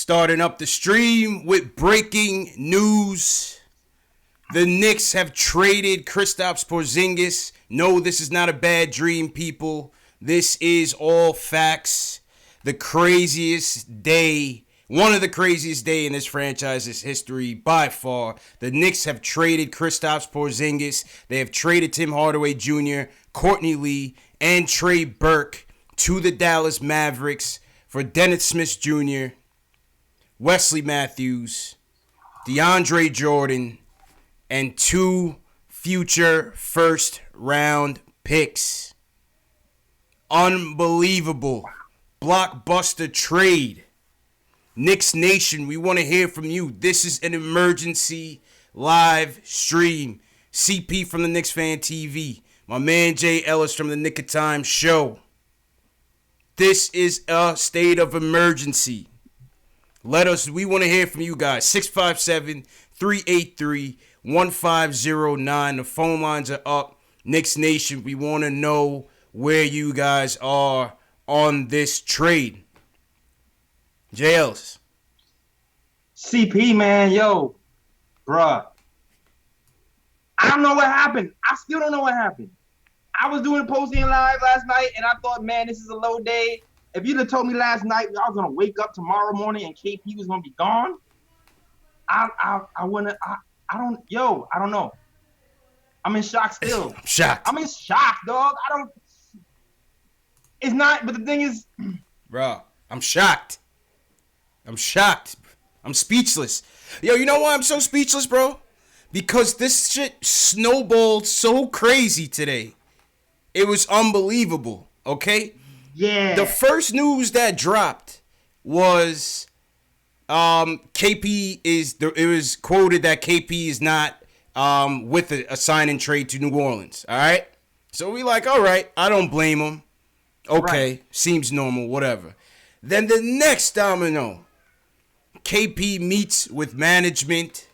Starting up the stream with breaking news. The Knicks have traded Kristaps Porzingis. No, this is not a bad dream, people. This is all facts. The craziest day, one of the craziest day in this franchise's history by far. The Knicks have traded Kristaps Porzingis. They have traded Tim Hardaway Jr., Courtney Lee, and Trey Burke to the Dallas Mavericks for Dennis Smith Jr., Wesley Matthews, DeAndre Jordan, and 2 future first-round picks. Unbelievable. Blockbuster trade. Knicks Nation, we want to hear from you. This is an emergency live stream. CP from the KnicksFanTV. My man Jay Ellis from the Nick of Time show. This is a state of emergency. We want to hear from you guys. 657-383-1509. The phone lines are up. Knicks Nation, we want to know where you guys are on this trade. Jay Ellis. CP, man, yo, bruh. I don't know what happened. I still don't know what happened. I was doing posting live last night, and I thought, man, this is a low day. If you'd have told me last night I was gonna wake up tomorrow morning and KP was gonna be gone, I don't know. I'm in shock still. I'm shocked. I'm in shock, dog. It's not, but the thing is, bro, I'm shocked. I'm speechless. Yo, you know why I'm so speechless, bro? Because this shit snowballed so crazy today. It was unbelievable, okay? Yeah. The first news that dropped was it was quoted that KP is not with a sign and trade to New Orleans, all right? So we like, all right, I don't blame him. Okay, right. Seems normal, whatever. Then the next domino, KP meets with management,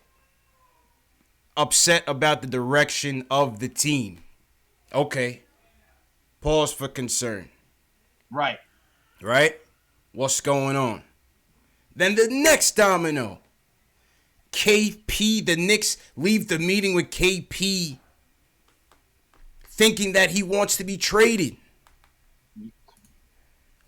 upset about the direction of the team. Okay. Pause for concern. Right. What's going on? Then the next domino. KP, the Knicks leave the meeting with KP thinking that he wants to be traded.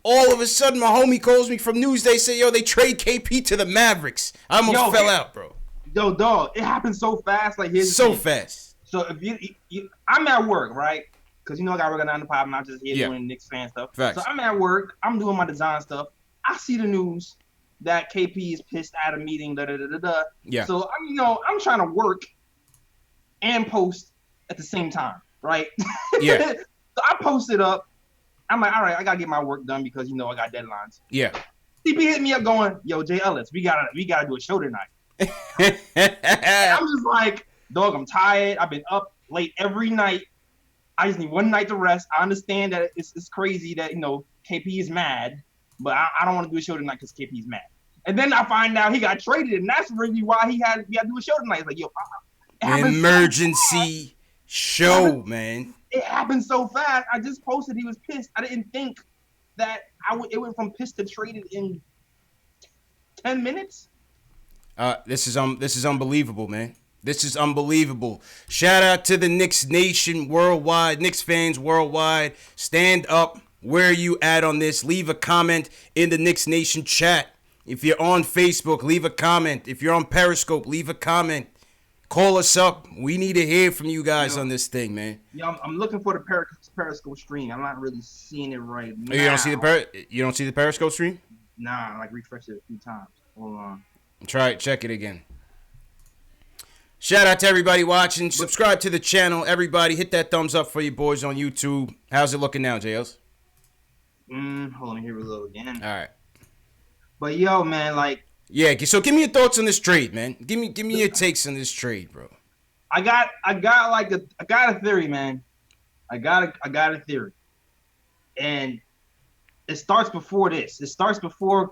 All of a sudden, my homie calls me from Newsday, say, yo, they trade KP to the Mavericks. I almost fell out, bro. Yo, dog, it happened so fast. Like, here's so fast. So if you I'm at work, right? Because I got to work at 9 to 5, and I'm just here doing Knicks fan stuff. Facts. So I'm at work. I'm doing my design stuff. I see the news that KP is pissed at a meeting. Yeah. So I'm trying to work and post at the same time, right? Yeah. So I posted up. I'm like, all right, I gotta get my work done because I got deadlines. Yeah. CP hit me up going, yo, Jay Ellis, we gotta do a show tonight. I'm just like, dog, I'm tired. I've been up late every night. I just need one night to rest. I understand that it's crazy that KP is mad, but I don't want to do a show tonight because KP is mad. And then I find out he got traded, and that's really why we had to do a show tonight. It's like, yo, emergency show, man. It happened so fast. I just posted he was pissed. I didn't think that it went from pissed to traded in 10 minutes. This is unbelievable, man. This is unbelievable. Shout out to the Knicks Nation worldwide, Knicks fans worldwide. Stand up. Where are you at on this? Leave a comment in the Knicks Nation chat. If you're on Facebook, leave a comment. If you're on Periscope, leave a comment. Call us up. We need to hear from you guys on this thing, man. Yeah, I'm looking for the Periscope stream. I'm not really seeing it right now. You don't see the Periscope stream? Nah, I refreshed it a few times. Hold on. Try it. Check it again. Shout out to everybody watching. Subscribe to the channel. Everybody, hit that thumbs up for you boys on YouTube. How's it looking now, JLs? Hold on, here we go again. All right. But yo, man, like. Yeah. So give me your thoughts on this trade, man. Give me your takes on this trade, bro. I got a theory, man. I got a theory, and it starts before this. It starts before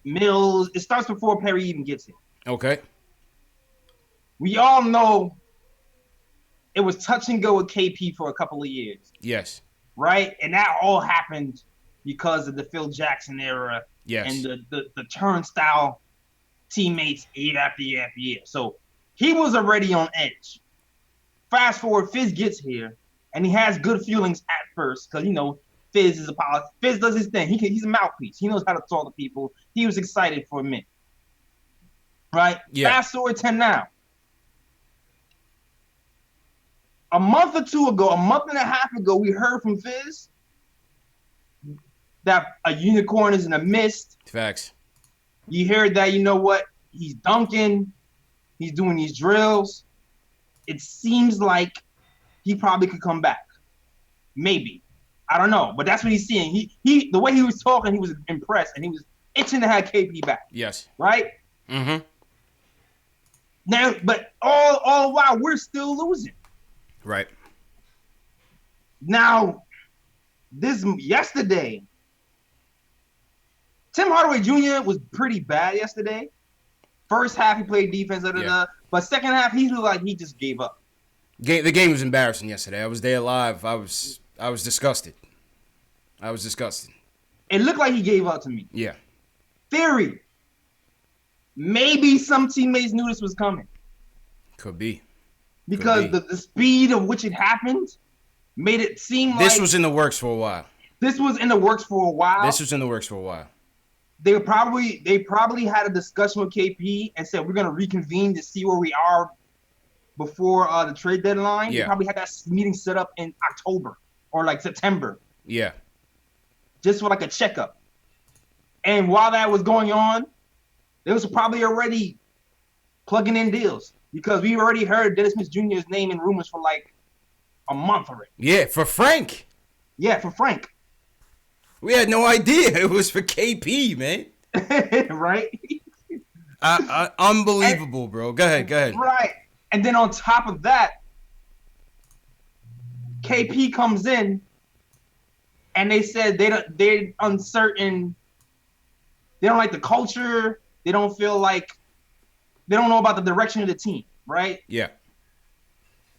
Mills. It starts before Perry even gets here. Okay. We all know it was touch and go with KP for a couple of years. Yes. Right? And that all happened because of the Phil Jackson era Yes. and the turnstile teammates year after year after year. So he was already on edge. Fast forward, Fizz gets here, and he has good feelings at first because, Fizz is a politician. Fizz does his thing. He's a mouthpiece. He knows how to talk to people. He was excited for a minute. Right? Yeah. Fast forward to now. A month or two ago, a month and a half ago, we heard from Fizz that a unicorn is in the mist. Facts. You heard that, he's dunking. He's doing these drills. It seems like he probably could come back. Maybe. I don't know. But that's what he's seeing. He the way he was talking, he was impressed, and he was itching to have KP back. Yes. Right? Mm-hmm. Now, but all while we're still losing. Right. Now, yesterday, Tim Hardaway Jr. was pretty bad yesterday. First half, he played defense, but second half, he looked like he just gave up. The game was embarrassing yesterday. I was there live. I was disgusted. It looked like he gave up to me. Yeah. Theory. Maybe some teammates knew this was coming. Could be. Because the speed of which it happened made it seem like... This was in the works for a while. This was in the works for a while. They probably had a discussion with KP and said, we're going to reconvene to see where we are before the trade deadline. Yeah. They probably had that meeting set up in October or like September. Yeah. Just for like a checkup. And while that was going on, they was probably already plugging in deals because we already heard Dennis Smith Jr.'s name in rumors for like a month already. Yeah, for Frank. Yeah, for Frank. We had no idea it was for KP, man. Right? Unbelievable, bro. Go ahead. Right. And then on top of that, KP comes in and they said they're uncertain. They don't like the culture. They don't feel like they don't know about the direction of the team, right? Yeah.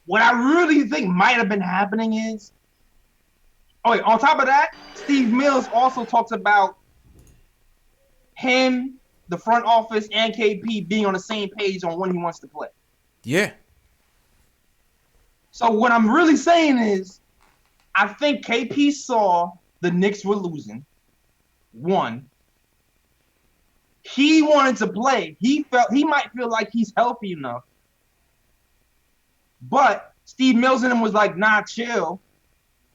What I really think might have been happening is, on top of that, Steve Mills also talks about him, the front office, and KP being on the same page on when he wants to play. Yeah. So what I'm really saying is, I think KP saw the Knicks were losing. One. He wanted to play. He might feel like he's healthy enough. But Steve Mills and him was like, nah, chill.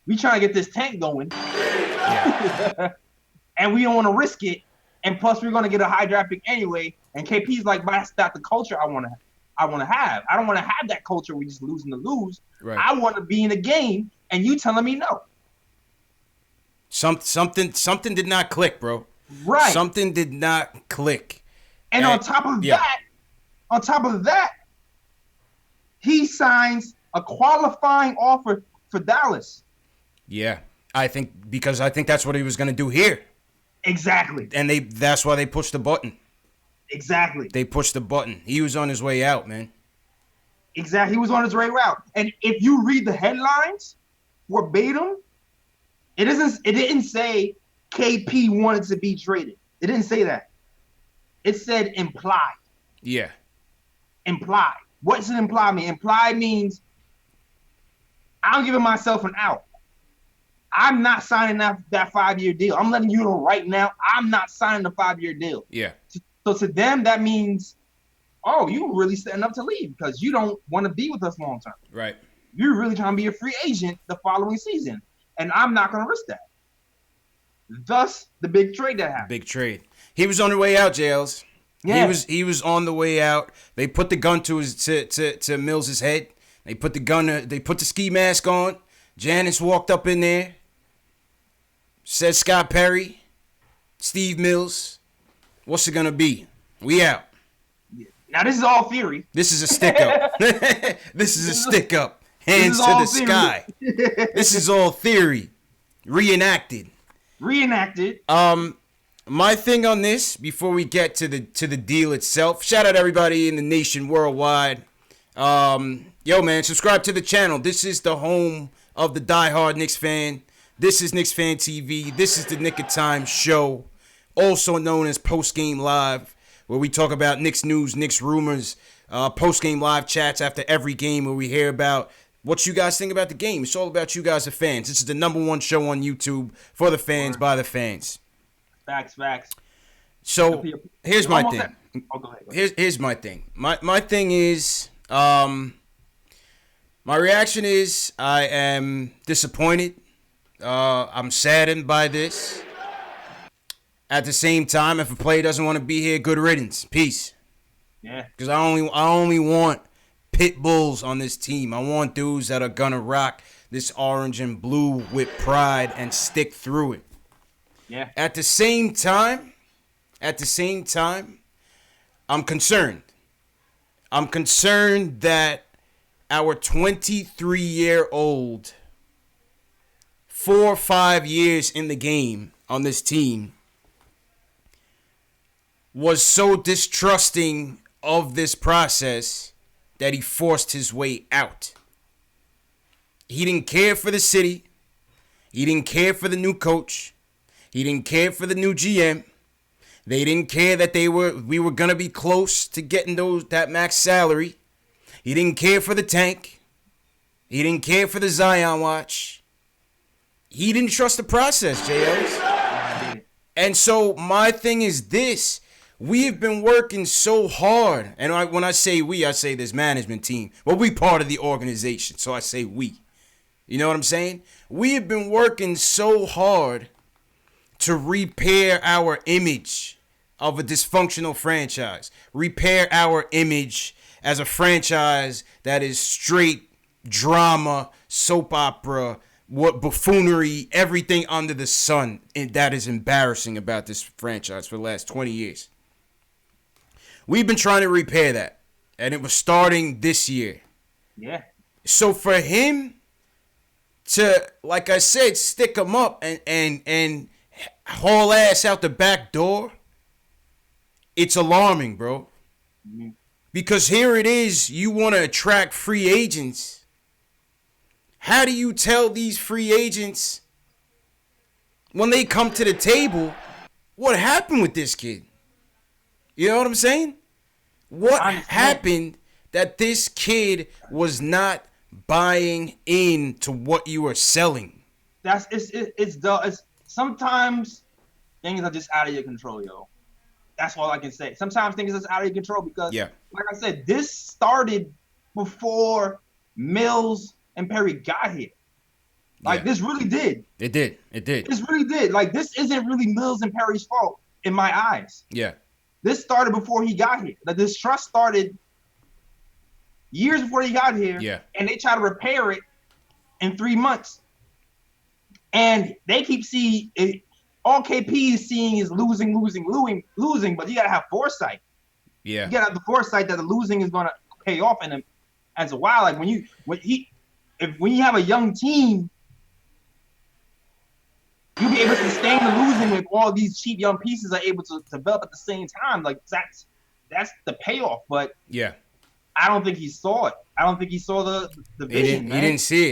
We trying to get this tank going. Yeah. And we don't want to risk it. And plus we're going to get a high draft pick anyway. And KP's like, but that's not the culture I want to have. I don't want to have that culture where we just losing to lose. Right. I want to be in a game and you telling me no. Something did not click, bro. Right. Something did not click. And on top of that, he signs a qualifying offer for Dallas. Yeah. I think that's what he was going to do here. Exactly. And that's why they pushed the button. Exactly. They pushed the button. He was on his way out, man. Exactly. He was on his way out. And if you read the headlines verbatim, it didn't say KP wanted to be traded. It didn't say that. It said implied. Yeah. Implied. What does it imply mean? Implied means I'm giving myself an out. I'm not signing that 5-year deal. I'm letting you know right now, I'm not signing the 5-year deal. Yeah. So to them, that means, you really setting up to leave because you don't want to be with us long term. Right. You're really trying to be a free agent the following season. And I'm not going to risk that. Thus, the big trade that happened. Big trade. He was on the way out, Jails. Yeah. He was on the way out. They put the gun to Mills's head. They put the ski mask on. Janice walked up in there. Said Scott Perry, Steve Mills, what's it gonna be? We out. Now this is all theory. This is a stick up. This is a stick up. Hands to the sky. This is all theory. Reenacted. My thing on this, before we get to the deal itself, shout out everybody in the nation worldwide. Yo man, subscribe to the channel. This is the home of the diehard Knicks fan. This is KnicksFanTV. This is the Nick of Time show, also known as Post Game Live, where we talk about Knicks news, Knicks rumors, post game live chats after every game where we hear about what you guys think about the game. It's all about you guys, the fans. This is the #1 show on YouTube for the fans, by the fans. Facts. So here's my thing. Go ahead. Here's my thing. My thing is, my reaction is I am disappointed. I'm saddened by this. At the same time, if a player doesn't want to be here, good riddance. Peace. Yeah. Because I only want pit bulls on this team. I want dudes that are gonna rock this orange and blue with pride and stick through it. Yeah. At the same time, I'm concerned. I'm concerned that our 23-year-old, 4 or 5 years in the game on this team, was so distrusting of this process that he forced his way out. He didn't care for the city. He didn't care for the new coach. He didn't care for the new GM. They didn't care that we were gonna be close to getting that max salary. He didn't care for the tank. He didn't care for the Zion watch. He didn't trust the process, JLs. And so my thing is this. We have been working so hard. And when I say we, I say this management team. Well, we part of the organization, so I say we. You know what I'm saying? We have been working so hard to repair our image of a dysfunctional franchise. Repair our image as a franchise that is straight drama, soap opera, buffoonery, everything under the sun, and that is embarrassing about this franchise for the last 20 years. We've been trying to repair that, and it was starting this year. Yeah. So for him to, like I said, stick him up and haul ass out the back door, it's alarming, bro. Mm-hmm. Because here it is, you want to attract free agents. How do you tell these free agents when they come to the table what happened with this kid? You know what I'm saying? What happened that this kid was not buying into what you were selling? It's sometimes things are just out of your control, yo. That's all I can say. Sometimes things are just out of your control because, like I said, this started before Mills and Perry got here. This really did. It did. This really did. Like, this isn't really Mills and Perry's fault in my eyes. Yeah. This started before he got here. The distrust started years before he got here. Yeah. And they try to repair it in 3 months. And they keep seeing it. All KP is seeing is losing, but you gotta have foresight. Yeah. You gotta have the foresight that the losing is gonna pay off in him as a while. Like when you have a young team, you'll be able to sustain the losing if all these cheap young pieces are able to develop at the same time. Like that's the payoff. But yeah, I don't think he saw it. I don't think he saw the vision. He didn't see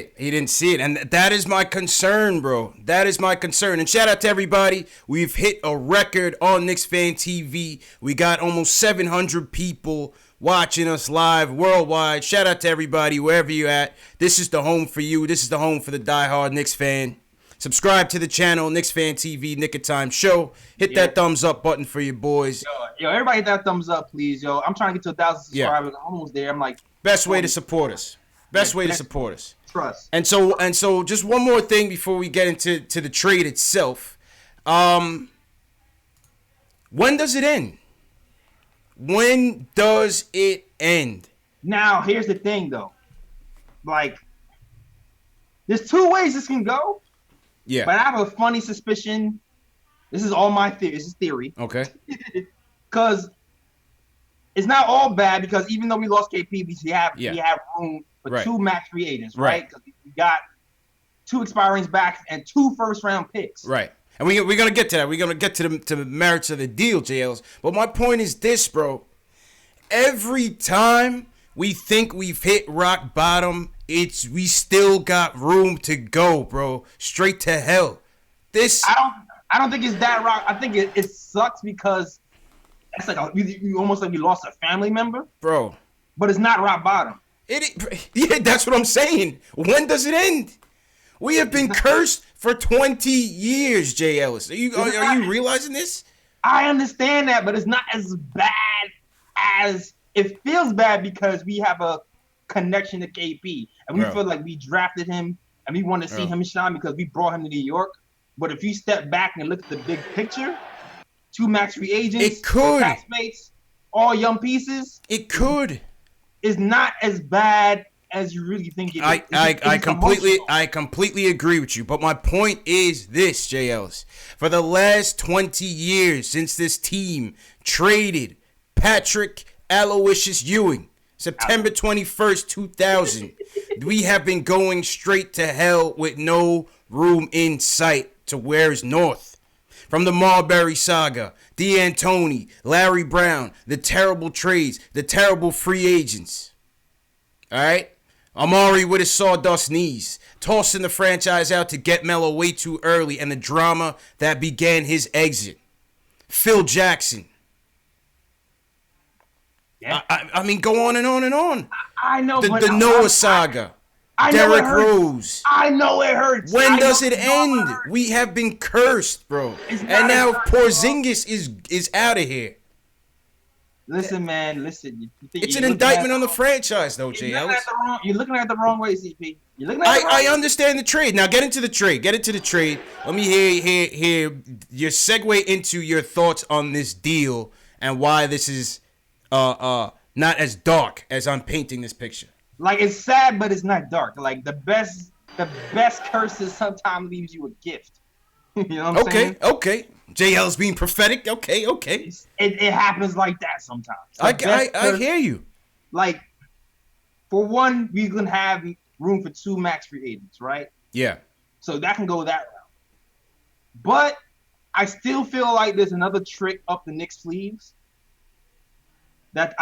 it. And that is my concern, bro. That is my concern. And shout out to everybody. We've hit a record on KnicksFanTV. We got almost 700 people watching us live worldwide. Shout out to everybody, wherever you at. This is the home for you. This is the home for the diehard Knicks fan. Subscribe to the channel, KnicksFanTV, Nick of Time Show. Hit that thumbs up button for your boys. Yo, everybody hit that thumbs up, please, yo. I'm trying to get to 1,000 subscribers. I'm almost there. I'm like, best way to support us. Best way to support us. Trust. And so, just one more thing before we get into the trade itself. When does it end? When does it end? Now, here's the thing, though. Like, there's 2 ways this can go. Yeah. But I have a funny suspicion. This is all my theory. This is theory. Okay. Because it's not all bad because even though we lost KP, we have room for 2 max free agents, right? Because we got 2 expiring backs and 2 first-round picks. Right. And we're going to get to that. We're going to get to the merits of the deal, JLs. But my point is this, bro. Every time we think we've hit rock bottom we still got room to go, bro. Straight to hell. I don't think it's that rock. I think it sucks because it's like you almost like you lost a family member, bro. But it's not rock bottom. Yeah, that's what I'm saying. When does it end? We have been cursed for 20 years, Jay Ellis. Are you realizing this? I understand that, but it's not as bad as it feels bad because we have a connection to KP and we feel like we drafted him and we want to see him shine because we brought him to New York. But if you step back and look at the big picture, 2 max free agents, it could. Classmates, all young pieces. It could. It's not as bad as you really think it is. I completely agree with you. But my point is this, Jay Ellis. For the last 20 years since this team traded Patrick Aloysius Ewing, September 21st, 2000, we have been going straight to hell with no room in sight to where's north. From the Marbury saga, D'Antoni, Larry Brown, the terrible trades, the terrible free agents. All right? Amari with his sawdust knees, tossing the franchise out to get Melo way too early, and the drama that began his exit. Phil Jackson. Yeah. I mean, go on and on and on. I know. The Noah saga. Derrick Rose. I know it hurts. When does it end? We have been cursed, bro. And now Porzingis is out of here. Listen, man. Listen. It's an indictment on the franchise, though, Jay Ellis. You're looking at it the wrong way, CP. I understand the trade. Now get into the trade. Let me hear your segue into your thoughts on this deal and why this is not as dark as I'm painting this picture. Like, it's sad, but it's not dark. Like, the best curses sometimes leaves you a gift. You know what I'm saying? Okay. JL's being prophetic. Okay. It happens like that sometimes. I hear you. Like, for one, we can have room for 2 max free agents, right? Yeah. So that can go that route. But I still feel like there's another trick up the Knicks' sleeves that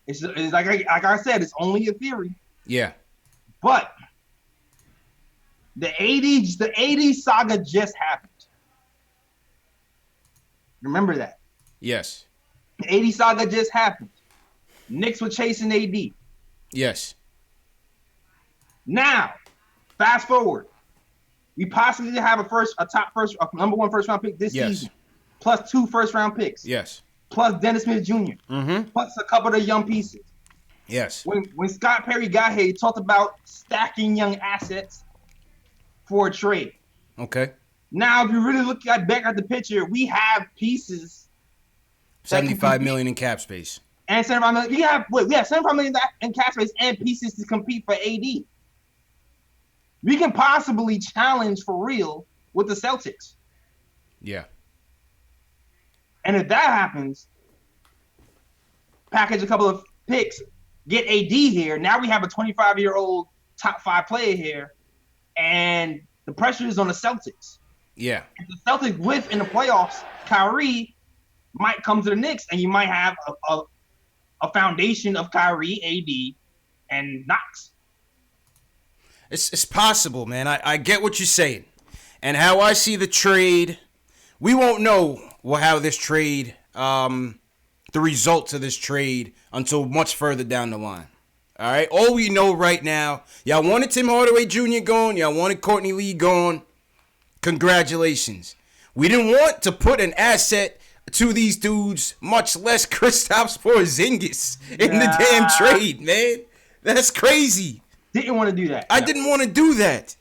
it's like I said, it's only a theory. Yeah. But the 80s saga just happened. Remember that? Yes. The 80s saga just happened. Knicks were chasing AD. Yes. Now, fast forward. We possibly have a number 1 first round pick this season, plus 2 first round picks. Yes. Plus Dennis Smith Jr. Plus a couple of the young pieces. Yes. When Scott Perry got here, he talked about stacking young assets for a trade. Okay. Now, if you really look back at the picture, we have pieces. $75 million in cap space. And $75 million. We have $75 million in cap space and pieces to compete for AD. We can possibly challenge for real with the Celtics. Yeah. And if that happens, package a couple of picks, get AD here. Now we have a 25-year-old top 5 player here, and the pressure is on the Celtics. Yeah. If the Celtics whiff in the playoffs, Kyrie might come to the Knicks, and you might have a foundation of Kyrie, AD, and Knox. It's possible, man. I get what you're saying. And how I see the trade, we won't know how this trade, the results of this trade until much further down the line. All right? All we know right now, y'all wanted Tim Hardaway Jr. gone. Y'all wanted Courtney Lee gone. Congratulations. We didn't want to put an asset to these dudes, much less Kristaps Porzingis in the damn trade, man. That's crazy. Didn't want to do that. I didn't want to do that.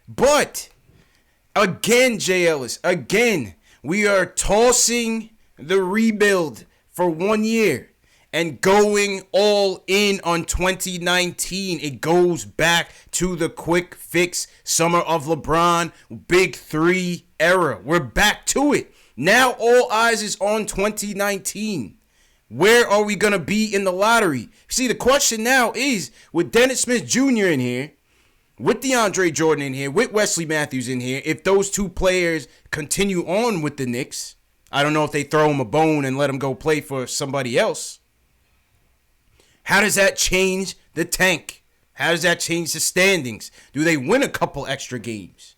But, again, Jay Ellis, we are tossing the rebuild for 1 year and going all in on 2019. It goes back to the quick fix summer of LeBron, Big 3 era. We're back to it. Now all eyes is on 2019. Where are we going to be in the lottery? See, the question now is, with Dennis Smith Jr. in here, with DeAndre Jordan in here, with Wesley Matthews in here, if those 2 players continue on with the Knicks, I don't know if they throw him a bone and let him go play for somebody else. How does that change the tank? How does that change the standings? Do they win a couple extra games?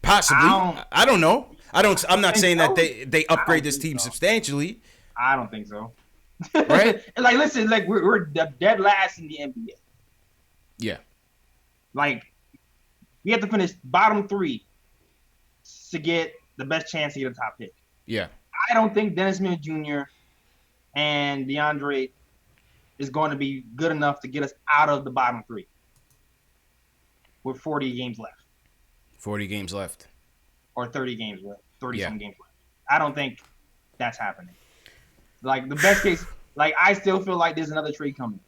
Possibly. I don't know. I'm not saying that they upgrade this team substantially. I don't think so. Right? Like, listen, like we're dead last in the NBA. Yeah. Like, we have to finish bottom 3 to get the best chance to get a top pick. Yeah. I don't think Dennis Smith Jr. and DeAndre is going to be good enough to get us out of the bottom 3 with 40 games left. 40 games left. Or 30 games left. 30-some games left. I don't think that's happening. Like, the best case, like, I still feel like there's another trade coming,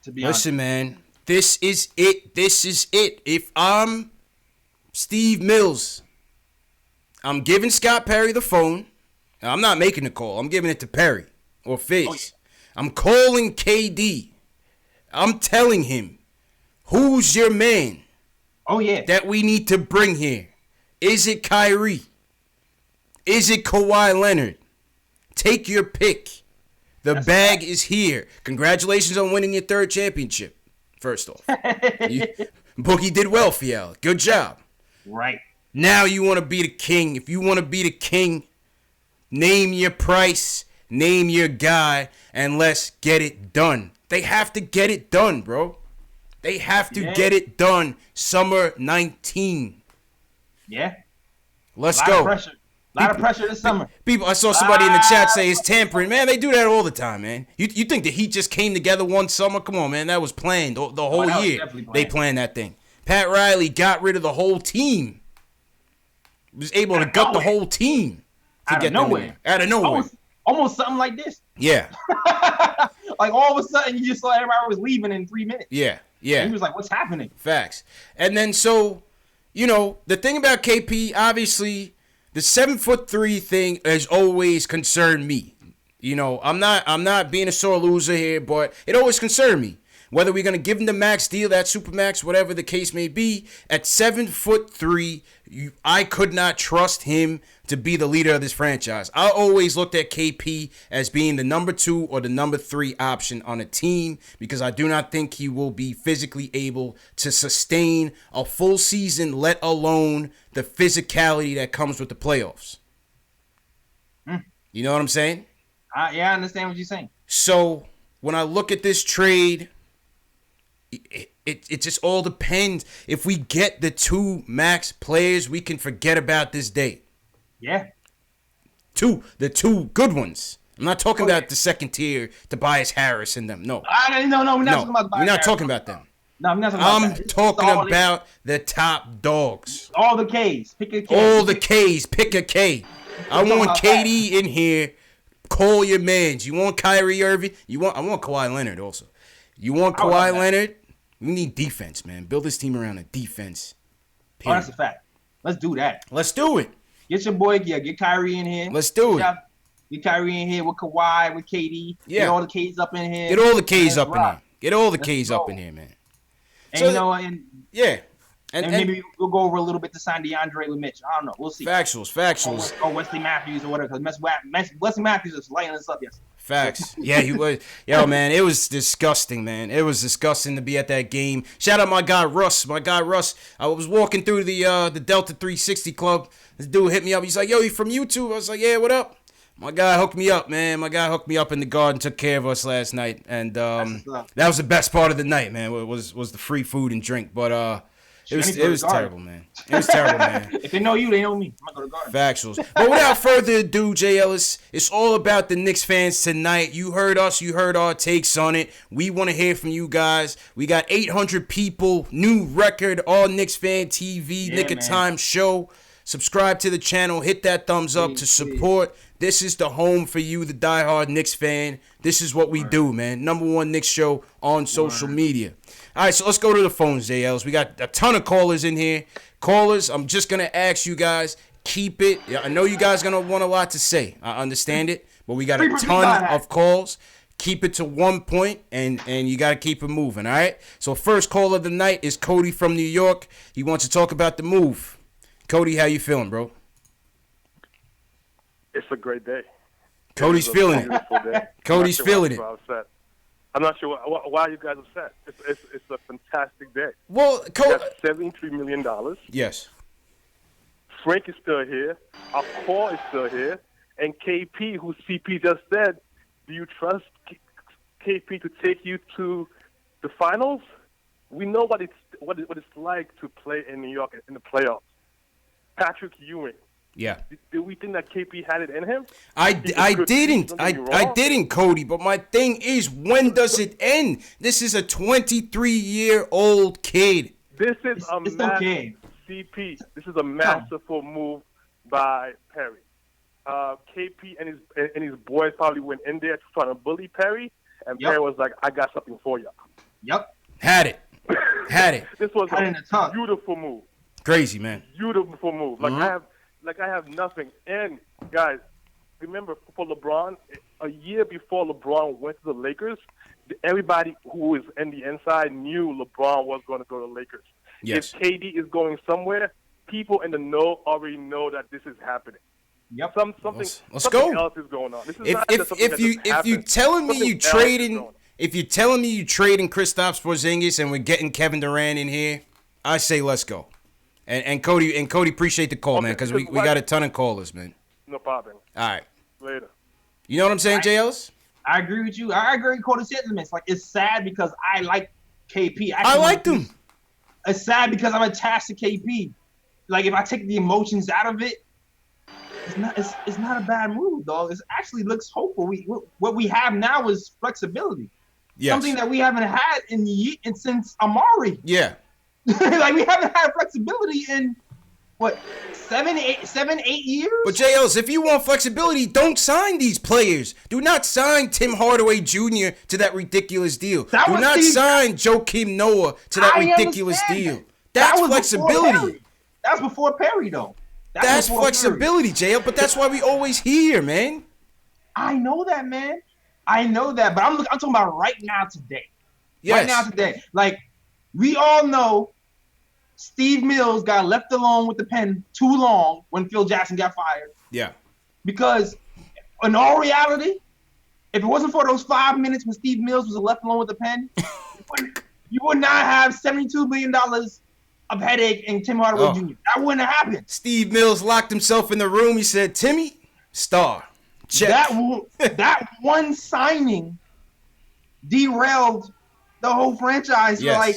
to be honest. Listen, man, this is it. This is it. If I'm Steve Mills, I'm giving Scott Perry the phone. I'm not making the call. I'm giving it to Perry or Fizz. Oh, yeah. I'm calling KD. I'm telling him, who's your man? Oh, yeah. That we need to bring here. Is it Kyrie? Is it Kawhi Leonard? Take your pick. The bag is here. Congratulations on winning your 3rd championship, first off. Boogie did well for y'all. Good job. Right. Now you want to be the king. If you want to be the king, name your price, name your guy, and let's get it done. They have to get it done, bro. They have to get it done. Summer 19. Yeah. Let's go. A lot of pressure this summer. People, I saw somebody in the chat say it's tampering. Man, they do that all the time, man. You think the Heat just came together one summer? Come on, man. That was planned the whole year. They planned that thing. Pat Riley got rid of the whole team. Was able to gut the whole team to get them in. Out of nowhere. Almost something like this. Yeah. Like, all of a sudden, you just saw everybody was leaving in 3 minutes. Yeah. Yeah. And he was like, what's happening? Facts. And then, so, you know, the thing about KP, obviously, the 7'3" thing has always concerned me. You know, I'm not being a sore loser here, but it always concerned me. Whether we're gonna give him the max deal, that super max, whatever the case may be, at 7'3", I could not trust him to be the leader of this franchise. I always looked at KP as being the number 2 or the number 3 option on a team because I do not think he will be physically able to sustain a full season, let alone the physicality that comes with the playoffs. You know what I'm saying? Yeah, I understand what you're saying. So when I look at this trade, it just all depends. If we get the 2 max players, we can forget about this day. Yeah. The 2 good ones. I'm not talking about the second tier, Tobias Harris and them. No. No, we're not talking about Tobias We're not Harris. talking about them. No, I'm not talking about that. I'm talking about the top dogs. All the Ks. Pick a K. All the Ks. Pick a K. I want KD in here. Call your mans. You want Kyrie Irving? I want Kawhi Leonard also. You want Kawhi Leonard? We need defense, man. Build this team around a defense. Oh, that's a fact. Let's do that. Let's do it. Get your boy, get Kyrie in here. Let's do it. Get Kyrie in here with Kawhi, with KD. Yeah. Get all the Ks up in here. Get all the Ks up in here. Get all the Ks up in here, man. And so, you know, and maybe we'll go over a little bit to sign DeAndre with Mitch. I don't know. We'll see. Factuals. Or Wesley Matthews or whatever. Because Wesley Matthews is lighting us up yesterday. Facts. Yeah, he was. Yo, man, it was disgusting, man. It was disgusting to be at that game. Shout out my guy Russ. I was walking through the Delta 360 Club. This dude hit me up. He's like, yo, you from YouTube? I was like, yeah, what up? My guy hooked me up, man. My guy hooked me up in the garden, took care of us last night. And that was the best part of the night, man, was the free food and drink. But it was terrible, man. It was terrible, man. If they know you, they know me. I'm going to go to the garden. Factuals. But without further ado, Jay Ellis, it's all about the Knicks fans tonight. You heard us. You heard our takes on it. We want to hear from you guys. We got 800 people. New record on KnicksFanTV. Nick of Time show. Subscribe to the channel. Hit that thumbs up to support. This is the home for you, the diehard Knicks fan. This is what we do, man. Number 1 Knicks show on social media. All right, so let's go to the phones, JLs. We got a ton of callers in here. Callers, I'm just going to ask you guys, keep it. I know you guys going to want a lot to say. I understand it. But we got a ton of calls. Keep it to 1 point, and you got to keep it moving, all right? So first call of the night is Cody from New York. He wants to talk about the move. Cody, how you feeling, bro? It's a great day. Cody's feeling it. Cody's feeling it. I'm not sure why you guys upset. It's a fantastic day. Well, That's $73 million. Yes. Frank is still here. Our core is still here. And KP, who CP just said, do you trust KP to take you to the finals? We know what it's like to play in New York in the playoffs. Patrick Ewing. Yeah. Do we think that KP had it in him? I didn't, Cody. But my thing is, when does it end? This is a 23-year-old kid. This is a massive CP. This is a masterful move by Perry. KP and his boys probably went in there trying to bully Perry, and Perry was like, "I got something for you." Yep. Had it. This was a beautiful move. Crazy, man. Beautiful move. Like I have nothing. And guys, remember for LeBron, a year before LeBron went to the Lakers, everybody who is in the inside knew LeBron was going to go to the Lakers. Yes. If KD is going somewhere, people in the know already know that this is happening. Yep. Something else is going on. This is not just something that just if you're happened. telling me Something you else is trading going on. if you're telling me you trading Kristaps Porzingis and we're getting Kevin Durant in here, I say let's go. And Cody appreciate the call, man, because we got a ton of callers, man. No problem. All right. Later. You know what I'm saying, JLs? I agree with you. I agree with Cody's sentiments. Like, it's sad because I like KP. I liked him. It's sad because I'm attached to KP. Like, if I take the emotions out of it, it's not a bad move, dog. It actually looks hopeful. What we have now is flexibility. Yes. Something that we haven't had since Amari. Yeah. Like, we haven't had flexibility in what, 7, 8 years? But JLs, if you want flexibility, don't sign these players. Do not sign Tim Hardaway Jr. to that ridiculous deal. Do not sign Joakim Noah to that ridiculous deal. That's flexibility. That was before Perry, though. That's flexibility, JL, but that's why we always hear, man. I know that, man. I know that, but I'm talking about right now today. Yes. Right now today. Like, we all know Steve Mills got left alone with the pen too long when Phil Jackson got fired. Yeah. Because in all reality, if it wasn't for those 5 minutes when Steve Mills was left alone with the pen, you would not have $72 million of headache in Tim Hardaway Jr. That wouldn't have happened. Steve Mills locked himself in the room. He said, Timmy, star. Check. That one signing derailed the whole franchise. Yes. Like,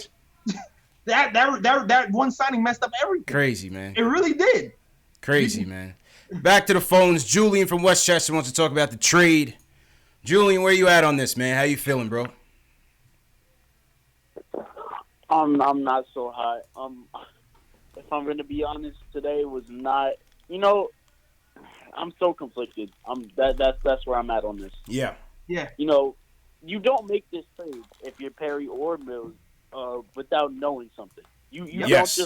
that one signing messed up everything. Crazy, man. It really did. Crazy, man. Back to the phones. Julian from Westchester wants to talk about the trade. Julian, where you at on this, man? How you feeling, bro? I'm not so high. If I'm gonna be honest, today was not. I'm so conflicted. That's where I'm at on this. Yeah. Yeah. You don't make this trade if you're Perry or Mills without knowing something. You don't just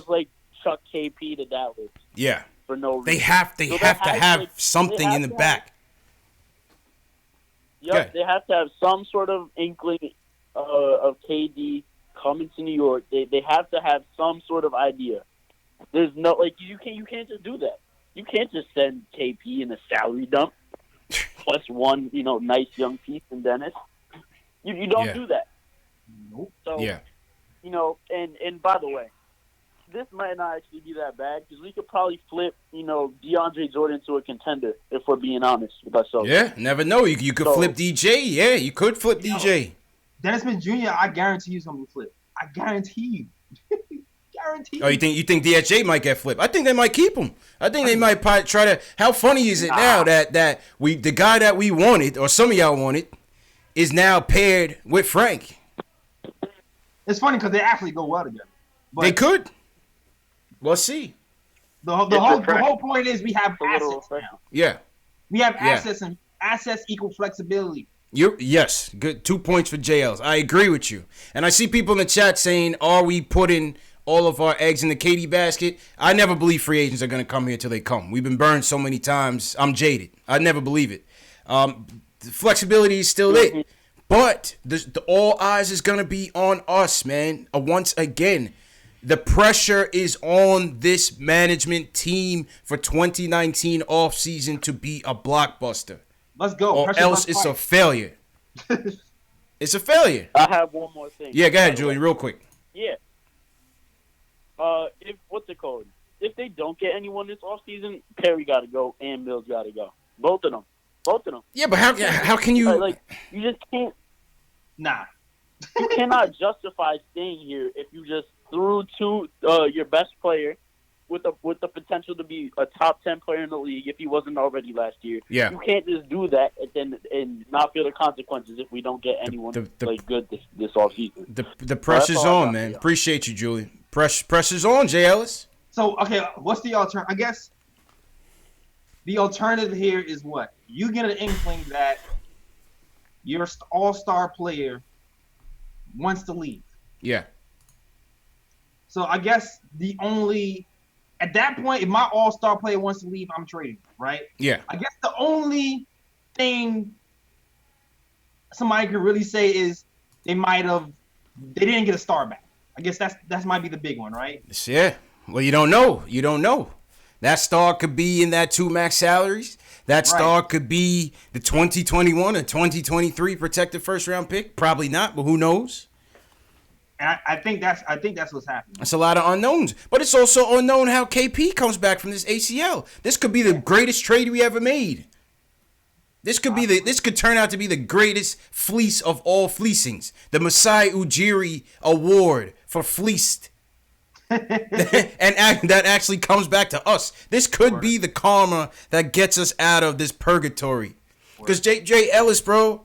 chuck KP to Dallas. Yeah. For no reason. They have to have something in the back. Yep. They have to have some sort of inkling of KD coming to New York. They have to have some sort of idea. There's no you can't just do that. You can't just send KP in a salary dump plus one nice young piece in Dennis. You don't do that. Nope. So and by the way, this might not actually be that bad because we could probably flip DeAndre Jordan to a contender if we're being honest with ourselves. Yeah, never know. You could flip DJ. Yeah, you could flip DJ. Dennis Smith Jr., I guarantee you something will flip. I guarantee you. Guarantee. Oh, you think DSJ might get flipped? I think they might keep him. I think they might try to. How funny is it now that the guy that we wanted, or some of y'all wanted, is now paired with Frank? It's funny because they actually go well together. But they could. We'll see. The whole point is we have assets now. Yeah. We have assets, and assets equal flexibility. Yes, good. 2 points for JLs. I agree with you. And I see people in the chat saying, are we putting all of our eggs in the KD basket? I never believe free agents are going to come here till they come. We've been burned so many times. I'm jaded. I never believe it. The flexibility is still it. But the all eyes is going to be on us, man. Once again, the pressure is on this management team for 2019 offseason to be a blockbuster. Let's go. Or else it's a failure. It's a failure. I have one more thing. Yeah, go ahead, Julian, real quick. Yeah. If what's it called? If they don't get anyone this offseason, Perry got to go and Mills got to go. Both of them. Yeah, but how can you? Like you just can't. Nah. You cannot justify staying here if you just threw your best player with the potential to be a top 10 player in the league if he wasn't already last year. Yeah. You can't just do that and not feel the consequences if we don't get anyone good this offseason. The pressure's on, man. Appreciate you, Julian. Pressure's on, Jay Ellis. So, okay, what's the alternative? I guess the alternative here is what? You get an inkling that your all-star player wants to leave. Yeah. So, I guess at that point, if my all-star player wants to leave, I'm trading, right? Yeah. I guess the only thing somebody could really say is they didn't get a star back. I guess that might be the big one, right? Yeah. Well, you don't know. That star could be in that 2 max salaries. That star could be the 2021 or 2023 protected first round pick. Probably not, but who knows? And I think that's what's happening. That's a lot of unknowns. But it's also unknown how KP comes back from this ACL. This could be the greatest trade we ever made. This could turn out to be the greatest fleece of all fleecings. The Masai Ujiri Award for fleeced. And that actually comes back to us. This could be the karma that gets us out of this purgatory. Because Jay Ellis, bro,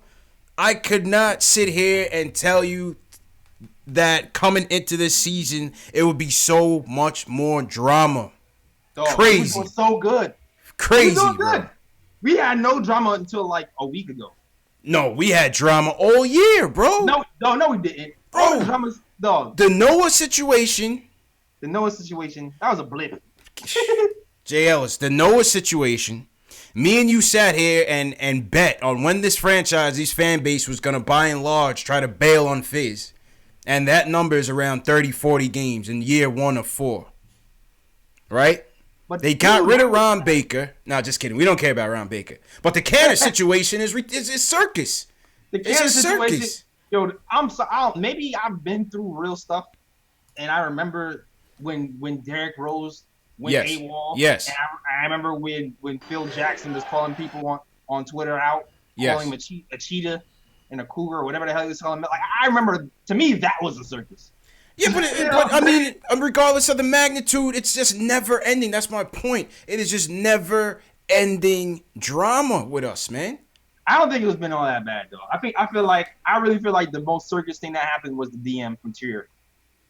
I could not sit here and tell you that coming into this season, it would be so much more drama. Crazy. It was so good. Crazy, so good. bro. We had no drama until like a week ago. No, we had drama all year, bro. No, we didn't. Bro, the Noah situation, that was a blip. Jay Ellis, the Noah situation, me and you sat here and bet on when this fan base was going to by and large try to bail on Fizz. And that number is around 30, 40 games in year 1 of 4. Right? But they got rid of Ron Baker. No, just kidding. We don't care about Ron Baker. But the Canner situation is circus. It's a circus. Yo, I'm sorry. Maybe I've been through real stuff, and I remember when Derrick Rose went AWOL. Yes. And I remember when Phil Jackson was calling people on Twitter out, calling him a cheetah and a cougar or whatever the hell he was calling him. Like, I remember, to me, that was a circus. Yeah, but I mean, regardless of the magnitude, it's just never ending. That's my point. It is just never ending drama with us, man. I don't think it's been all that bad though. I really feel like the most circus thing that happened was the DM from Trier.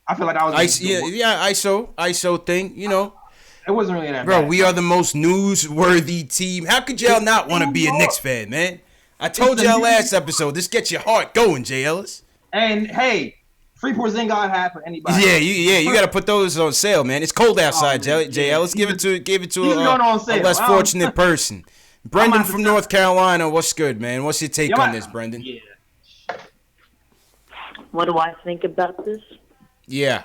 I feel like I was ISO thing. You know, it wasn't really that bro. bad. We are the most newsworthy team. How could y'all not want to be a Knicks fan, man? I told y'all last episode. This gets your heart going, Jay Ellis. And hey. Free Porzingis I have for anybody. You got to put those on sale, man. It's cold outside, Jay Ellis. Give it to a less fortunate person. Brendan from North Carolina, what's good, man? What's your take on this, Brendan? Yeah. What do I think about this? Yeah.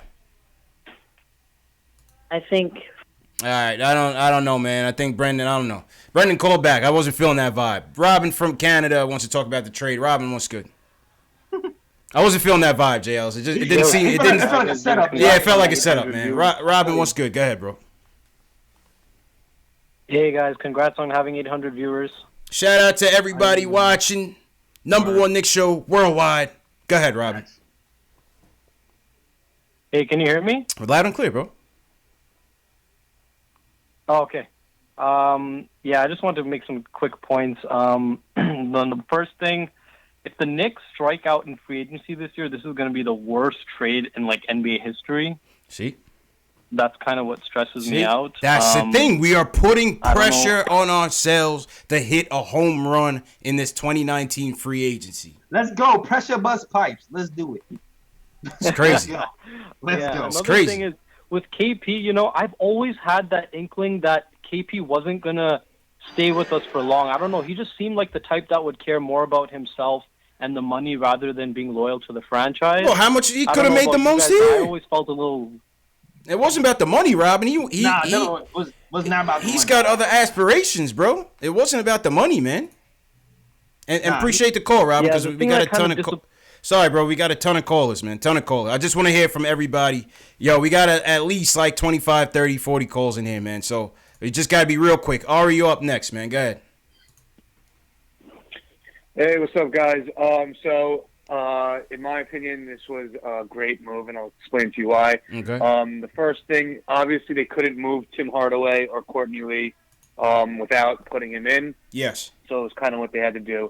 I think. All right, I don't know, man. I think Brendan. I don't know. Brendan, call back. I wasn't feeling that vibe. Robin from Canada wants to talk about the trade. Robin, what's good? I wasn't feeling that vibe, JLs. It didn't seem. It didn't. It felt like a setup. Yeah, it felt like a setup, man. Robin, what's good? Go ahead, bro. Hey guys, congrats on having 800 viewers. Shout out to everybody watching. Number one Knicks show worldwide. Go ahead, Robin. Hey, can you hear me? Loud and clear, bro. Oh, okay. Yeah, I just wanted to make some quick points. The first thing. If the Knicks strike out in free agency this year, this is going to be the worst trade in like NBA history. See? That's kind of what stresses me out. That's the thing. We are putting pressure on ourselves to hit a home run in this 2019 free agency. Let's go. Pressure bust pipes. Let's do it. It's crazy. Let's go. It's crazy. Another thing is, with KP, you know, I've always had that inkling that KP wasn't going to stay with us for long. I don't know. He just seemed like the type that would care more about himself and the money rather than being loyal to the franchise. Well, how much he could have made the most here? I always felt a little. It wasn't about the money, Robin. It was not about the money. He's got other aspirations, bro. It wasn't about the money, man. And appreciate the call, Robin, because we got a ton of Sorry, bro. We got a ton of callers, man. Ton of callers. I just want to hear from everybody. Yo, we got at least like 25, 30, 40 calls in here, man. So we just got to be real quick. Ari, you up next, man. Go ahead. Hey, what's up, guys? In my opinion, this was a great move, and I'll explain to you why. Okay. The first thing, obviously, they couldn't move Tim Hardaway or Courtney Lee without putting him in. Yes. So it was kind of what they had to do.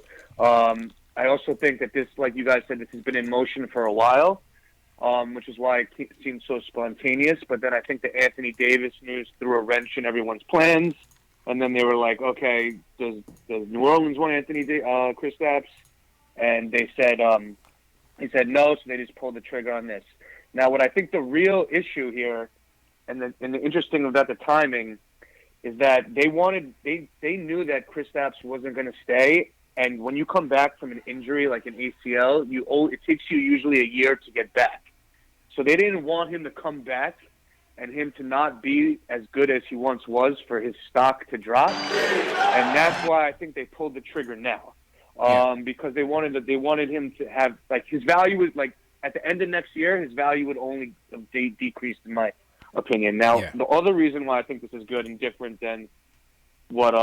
I also think that this, like you guys said, this has been in motion for a while, which is why it seemed so spontaneous. But then I think the Anthony Davis news threw a wrench in everyone's plans. And then they were like, okay, does New Orleans want Anthony Kristaps? And they said no, so they just pulled the trigger on this. Now, what I think the real issue here, and the interesting about the timing, is that they knew that Kristaps wasn't going to stay. And when you come back from an injury like an ACL, it takes you usually a year to get back. So they didn't want him to come back and him to not be as good as he once was for his stock to drop. And that's why I think they pulled the trigger now. Because they wanted him to have, like, his value was, like, at the end of next year, his value would only decrease, in my opinion. Now, the other reason why I think this is good and different than what,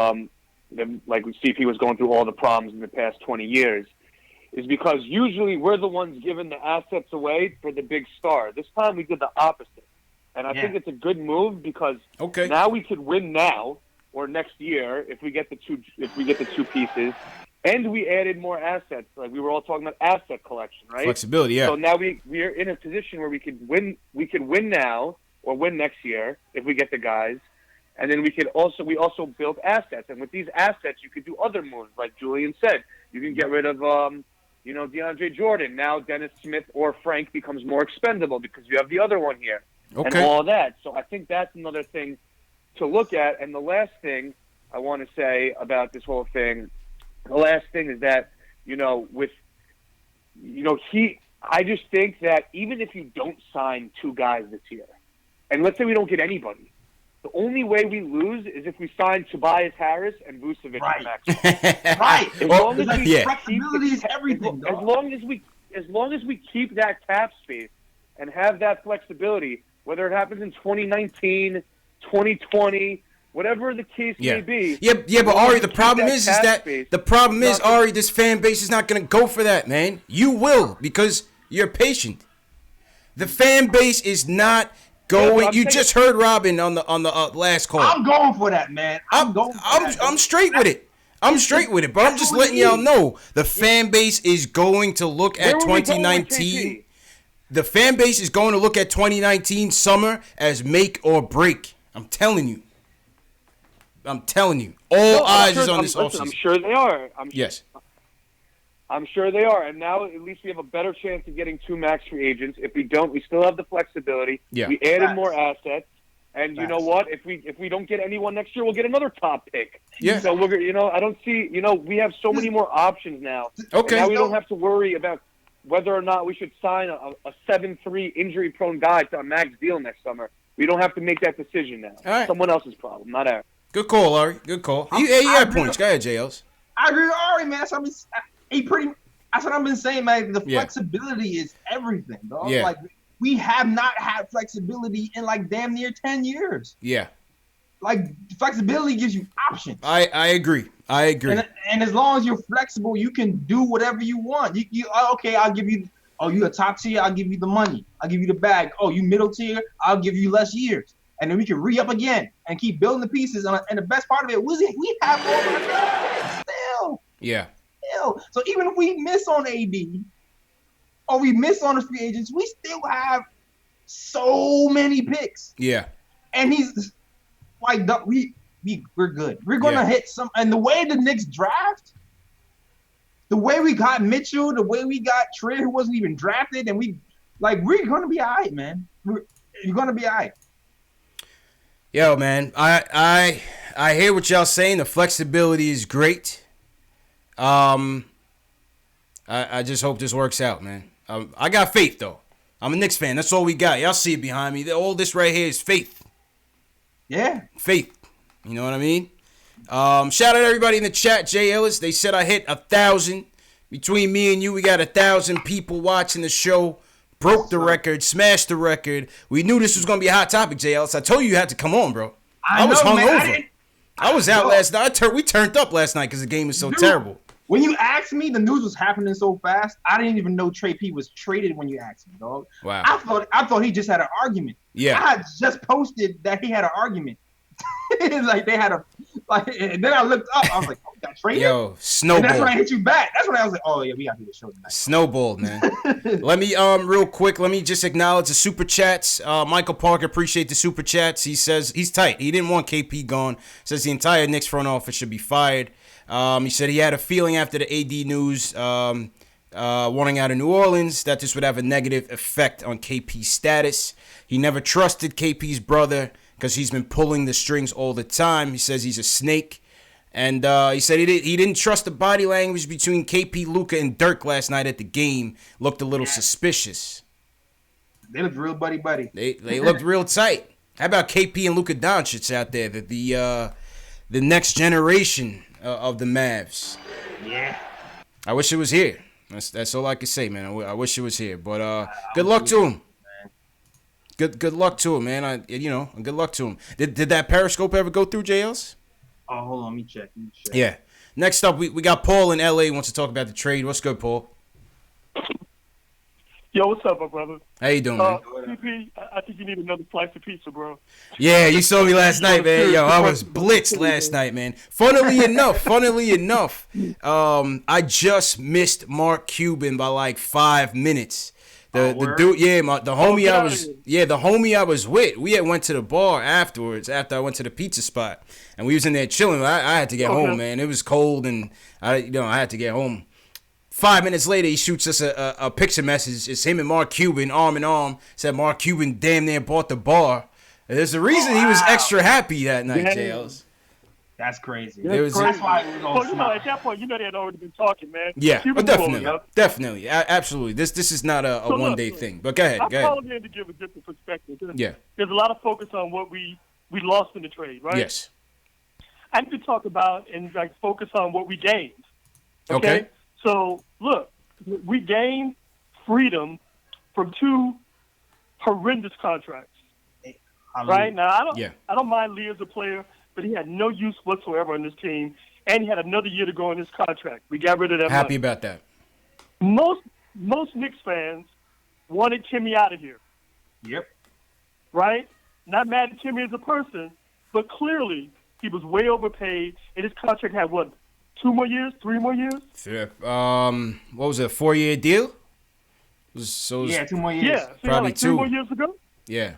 like CP was going through all the problems in the past 20 years, is because usually we're the ones giving the assets away for the big star. This time we did the opposite. And I think it's a good move because now we could win now or next year if we get the two pieces, and we added more assets. Like we were all talking about asset collection, right? Flexibility, yeah. So now we're in a position where we could win. We could win now or win next year if we get the guys, and then we also build assets. And with these assets, you could do other moves, like Julian said. You can get rid of DeAndre Jordan. Now Dennis Smith or Frank becomes more expendable because you have the other one here. And all that. So I think that's another thing to look at. And the last thing I want to say about this whole thing, is that, I just think that even if you don't sign two guys this year, and let's say we don't get anybody, the only way we lose is if we sign Tobias Harris and Vucevic. Right. Flexibility is everything. As long as we keep that cap space and have that flexibility, whether it happens in 2019, 2020, whatever the case may be. Yeah, but Ari, the problem is Ari, this fan base is not going to go for that, man. You will, because you're patient. The fan base is not going. You just heard Robin on the last call. I'm going for that, man. I'm straight with it. I'm straight with it, but I'm just letting y'all know the fan base is going to look at 2019. The fan base is going to look at 2019 summer as make or break. I'm telling you. All eyes is on this offseason. I'm sure they are. Yes. I'm sure they are. And now at least we have a better chance of getting two max free agents. If we don't, we still have the flexibility. Yeah. We added more assets. And you know what? If we don't get anyone next year, we'll get another top pick. Yeah. So I don't see, we have so many more options now. Okay. And now we don't have to worry about whether or not we should sign a 7-3 injury-prone guy to a max deal next summer. We don't have to make that decision now. All right. Someone else's problem, not ours. Good call, Ari. Good call. You had points. Go ahead, JLs. I agree with Ari, man. That's what I've been saying, man. The flexibility is everything, dog. Yeah. Like, we have not had flexibility in, like, damn near 10 years. Yeah. Like, flexibility gives you options. I agree. And as long as you're flexible, you can do whatever you want. I'll give you. Oh, you a top tier? I'll give you the money. I'll give you the bag. Oh, you middle tier? I'll give you less years, and then we can re-up again and keep building the pieces. And the best part of it was we have all our guys still. Yeah. Still. So even if we miss on AD or we miss on the free agents, we still have so many picks. Yeah. And he's like, we're good. We're gonna hit some. And the way the Knicks draft, the way we got Mitchell, the way we got Trey, who wasn't even drafted, and we're gonna be all right, man. You're gonna be all right. Yo, man, I hear what y'all saying. The flexibility is great. I just hope this works out, man. I got faith though. I'm a Knicks fan. That's all we got. Y'all see it behind me. All this right here is faith. Yeah. Faith. You know what I mean? Shout out to everybody in the chat. Jay Ellis, they said I hit 1,000. Between me and you, we got 1,000 people watching the show. Broke the record, smashed the record. We knew this was going to be a hot topic, JLS. I told you had to come on, bro. I was hungover. I was out last night. We turned up last night because the game was so terrible. When you asked me, the news was happening so fast. I didn't even know Trey P was traded when you asked me, dog. Wow. I thought he just had an argument. Yeah. I had just posted that he had an argument. Like they had and then I looked up. I was like, "Oh, got traded." Yo, snowball. And that's when I hit you back. That's when I was like, "Oh yeah, we got to do the show tonight." Snowballed, man. Let me real quick. Let me just acknowledge the super chats. Michael Parker, appreciate the super chats. He says he's tight. He didn't want KP gone. Says the entire Knicks front office should be fired. He said he had a feeling after the AD news wanting out of New Orleans that this would have a negative effect on KP's status. He never trusted KP's brother because he's been pulling the strings all the time. He says he's a snake. And he said he didn't trust the body language between KP, Luka, and Dirk last night at the game. Looked a little suspicious. They looked real buddy. They looked real tight. How about KP and Luka Doncic out there? The next generation of the Mavs. Yeah. I wish it was here. That's all I can say, man. I wish it was here. But good luck to him. Good luck to him, man. Good luck to him. Did that Periscope ever go through, JLs? Oh, hold on. Let me check. Yeah. Next up, we got Paul in LA wants to talk about the trade. What's good, Paul? Yo, what's up, my brother? How you doing, man? CP, I think you need another slice of pizza, bro. Yeah, you saw me last night, man. Yo, I was blitzed last night, man. Funnily enough, I just missed Mark Cuban by like 5 minutes. The dude, the homie I was with, we had went to the bar afterwards, after I went to the pizza spot, and we was in there chilling. I had to get home, man. It was cold, and I had to get home. 5 minutes later, he shoots us a picture message. It's him and Mark Cuban, arm in arm. Said Mark Cuban damn near bought the bar. And there's a reason he was extra happy that night, JLs. That's crazy. That's why it was at that point, they had already been talking, man. Yeah, definitely. Absolutely. This is not a one-day thing. But go ahead. I'm calling in to give a different perspective. Yeah. There's a lot of focus on what we lost in the trade, right? Yes. I need to talk about and focus on what we gained. Okay. So, look, we gained freedom from 2 horrendous contracts. Right? Now, I don't mind Lee as a player, but he had no use whatsoever on this team, and he had another year to go in his contract. We got rid of that Happy money. about that. Most Knicks fans wanted Timmy out of here. Yep. Right? Not mad at Timmy as a person, but clearly he was way overpaid, and his contract had, 2 more years? 3 more years? Yeah. What was it, a 4-year deal? 2 more years. Yeah. So probably 2 more years ago? Yeah.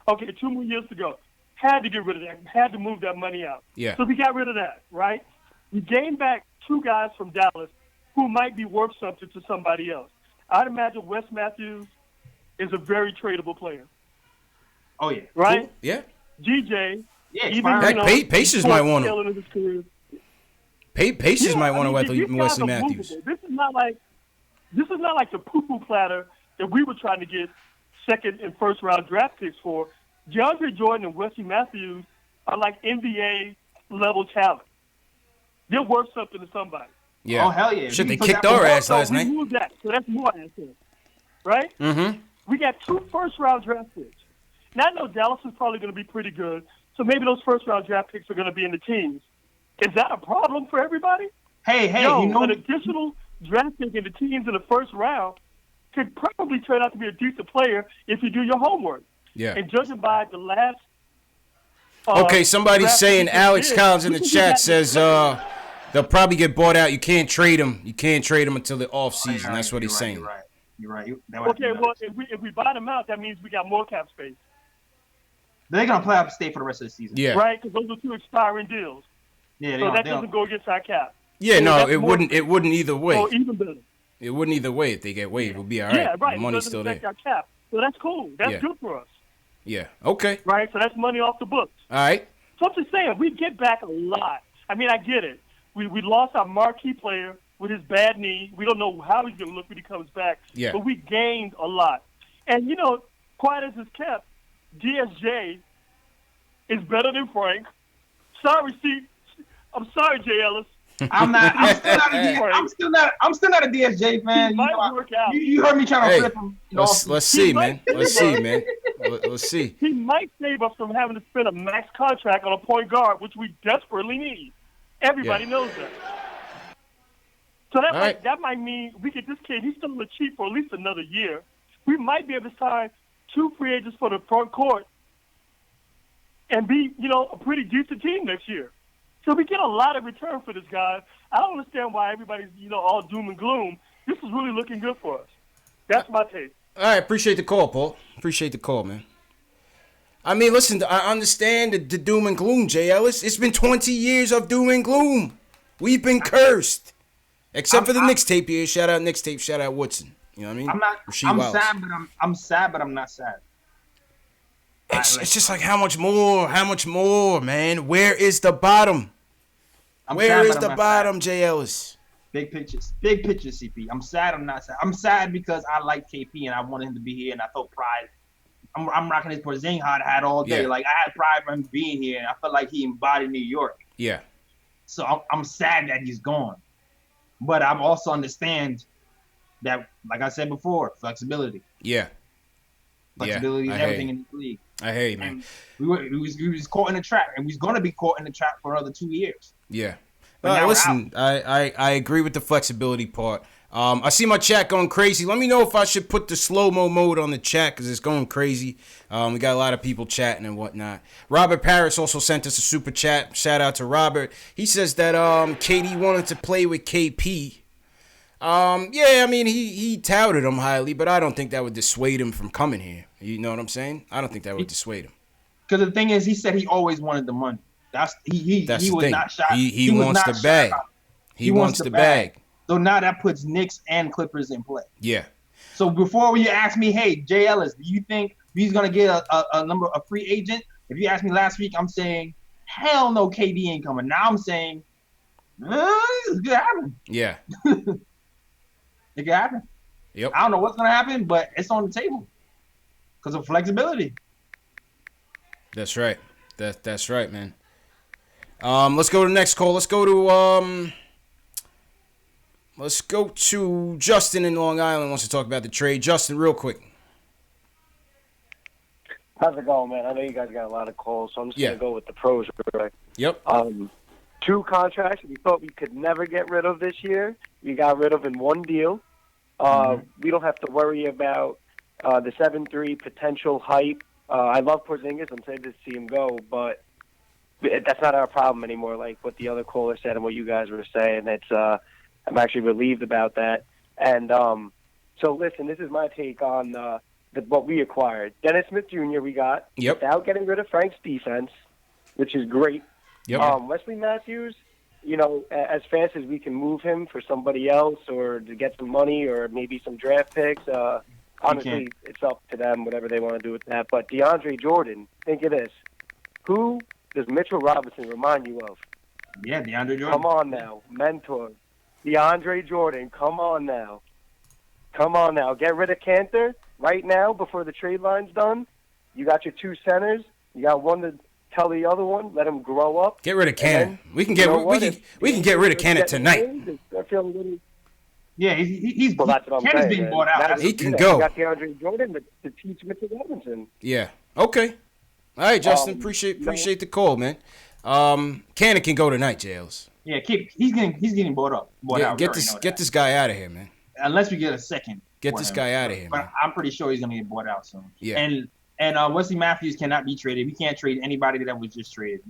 Okay, 2 more years to go. Had to get rid of that. Had to move that money out. Yeah. So we got rid of that, right? We gained back 2 guys from Dallas who might be worth something to somebody else. I'd imagine Wes Matthews is a very tradable player. Oh, yeah. Right? Cool. Yeah. GJ. Yeah, even, Pacers might want him. His career. Pacers might want to Wesley Matthews. This is not like the poo-poo platter that we were trying to get second and first round draft picks for. DeAndre Jordan and Wesley Matthews are like NBA level talent. They're worth something to somebody. Yeah. Oh hell yeah! Shit, they kicked our ass last night. We moved that, so that's more assets, right? Mm-hmm. We got 2 first round draft picks. Now I know Dallas is probably going to be pretty good, so maybe those first round draft picks are going to be in the teams. Is that a problem for everybody? Hey, an additional draft pick in the teams in the first round could probably turn out to be a decent player if you do your homework. Yeah. And judging by the last... okay, somebody's saying, Alex Collins in the chat says they'll probably get bought out. You can't trade them. You can't trade them until the offseason. That's what he's saying. You're right. Okay, well, if we buy them out, that means we got more cap space. They're going to play up stay for the rest of the season. Yeah. Right? Because those are 2 expiring deals. Yeah, so that doesn't go against our cap. Yeah, so no, it wouldn't either way. Oh, even better. It wouldn't either way if they get waived. It'll be all right. Yeah, right. The money's still there. Our cap. So that's cool. That's good for us. Yeah. Okay. Right? So that's money off the books. All right. So I'm just saying, we get back a lot. I mean, I get it. We lost our marquee player with his bad knee. We don't know how he's going to look when he comes back. Yeah. But we gained a lot. And, quiet as it's kept, DSJ is better than Frank. I'm sorry, Jay Ellis. I'm not. I'm still not a DSJ fan. He might work out. You heard me trying to flip him. Let's see, man. Let's see. He might save us from having to spend a max contract on a point guard, which we desperately need. Everybody knows that. So that might mean we get this kid. He's still on the cheap for at least another year. We might be able to sign 2 free agents for the front court and be, a pretty decent team next year. So we get a lot of return for this guy. I don't understand why everybody's, all doom and gloom. This is really looking good for us. That's my take. All right, appreciate the call, Paul. Appreciate the call, man. I mean, listen, I understand the doom and gloom, Jay Ellis. It's been 20 years of doom and gloom. We've been cursed. Except for the Knicks tape here. Shout out Knicks tape. Shout out Woodson. You know what I mean? I'm sad, but I'm not sad. It's just like how much more, man? Where is the bottom? Where is the bottom, Jay Ellis? Big pictures, CP. I'm sad. I'm not sad. I'm sad because I like KP and I wanted him to be here, and I felt pride. I'm rocking his Porzingis hat all day. Yeah. Like, I had pride for him being here, and I felt like he embodied New York. Yeah. So I'm sad that he's gone, but I'm also understand that, like I said before, flexibility. Yeah. Flexibility is everything in the league. I hear you, man. We was caught in the trap, and we's gonna be caught in the trap for another 2 years. Yeah. Listen, I agree with the flexibility part. I see my chat going crazy. Let me know if I should put the slow-mo mode on the chat because it's going crazy. We got a lot of people chatting and whatnot. Robert Paris also sent us a super chat. Shout out to Robert. He says that KD wanted to play with KP. Yeah, I mean, he touted him highly, but I don't think that would dissuade him from coming here. You know what I'm saying? I don't think that would dissuade him. Because the thing is, he said he always wanted the money. He was not shy. He wants the bag. He wants the bag. So now that puts Knicks and Clippers in play. Yeah. So before you ask me, hey, Jay Ellis, do you think he's gonna get a free agent? If you asked me last week, I'm saying, hell no, KD ain't coming. Now I'm saying, it could happen. Yeah. It could happen. Yep. I don't know what's gonna happen, but it's on the table because of flexibility. That's right. That's right, man. Let's go to the next call. Let's go to Justin in Long Island. Wants to talk about the trade. Justin, real quick. How's it going, man? I know you guys got a lot of calls, so I'm just gonna go with the pros real quick. Yep. 2 contracts we thought we could never get rid of this year. We got rid of in one deal. We don't have to worry about the 7-3 potential hype. I love Porzingis. I'm sad to see him go, but that's not our problem anymore. Like what the other caller said and what you guys were saying, it's I'm actually relieved about that. And so listen, this is my take on what we acquired. Dennis Smith Jr. we got without getting rid of Frank's defense, which is great. Yep. Wesley Matthews, as fast as we can move him for somebody else or to get some money or maybe some draft picks, honestly, it's up to them, whatever they want to do with that. But DeAndre Jordan, think of this. Who does Mitchell Robinson remind you of? Yeah, DeAndre Jordan. Come on now. Mentor. DeAndre Jordan, come on now. Come on now. Get rid of Cantor right now before the trade line's done. You got your 2 centers. You got one to tell the other one. Let him grow up. Get rid of Cantor. We can get rid of Cantor tonight. Yeah, he's well, that's what I'm Cantor's saying, being bought out. He can go. You got DeAndre Jordan to teach Mitchell Robinson. Yeah. Okay. All right, Justin. Appreciate the call, man. Cantor can go tonight, Jails. Yeah, he's getting bought out. Get this guy out of here, man. Unless we get a second. Get this guy out of here, but man. I'm pretty sure he's gonna get bought out soon. Yeah. And Wesley Matthews cannot be traded. We can't trade anybody that was just traded.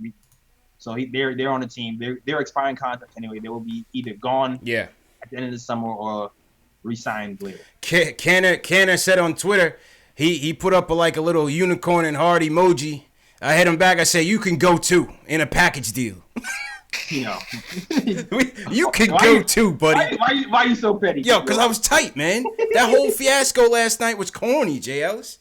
They're on the team. They're expiring contracts anyway. They will be either gone at the end of the summer or re-signed later. Cantor said on Twitter, he put up a little unicorn and heart emoji. I hit him back. I said, "You can go too in a package deal." You can go too, buddy. Why you so petty? Yo, because I was tight, man. That whole fiasco last night was corny, Jay Ellis.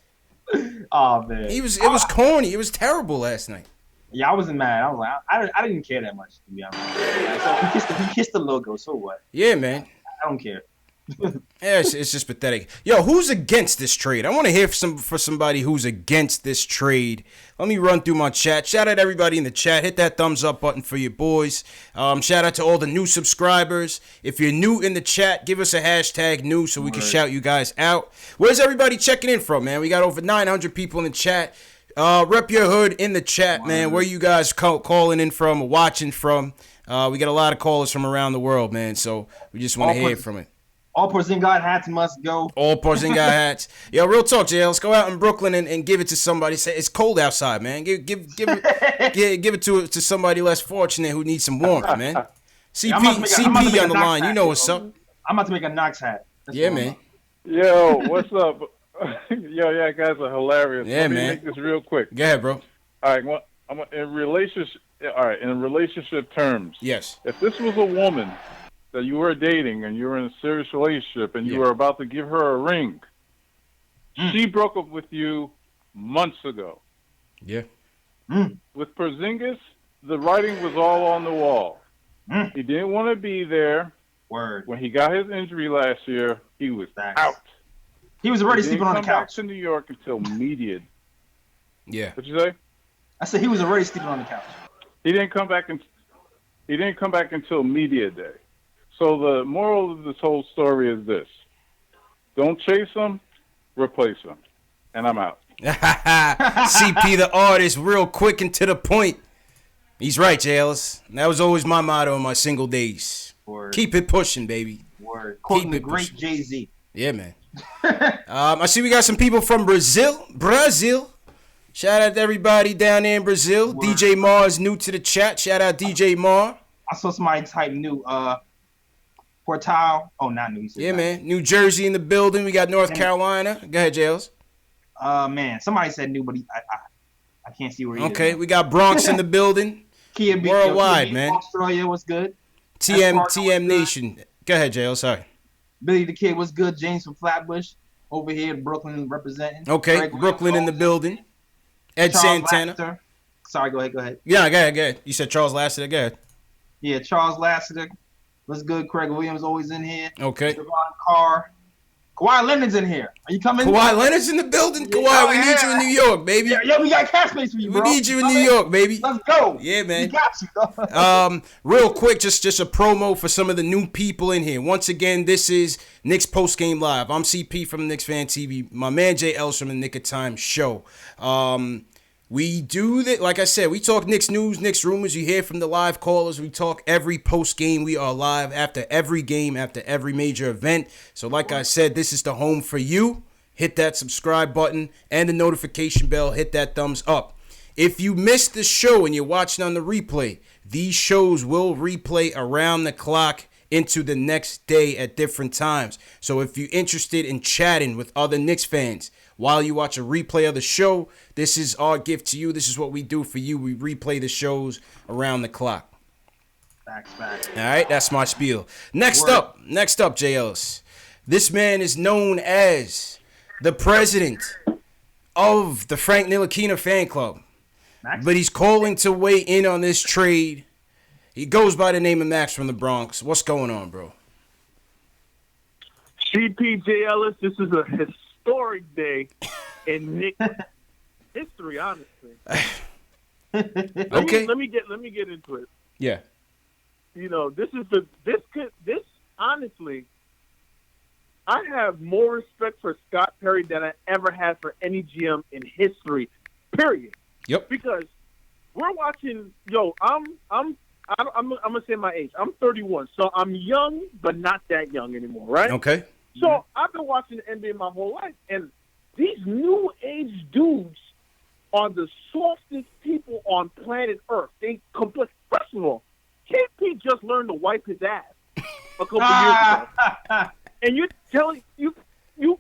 Oh man, It was corny. It was terrible last night. Yeah, I wasn't mad. I was like, I didn't care that much, to be honest. So he kissed the logo. So what? Yeah, man. I don't care. Yeah, it's just pathetic. Yo, who's against this trade? I want to hear for somebody who's against this trade. Let me run through my chat. Shout out to everybody in the chat. Hit that thumbs up button for your boys. Shout out to all the new subscribers. If you're new in the chat, give us a hashtag new so we can shout you guys out. Where's everybody checking in from, man? We got over 900 people in the chat. Rep your hood in the chat, man. Where you guys calling in from or watching from? We got a lot of callers from around the world, man. So we just want to hear from it. All Porzingis hats must go. All Porzingis hats. Yo, real talk, Jay. Let's go out in Brooklyn and give it to somebody. Say it's cold outside, man. Give it to somebody less fortunate who needs some warmth, man. CP on the line. You know what's up. I'm about to make a Knox hat. Yeah, man. Yo, what's up? Yo, yeah, guys are hilarious. Yeah, Let me man. make this real quick. Go ahead, bro. All right, in relationship terms. Yes. If this was a woman that you were dating and you were in a serious relationship and you were about to give her a ring, she broke up with you months ago. Yeah. With Porzingis, the writing was all on the wall. He didn't want to be there. Word. When he got his injury last year, he was out. He was already sleeping on the couch. He didn't come back couch. to New York until media. Yeah. What'd you say? I said he was already sleeping on the couch. He didn't come back until media day. So the moral of this whole story is this: don't chase them, replace them. And I'm out. CP the artist, real quick and to the point. He's right, Jails. That was always my motto in my single days. Word. Keep it pushing, baby. Word. Quoting the great pushing. Jay-Z. Yeah, man. I see we got some people from Brazil. Shout out to everybody down there in Brazil. Word. DJ Mar is new to the chat. Shout out DJ Mar. I saw somebody type new. Portal. Oh, not new. Yeah, man. New Jersey in the building. We got North Carolina. Go ahead, Jails. Man, somebody said new, but I can't see where he is. Okay, we got Bronx in the building. Kia B, worldwide, Kia B, man. Australia, what's good? TM Nation. Go ahead, Jails. Sorry. Billy the Kid, what's good? James from Flatbush over here in Brooklyn representing. Okay, Greg Brooklyn in the building. Ed Charles Santana. Lassiter. Sorry, go ahead. Yeah, go ahead. You said Charles Lassiter. Go ahead. Yeah, Charles Lassiter. What's good? Craig Williams always in here. Okay. Devon Carr. Kawhi Leonard's in here. Are you coming? Kawhi Leonard's in the building. Kawhi, we need you in New York, baby. Yeah, we got cash space for you, bro. We need you in New York, baby. Let's go. Yeah, man. We got you, dog. Real quick, just a promo for some of the new people in here. Once again, this is Knicks Post Game Live. I'm CP from KnicksFanTV. My man Jay Ellis from the Nick of Time show. We do that, like I said, we talk Knicks news, Knicks rumors. You hear from the live callers. We talk every post game. We are live after every game, after every major event. So like I said, this is the home for you. Hit that subscribe button and the notification bell. Hit that thumbs up. If you missed the show and you're watching on the replay, these shows will replay around the clock into the next day at different times. So if you're interested in chatting with other Knicks fans while you watch a replay of the show, this is our gift to you. This is what we do for you. We replay the shows around the clock. Facts. All right, that's my spiel. Next up, Jay Ellis. This man is known as the president of the Frank Ntilikina fan club. Max? But he's calling to weigh in on this trade. He goes by the name of Max from the Bronx. What's going on, bro? CPJ Ellis, this is a historic day in Knicks history, honestly. Okay. Let me get into it. Yeah. You know, this honestly, I have more respect for Scott Perry than I ever had for any GM in history. Period. Yep. Because we're watching. I'm gonna say my age. I'm 31, so I'm young, but not that young anymore, right? Okay. So I've been watching the NBA my whole life, and these new age dudes are the softest people on planet Earth. They completely. First of all, KP just learned to wipe his ass a couple years ago, and you're telling you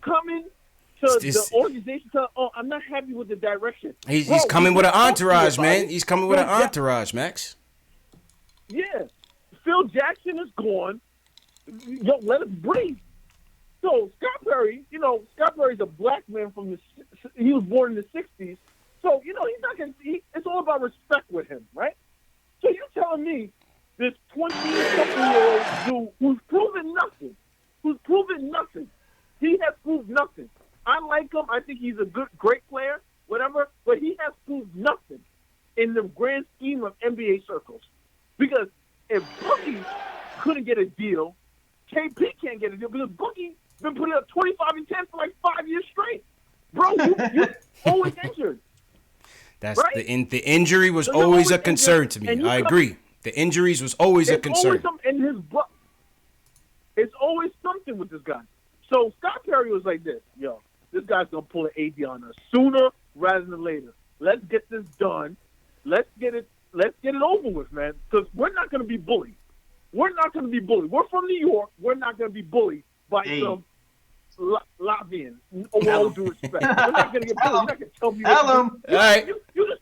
coming to the organization. I'm not happy with the direction. He's coming with an entourage, man. He's coming with an entourage, Max. Yeah, Phil Jackson is gone. Yo, let us breathe. So Scott Perry's a black man he was born in the '60s. So he's not gonna. It's all about respect with him, right? So you're telling me this 20-something-year-old dude who's proven he's a great player, whatever, but he has proved nothing in the grand scheme of NBA circles. Because if Boogie couldn't get a deal, KP can't get a deal because Boogie's been putting up 25 and 10 for like 5 years straight. Bro, you're always injured. That's right? the injury was always a concern to me. I agree. The injuries was always a concern. It's always something with this guy. So Scott Perry was like this, yo, this guy's going to pull an AD on us sooner rather than later. Let's get this done. Let's get it over with, man, because we're not going to be bullied. We're not going to be bullied. We're from New York. We're not going to be bullied by some Latvian. With all due respect. We're not going to get bullied. We're not going to tell you. All right. You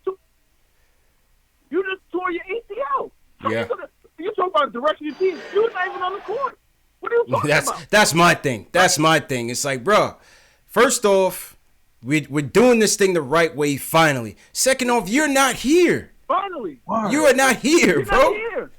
just tore your ACL. Yeah. You talk about direction of your team. You're not even on the court. What are you talking about? That's my thing. That's my thing. It's like, bro, first off, we're doing this thing the right way finally. Second off, you're not here. Finally. You are not here, you're bro. Not here.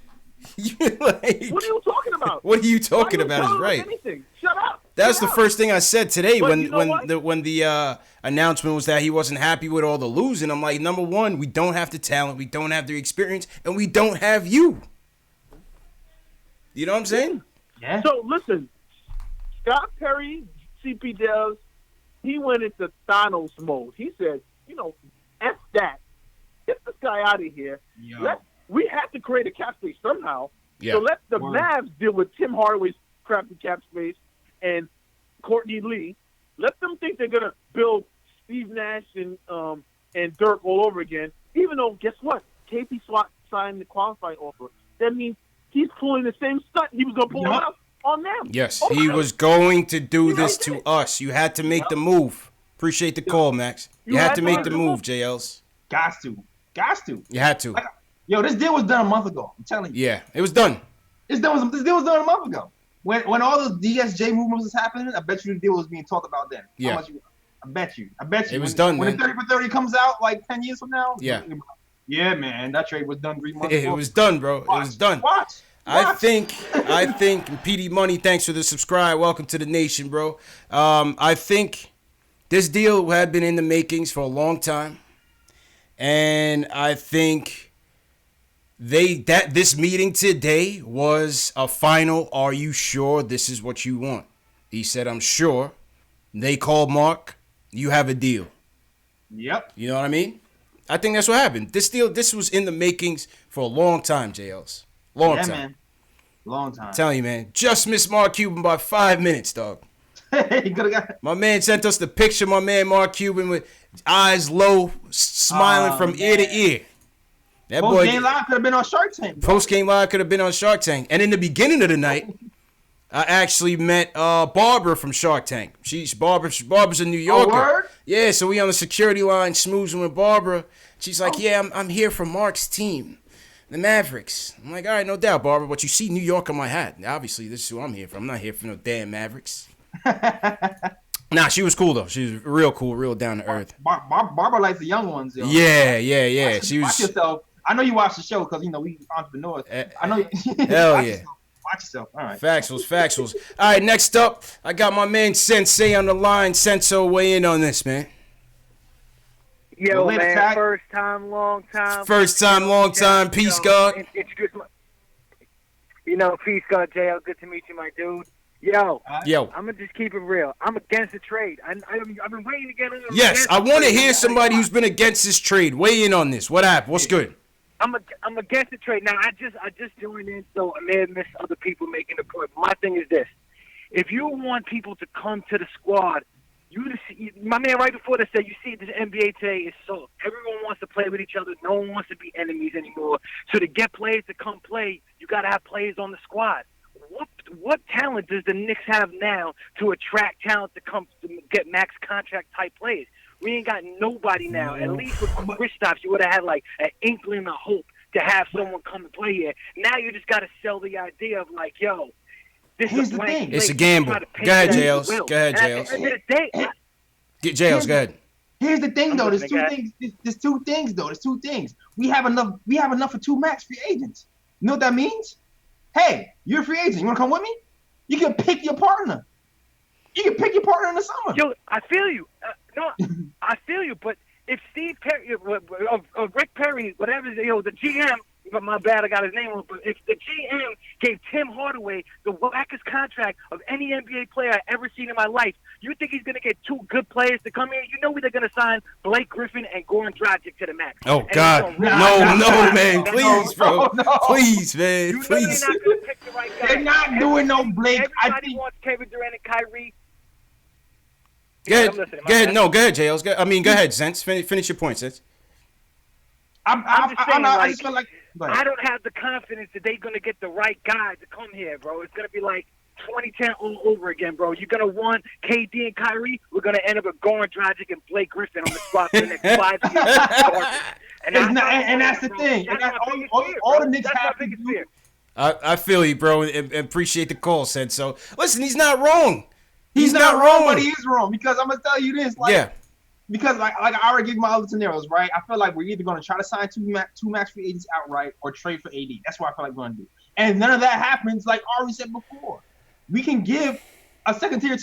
You're like, what are you talking about? What are you talking about is right. Anything? Shut up. That's the first thing I said today but when the announcement was that he wasn't happy with all the losing. I'm like, number one, we don't have the talent, we don't have the experience, and we don't have you. You know what I'm saying? Yeah. So listen, Scott Perry, CP Dubs, he went into Thanos mode. He said, F that. Get this guy out of here. We have to create a cap space somehow. Yeah. So let the Mavs deal with Tim Hardaway's crappy cap space and Courtney Lee. Let them think they're gonna build Steve Nash and Dirk all over again. Even though, guess what? KP signed the qualifying offer. That means he's pulling the same stunt he was gonna pull out on them. Yes, he was going to do this to us. You had to make the move. Appreciate the call, Max. You had to make the move, JLs. Got to. You had to. Yo, this deal was done a month ago. I'm telling you. Yeah, it was done. This deal was done a month ago. When all the DSJ movements was happening, I bet you the deal was being talked about then. Yeah. I bet you. It was done, when man. When the 30 for 30 comes out like 10 years from now. Yeah. Yeah, man. That trade was done 3 months ago. It was done, bro. It was done. Watch. I think, PD Money, thanks for the subscribe. Welcome to the nation, bro. I think this deal had been in the makings for a long time. And I think this meeting today was a final, are you sure this is what you want? He said, I'm sure. They called Mark. You have a deal. Yep. You know what I mean? I think that's what happened. This was in the makings for a long time, JLs. Long time. Man. Long time. I'm telling you, man. Just missed Mark Cuban by 5 minutes, dog. My man sent us the picture, my man Mark Cuban with eyes low, smiling from ear to ear. That boy. Post-game live could have been on Shark Tank. Post-game live could have been on Shark Tank. And in the beginning of the night, I actually met Barbara from Shark Tank. Barbara's a New Yorker. Oh, word? Yeah, so we on the security line smoozing with Barbara. She's like, yeah, I'm here for Mark's team, the Mavericks. I'm like, all right, no doubt, Barbara, but you see New York on my hat. Obviously, this is who I'm here for. I'm not here for no damn Mavericks. Nah, she was cool, though. She was real cool, real down to earth. Barbara likes the young ones, yo. Yeah. Watch yourself. I know you watch the show because, we entrepreneurs. I know you. Hell yeah. Watch yourself. All right. Factuals. All right, next up, I got my man Sensei on the line. Senso, weigh in on this, man. Yo, man, first time, long time. Peace, God. Introduce peace, God, JL. Good to meet you, my dude. Yo. I'm going to just keep it real. I'm against the trade. I've been waiting to get on. Yes, I want to hear somebody who's been against this trade. Weigh in on this. What happened? What's good? I'm against the trade. Now, I just joined in, so I may have missed other people making the point. My thing is this. If you want people to come to the squad, my man right before that said, you see, this NBA today is so everyone wants to play with each other. No one wants to be enemies anymore. So to get players to come play, you got to have players on the squad. What talent does the Knicks have now to attract talent to come to get max contract type players? We ain't got nobody now. At least with Kristaps, you would have had like an inkling of hope to have someone come and play here. Now you just got to sell the idea of like, yo, this is a blank slate. It's a gamble. Go ahead, Jails. Go ahead, Jails. Get Jails. Go ahead. Here's the thing, though. There's two things. We have enough for 2 max free agents. You know what that means? Hey, you're a free agent. You want to come with me? You can pick your partner. You can pick your partner in the summer. Yo, I feel you. No, I feel you, but if Steve Perry, Rick Perry, whatever, the GM, but my bad, I got his name wrong, but if the GM gave Tim Hardaway the wackest contract of any NBA player I've ever seen in my life, you think he's going to get two good players to come here? You know they're going to sign Blake Griffin and Goran Dragic to the max. Oh, God. No, man. Please, bro. Please, man. You know Please. they're not going to pick the right guy. They're not doing no Blake. Everybody wants Kevin Durant and Kyrie. Go ahead. Go ahead. No, go ahead, JLs. Go ahead, Sense. Finish your point, Sense. I just feel like I don't have the confidence that they're going to get the right guy to come here, bro. It's going to be like 2010 all over again, bro. You're going to want KD and Kyrie. We're going to end up with Goran Dragic and Blake Griffin on the spot for the next 5 years. And that's the thing. All the Knicks have to do. I feel you, bro, and appreciate the call, Sense. So, listen, he's not wrong. He's not wrong, but he is wrong. Because I'm going to tell you this. Yeah. Because like I already gave my other scenarios, right? I feel like we're either going to try to sign two max free agents outright or trade for AD. That's what I feel like we're going to do. And none of that happens, like Ari said before. We can give a second-tier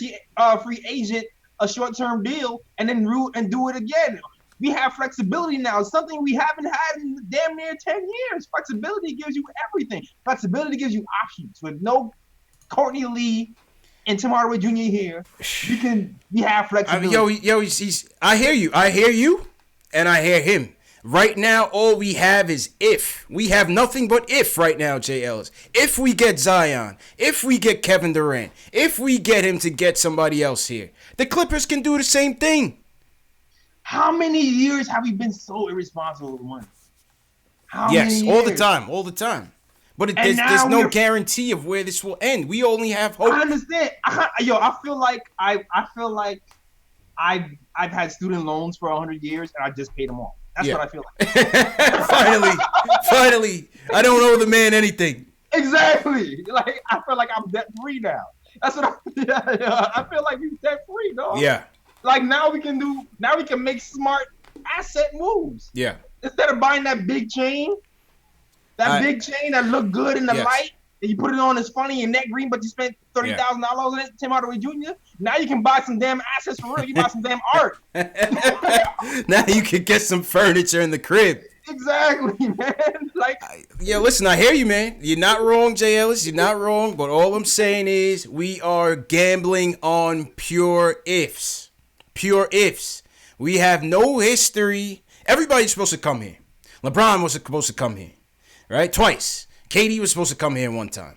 free agent a short-term deal and then do it again. We have flexibility now. It's something we haven't had in damn near 10 years. Flexibility gives you everything. Flexibility gives you options. With no Courtney Lee and Tim Hardaway Jr. here, we have flexibility. I hear you, and I hear him. Right now, all we have is if. We have nothing but if right now, JLs. If we get Zion, if we get Kevin Durant, if we get him to get somebody else here, the Clippers can do the same thing. How many years have we been so irresponsible with money? Yes, all the time. But there's no guarantee of where this will end. We only have hope. I understand. I feel like I've had student loans for 100 years and I just paid them off. That's what I feel like. Finally, I don't owe the man anything. Exactly. Like I feel like I'm debt free now. That's what I feel like we're debt free, dog. Yeah. Like now we can make smart asset moves. Yeah. Instead of buying that big chain. Big chain that looked good in the light, and you put it on as funny and net green, but you spent $30,000 on it, Tim Hardaway Jr. Now you can buy some damn assets for real. You buy some damn art. Now you can get some furniture in the crib. Exactly, man. Listen, I hear you, man. You're not wrong, J. Ellis. You're not wrong. But all I'm saying is we are gambling on pure ifs. Pure ifs. We have no history. Everybody's supposed to come here. LeBron was supposed to come here. Right? Twice. KD was supposed to come here one time.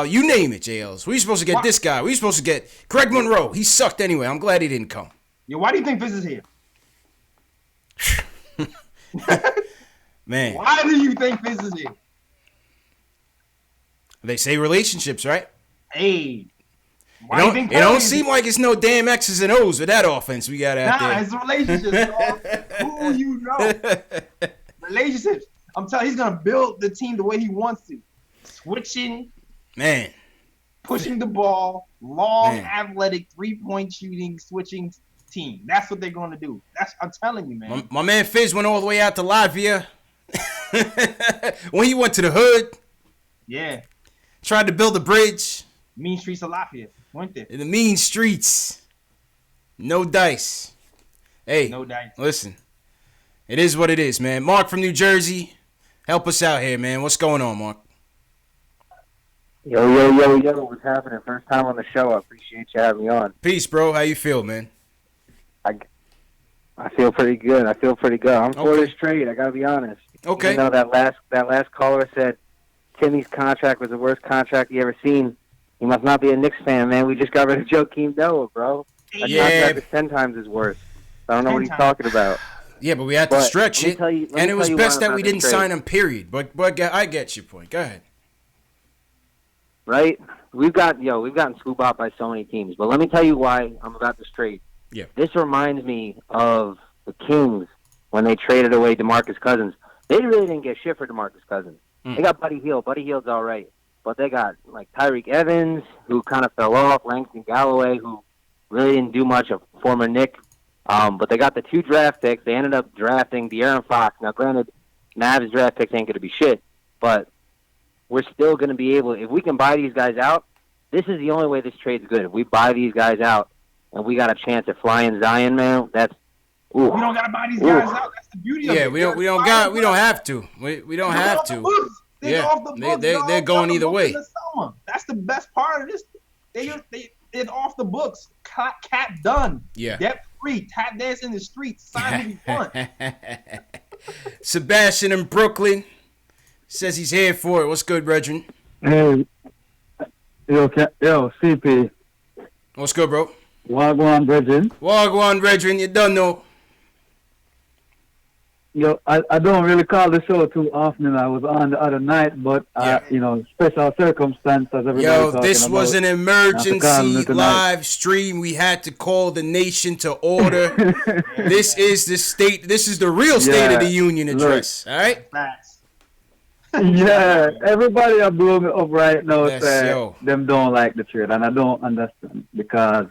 You name it, JLs. We were supposed to get this guy. We were supposed to get Greg Monroe. He sucked anyway. I'm glad he didn't come. Yeah, why do you think Fizz is here? Man. Why do you think Fizz is here? They say relationships, right? Hey. It don't seem like it's no damn X's and O's with that offense we got out there. Nah, it's relationships. Who you know? Relationships. I'm telling you, he's going to build the team the way he wants to. Switching. Man. Pushing the ball. Long, athletic, three-point shooting, switching team. That's what they're going to do. I'm telling you, man. My man Fizz went all the way out to Latvia. When he went to the hood. Yeah. Tried to build a bridge. Mean streets of Latvia. Went there. In the mean streets. No dice. Hey. No dice. Listen. It is what it is, man. Mark from New Jersey. Help us out here, man. What's going on, Mark? Yo. What's happening? First time on the show. I appreciate you having me on. Peace, bro. How you feel, man? I feel pretty good. I'm for this trade. I got to be honest. Okay. You know, that last caller said Timmy's contract was the worst contract he ever seen. He must not be a Knicks fan, man. We just got rid of Joakim Noah, bro. That contract is 10 times his worst. I don't know what he's talking about. Yeah, but we had to stretch it, and it was best that we didn't sign him, period. But I get your point. Go ahead. Right? We've gotten scoop out by so many teams. But let me tell you why I'm about this trade. Yeah. This reminds me of the Kings when they traded away DeMarcus Cousins. They really didn't get shit for DeMarcus Cousins. They got Buddy Hield. Buddy Hield's all right. But they got like Tyreek Evans, who kind of fell off, Langston Galloway, who really didn't do much, a former Knick. But they got the 2 draft picks. They ended up drafting De'Aaron Fox. Now, granted, Mavs draft picks ain't going to be shit, but we're still going to be able, if we can buy these guys out, this is the only way this trade's good. If we buy these guys out and we got a chance at flying Zion, man, that's ooh. We don't gotta buy these guys out. That's the beauty of it. Yeah, we don't have to. We don't have to. They're off the books. They're going either way. That's the best part of this. They're off the books. Cap done. Yeah. Debt free. Tap dance in the streets. Sign fun. Sebastian in Brooklyn says he's here for it. What's good, brethren? Hey, yo, CP. What's good, bro? Wagwan, brethren. Wagwan, brethren. You don't know. Yo, I don't really call the show too often. I was on the other night, but special circumstances. Yo, this was an emergency live stream. We had to call the nation to order. This is the state. This is the real State of the Union address. All right. Yeah, everybody are blowing me up right now. Say them don't like the trade, and I don't understand because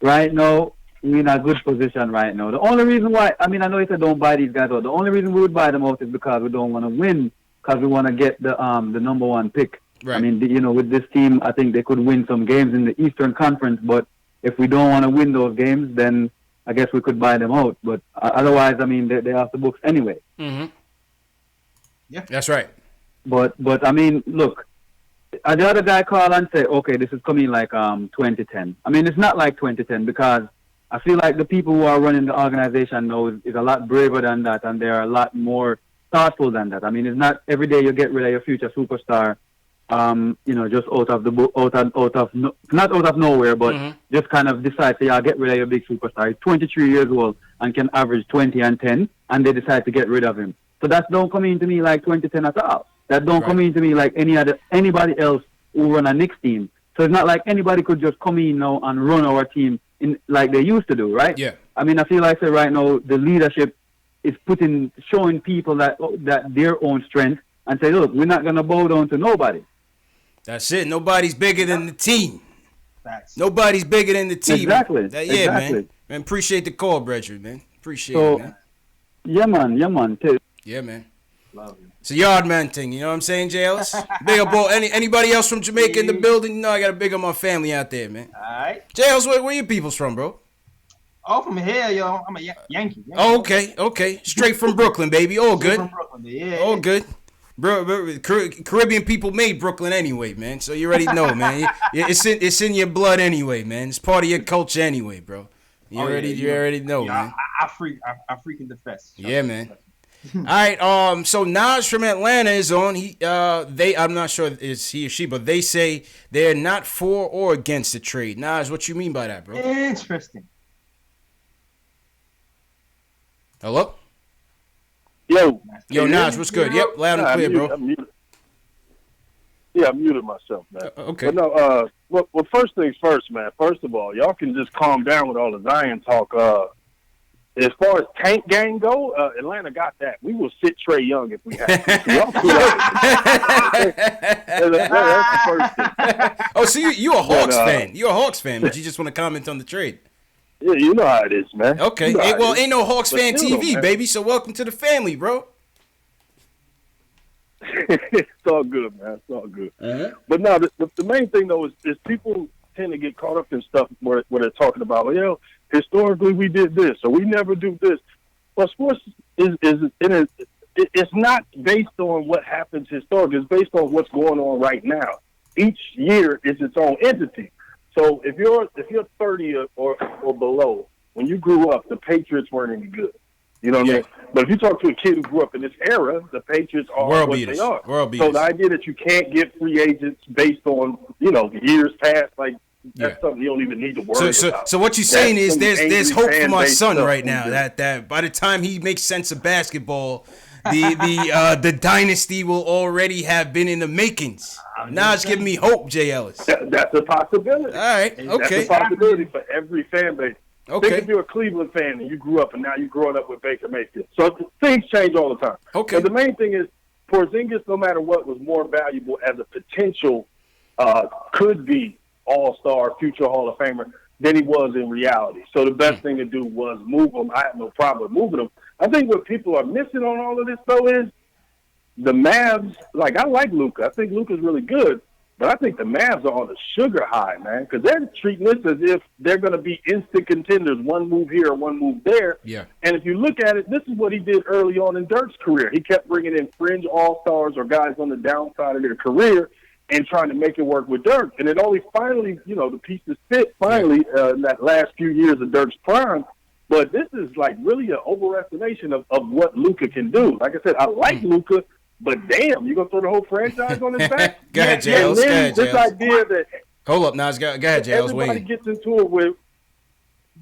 right now. We're in a good position right now. The only reason why, I know if I don't buy these guys out, the only reason we would buy them out is because we don't want to win, because we want to get the number one pick. Right. With this team, I think they could win some games in the Eastern Conference, but if we don't want to win those games, then I guess we could buy them out. But otherwise, they're off the books anyway. Mm-hmm. Yeah, that's right. But look, the other guy called and said, okay, this is coming like 2010. It's not like 2010 because I feel like the people who are running the organization now is a lot braver than that, and they are a lot more thoughtful than that. It's not every day you get rid of your future superstar, just not out of nowhere, but just kind of decide to get rid of your big superstar. He's 23 years old and can average 20 and 10, and they decide to get rid of him. So that don't come into me like 2010 at all. That don't come into me like anybody else who run a Knicks team. So it's not like anybody could just come in now and run our team like they used to do, right? Yeah. I feel like right now the leadership is showing people that their own strength and say, look, we're not gonna bow down to nobody. That's it. Nobody's bigger than the team. Nobody's bigger than the team. Exactly. Man. Man, appreciate the call, brethren, man. Appreciate it, man. Yeah, man. Yeah, man. Love you. It's a yard man thing, you know what I'm saying, JLS? Big up anybody else from Jamaica in the building? I gotta big up my family out there, man. Alright. JLS, where you people's from, bro? Oh, from here, yo. I'm a Yankee. Oh, okay. Straight from Brooklyn, baby. All good. From Brooklyn, yeah. All good. Bro, Caribbean people made Brooklyn anyway, man. So you already know, man. It's in your blood anyway, man. It's part of your culture anyway, bro. You already know, man. I freaking defess. Yeah, man. All right, so Naj from Atlanta is on. I'm not sure if it's he or she, but they say they're not for or against the trade. Naj, what you mean by that, bro? Interesting. Hello? Yo, Naj, what's good? Yep, loud and clear, bro. I'm muted myself, man. Okay. But no, well, first things first, man. First of all, y'all can just calm down with all the Zion talk. As far as tank gang go, Atlanta got that. We will sit Trae Young if we have to. That's the first thing. Oh, so you're a Hawks fan. You're a Hawks fan, but you just want to comment on the trade. Yeah, you know how it is, man. Okay. You know ain't no Hawks fan TV, baby, so welcome to the family, bro. It's all good, man. It's all good. Uh-huh. But no, the main thing, though, is people tend to get caught up in stuff where they're talking about, historically we did this, or we never do this. Well, sports it's not based on what happens historically. It's based on what's going on right now. Each year is its own entity. So if you're 30 or below, when you grew up, the Patriots weren't any good. You know what I mean? But if you talk to a kid who grew up in this era, the Patriots are world what beaters. they are. World beaters. So the idea that you can't get free agents based on, years past, that's something you don't even need to worry about. So what you're saying is there's hope for my son right now. That by the time he makes sense of basketball, the dynasty will already have been in the makings. Now it's giving me hope, Jay Ellis. That's a possibility. All right, okay. That's a possibility for every fan base. Okay. Think if you're a Cleveland fan and you grew up and now you're growing up with Baker Mayfield. So things change all the time. Okay. But the main thing is Porzingis, no matter what, was more valuable as a potential could be all-star, future Hall of Famer than he was in reality. So the best thing to do was move him. I have no problem with moving him. I think what people are missing on all of this, though, is the Mavs. I like Luka. I think Luka's really good. But I think the Mavs are on a sugar high, man, because they're treating this as if they're going to be instant contenders, one move here, one move there. Yeah. And if you look at it, this is what he did early on in Dirk's career. He kept bringing in fringe all-stars or guys on the downside of their career and trying to make it work with Dirk. And it only finally, the pieces fit finally in that last few years of Dirk's prime. But this is like really an overestimation of what Luka can do. Like I said, I like Luka. But damn, you gonna throw the whole franchise on his back? Go ahead, Jails. Go ahead, this Jails. idea that Hold up, Nas. Go ahead, Jails. everybody gets into it with.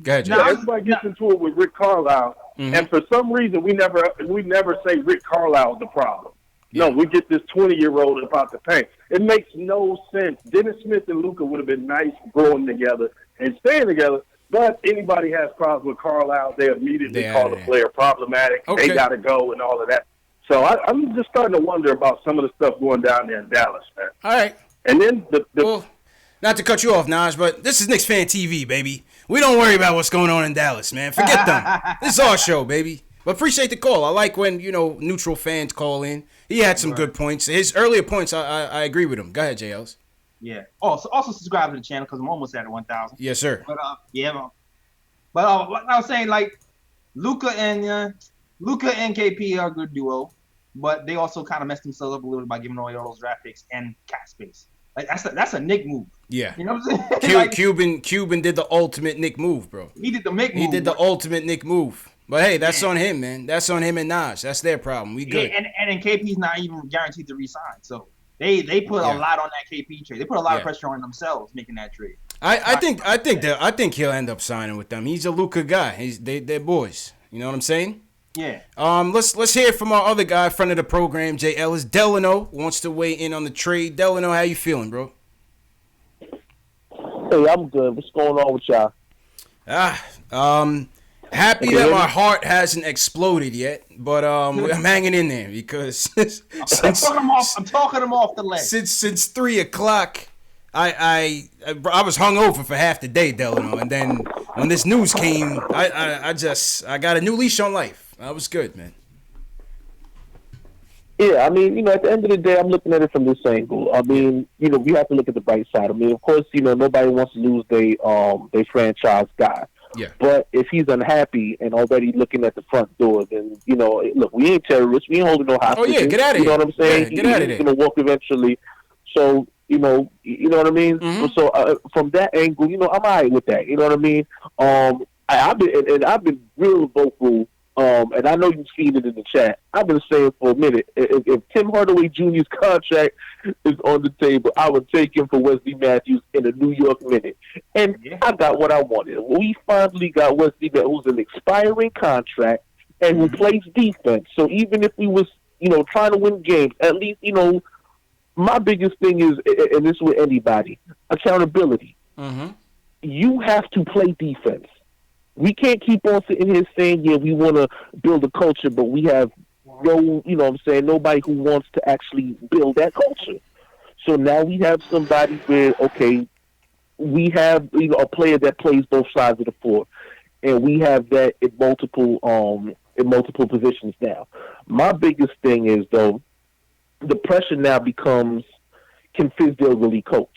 Go ahead, Jails. Everybody gets into it with Rick Carlisle, and for some reason we never say Rick Carlisle is the problem. No, we get this 20-year-old about the paint. It makes no sense. Dennis Smith and Luka would have been nice growing together and staying together. But anybody has problems with Carlisle, they immediately call the player problematic. Okay. They got to go and all of that. So I'm just starting to wonder about some of the stuff going down there in Dallas, man. All right. And then well, not to cut you off, Naj, but this is KnicksFanTV, baby. We don't worry about what's going on in Dallas, man. Forget them. This is our show, baby. But appreciate the call. I like when, neutral fans call in. He had some good points. His earlier points, I agree with him. Go ahead, JLs. Yeah. Also subscribe to the channel because I'm almost at 1,000. Yes, sir. But what I was saying, like Luka and KP are a good duo, but they also kind of messed themselves up a little bit by giving away all those draft picks and cap space. Like that's a Nick move. Yeah. You know what I'm saying? Cuban did the ultimate Nick move, bro. He did the Nick move. He did the ultimate Nick move. But hey, that's on him, man. That's on him and Naj. That's their problem. We good. Yeah, and KP's not even guaranteed to resign. So they put a lot on that KP trade. They put a lot of pressure on themselves making that trade. I think he'll end up signing with them. He's a Luka guy. They're boys. You know what I'm saying? Yeah. Let's hear from our other guy, friend of the program, Jay Ellis. Delano wants to weigh in on the trade. Delano, how you feeling, bro? Hey, I'm good. What's going on with y'all? Happy that my heart hasn't exploded yet, but I'm hanging in there because I'm talking him off the ledge. Since 3 o'clock, I was hungover for half the day, Delano, and then when this news came, I got a new leash on life. I was good, man. Yeah, I mean, at the end of the day, I'm looking at it from this angle. I mean, we have to look at the bright side. I mean, of course, nobody wants to lose their franchise guy. Yeah. But if he's unhappy and already looking at the front door, then, look, we ain't terrorists. We ain't holding no hostages. Oh, yeah, get out of here. You know what I'm saying? Yeah, get out of there. He's going to walk eventually. So, you know what I mean? Mm-hmm. So from that angle, I'm all right with that. You know what I mean? I've been real vocal, and I know you've seen it in the chat. I've been saying for a minute, if Tim Hardaway Jr.'s contract is on the table, I would take him for Wesley Matthews in a New York minute. And I got what I wanted. We finally got Wesley Matthews, who's an expiring contract and who plays defense. So even if we was, trying to win games, at least, my biggest thing is, and this is with anybody, accountability. Mm-hmm. You have to play defense. We can't keep on sitting here saying, yeah, we want to build a culture, but we have nobody who wants to actually build that culture. So now we have somebody where, okay, we have a player that plays both sides of the floor, and we have that in multiple positions now. My biggest thing is, though, the pressure now becomes, can Fizdale really coach?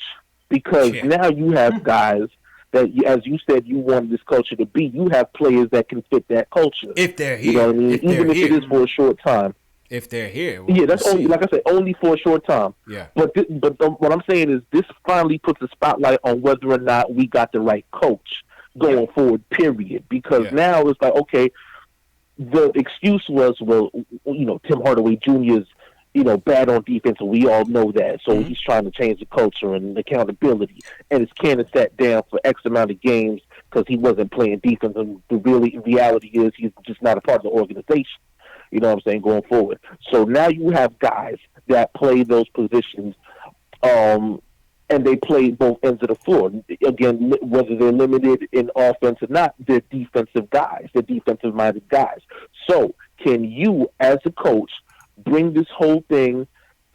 Because now you have guys that, as you said, you want this culture to be. You have players that can fit that culture. If they're here. You know what I mean? Even if it is for a short time. If they're here. Yeah, that's only, like I said, only for a short time. Yeah. But what I'm saying is this finally puts a spotlight on whether or not we got the right coach going forward, period. Because now it's like, okay, the excuse was, well, Tim Hardaway Jr. is, bad on defense, and we all know that. So he's trying to change the culture and accountability. And his cannon sat down for X amount of games because he wasn't playing defense. And the reality is he's just not a part of the organization. You know what I'm saying, going forward. So now you have guys that play those positions, and they play both ends of the floor. Again, whether they're limited in offense or not, they're defensive guys. They're defensive-minded guys. So can you, as a coach, bring this whole thing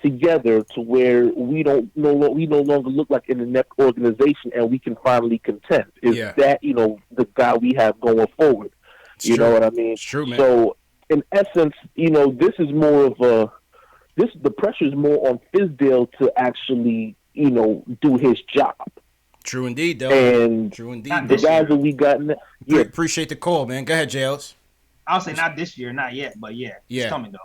together to where we no longer look like an inept organization and we can finally contend? Is that, the guy we have going forward? It's know what I mean? It's true, man. So in essence, this is more of the pressure is more on Fizdale to actually, do his job. True indeed, though. And True indeed. the guys that we got, Appreciate the call, man. Go ahead, JLs. I'll say not this year, not yet, but yeah. It's coming though.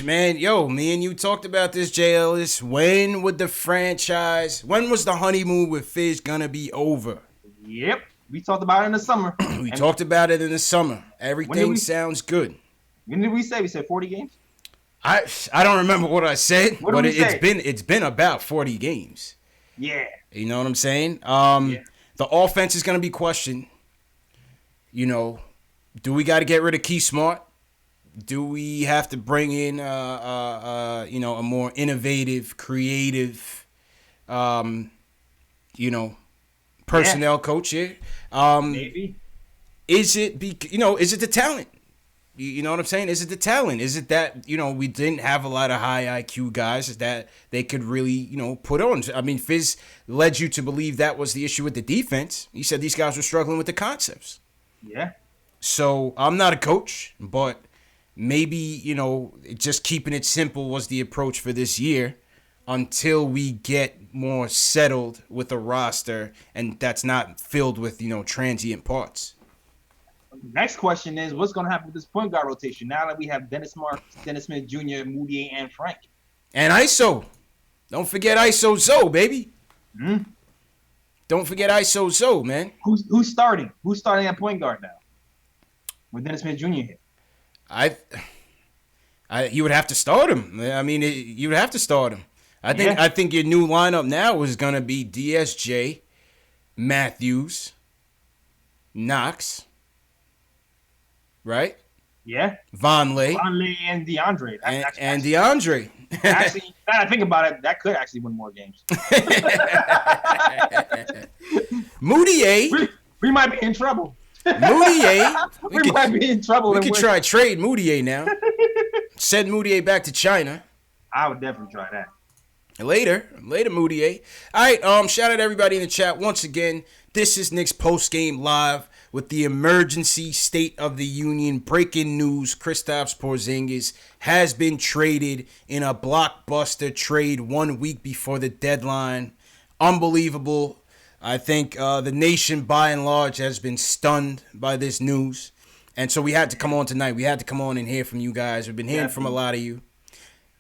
Man, me and you talked about this, JLs. When was the honeymoon with Fizz gonna be over? Yep. We talked about it in the summer. We talked about it in the summer. Everything sounds good. When did we say? We said 40 games? I don't remember what I said, What did we say? it's been about 40 games. Yeah. You know what I'm saying? The offense is gonna be questioned. Do we got to get rid of Key Smart? Do we have to bring in a more innovative, creative, personnel coach here? Maybe. Is it the talent? You know what I'm saying? Is it the talent? Is it that, we didn't have a lot of high IQ guys that they could really, put on? I mean, Fizz led you to believe that was the issue with the defense. He said these guys were struggling with the concepts. Yeah. So I'm not a coach, but maybe, just keeping it simple was the approach for this year until we get more settled with a roster and that's not filled with, transient parts. Next question is, what's going to happen with this point guard rotation now that we have Dennis Smith Jr., Moutier, and Frank? And ISO. Don't forget ISO Zoe, baby. Don't forget ISO Zoe, man. Who's starting? Who's starting at point guard now? With Dennis Smith Jr. here. You would have to start him. I mean, you would have to start him. I think your new lineup now is going to be DSJ, Matthews, Knox, right? Yeah. Vonleh and DeAndre. And DeAndre. Actually, now I think about it, that could actually win more games. Moutier. We might be in trouble. Moutier. We might be in trouble. We could try trade Moutier now. Send Moutier back to China. I would definitely try that. Later, Moutier. All right, shout out to everybody in the chat. Once again, this is Knicks Postgame Live with the emergency State of the Union breaking news. Kristaps Porzingis has been traded in a blockbuster trade 1 week before the deadline. Unbelievable. I think the nation, by and large, has been stunned by this news. And so we had to come on tonight. We had to come on and hear from you guys. We've been hearing from a lot of you.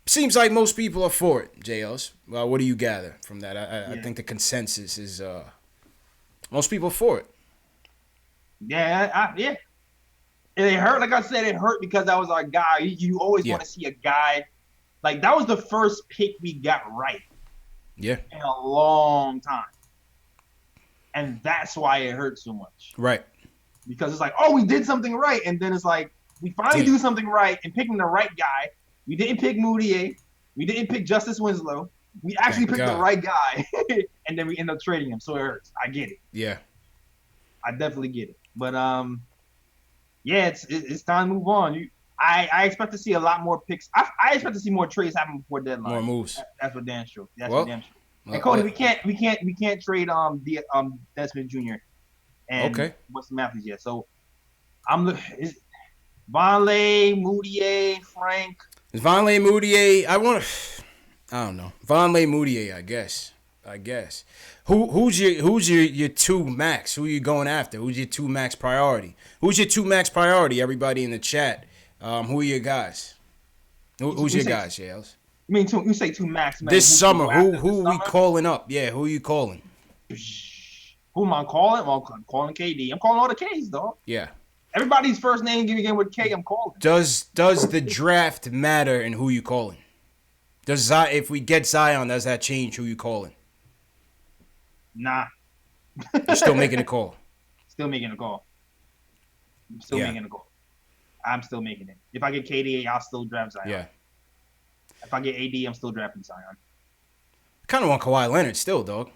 Seems like most people are for it, JLs. Well, what do you gather from that? I think the consensus is most people are for it. Yeah. It hurt. Like I said, it hurt because that was our guy. You always want to see a guy. Like, that was the first pick we got right. Yeah. In a long time. And that's why it hurt so much. Right. Because it's like, oh, we did something right. And then it's like, we finally do something right and picking the right guy. We didn't pick Moutier. We didn't pick Justice Winslow. We actually picked the right guy. And then we end up trading him. So it hurts. I get it. Yeah. I definitely get it. But, it's time to move on. I expect to see a lot more picks. I expect to see more trades happen before deadline. More moves. That's what damn true. That's what damn true. And Cody, we can't trade Desmond Jr. and Weston Matthews yet. So Vonleh, Moutier, Frank. Is Vonleh, Moutier? I don't know. Vonleh, Moutier, I guess. Who's your two max? Who are you going after? Who's your two max priority? Who's your two max priority? Everybody in the chat. Who are your guys? Who's your guys, Yales? I mean, you say two max. Man. This summer, who we calling up? Yeah, who are you calling? Who am I calling? Well, I'm calling KD. I'm calling all the Ks, dog. Yeah. Everybody's first name begin with K. I'm calling. Does the draft matter in who you calling? If we get Zion, does that change who you calling? Nah. You're still making a call. Still making a call. I'm still making a call. I'm still making it. If I get KD, I'll still draft Zion. Yeah. If I get AD, I'm still drafting Zion. Kind of want Kawhi Leonard still, dog.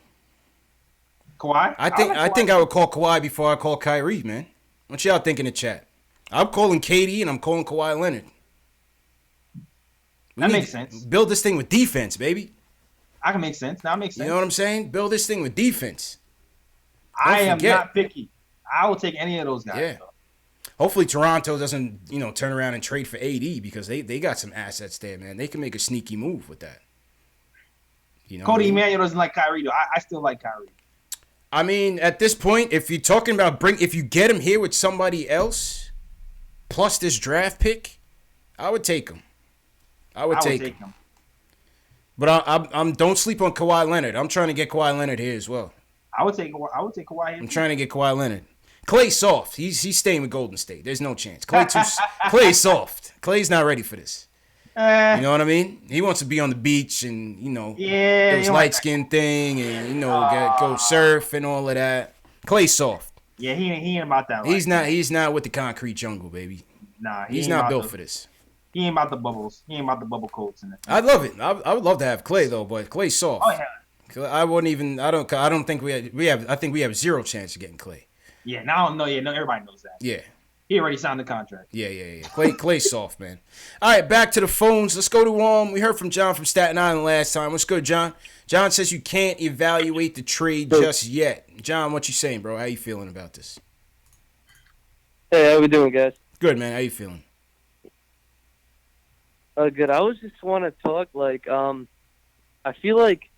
Kawhi? I think I would call Kawhi before I call Kyrie, man. What y'all think in the chat? I'm calling KD and I'm calling Kawhi Leonard. That makes sense. Build this thing with defense, baby. I can make sense. That makes sense. You know what I'm saying? Build this thing with defense. I am not picky. I will take any of those guys. Yeah. Hopefully Toronto doesn't, turn around and trade for AD because they got some assets there, man. They can make a sneaky move with that. You know, Cody Emmanuel doesn't like Kyrie though. I still like Kyrie. I mean, at this point, if you're talking about if you get him here with somebody else, plus this draft pick, I would take him. I would take him. But I'm don't sleep on Kawhi Leonard. I'm trying to get Kawhi Leonard here as well. I would take Kawhi here. I'm trying to get Kawhi Leonard. Clay's soft. He's staying with Golden State. There's no chance. Clay's soft. Clay's not ready for this. You know what I mean? He wants to be on the beach and, do his light skin thing and, go surf and all of that. Clay's soft. Yeah, he ain't about that. He's not with the concrete jungle, baby. Nah, he's not built for this. He ain't about the bubbles. He ain't about the bubble coats in it. I love it. I would love to have Clay though, but Clay's soft. Oh yeah. I wouldn't even. I don't think we have. I think we have zero chance of getting Clay. Yeah. Now no. Yeah. No. Everybody knows that. Yeah. He already signed the contract. Yeah. Clay's soft, man. All right, back to the phones. Let's go to we heard from John from Staten Island last time. Let's go, John. John says you can't evaluate the trade just yet. John, what you saying, bro? How you feeling about this? Hey, how we doing, guys? Good, man. How you feeling? Good. I was just want to talk I feel like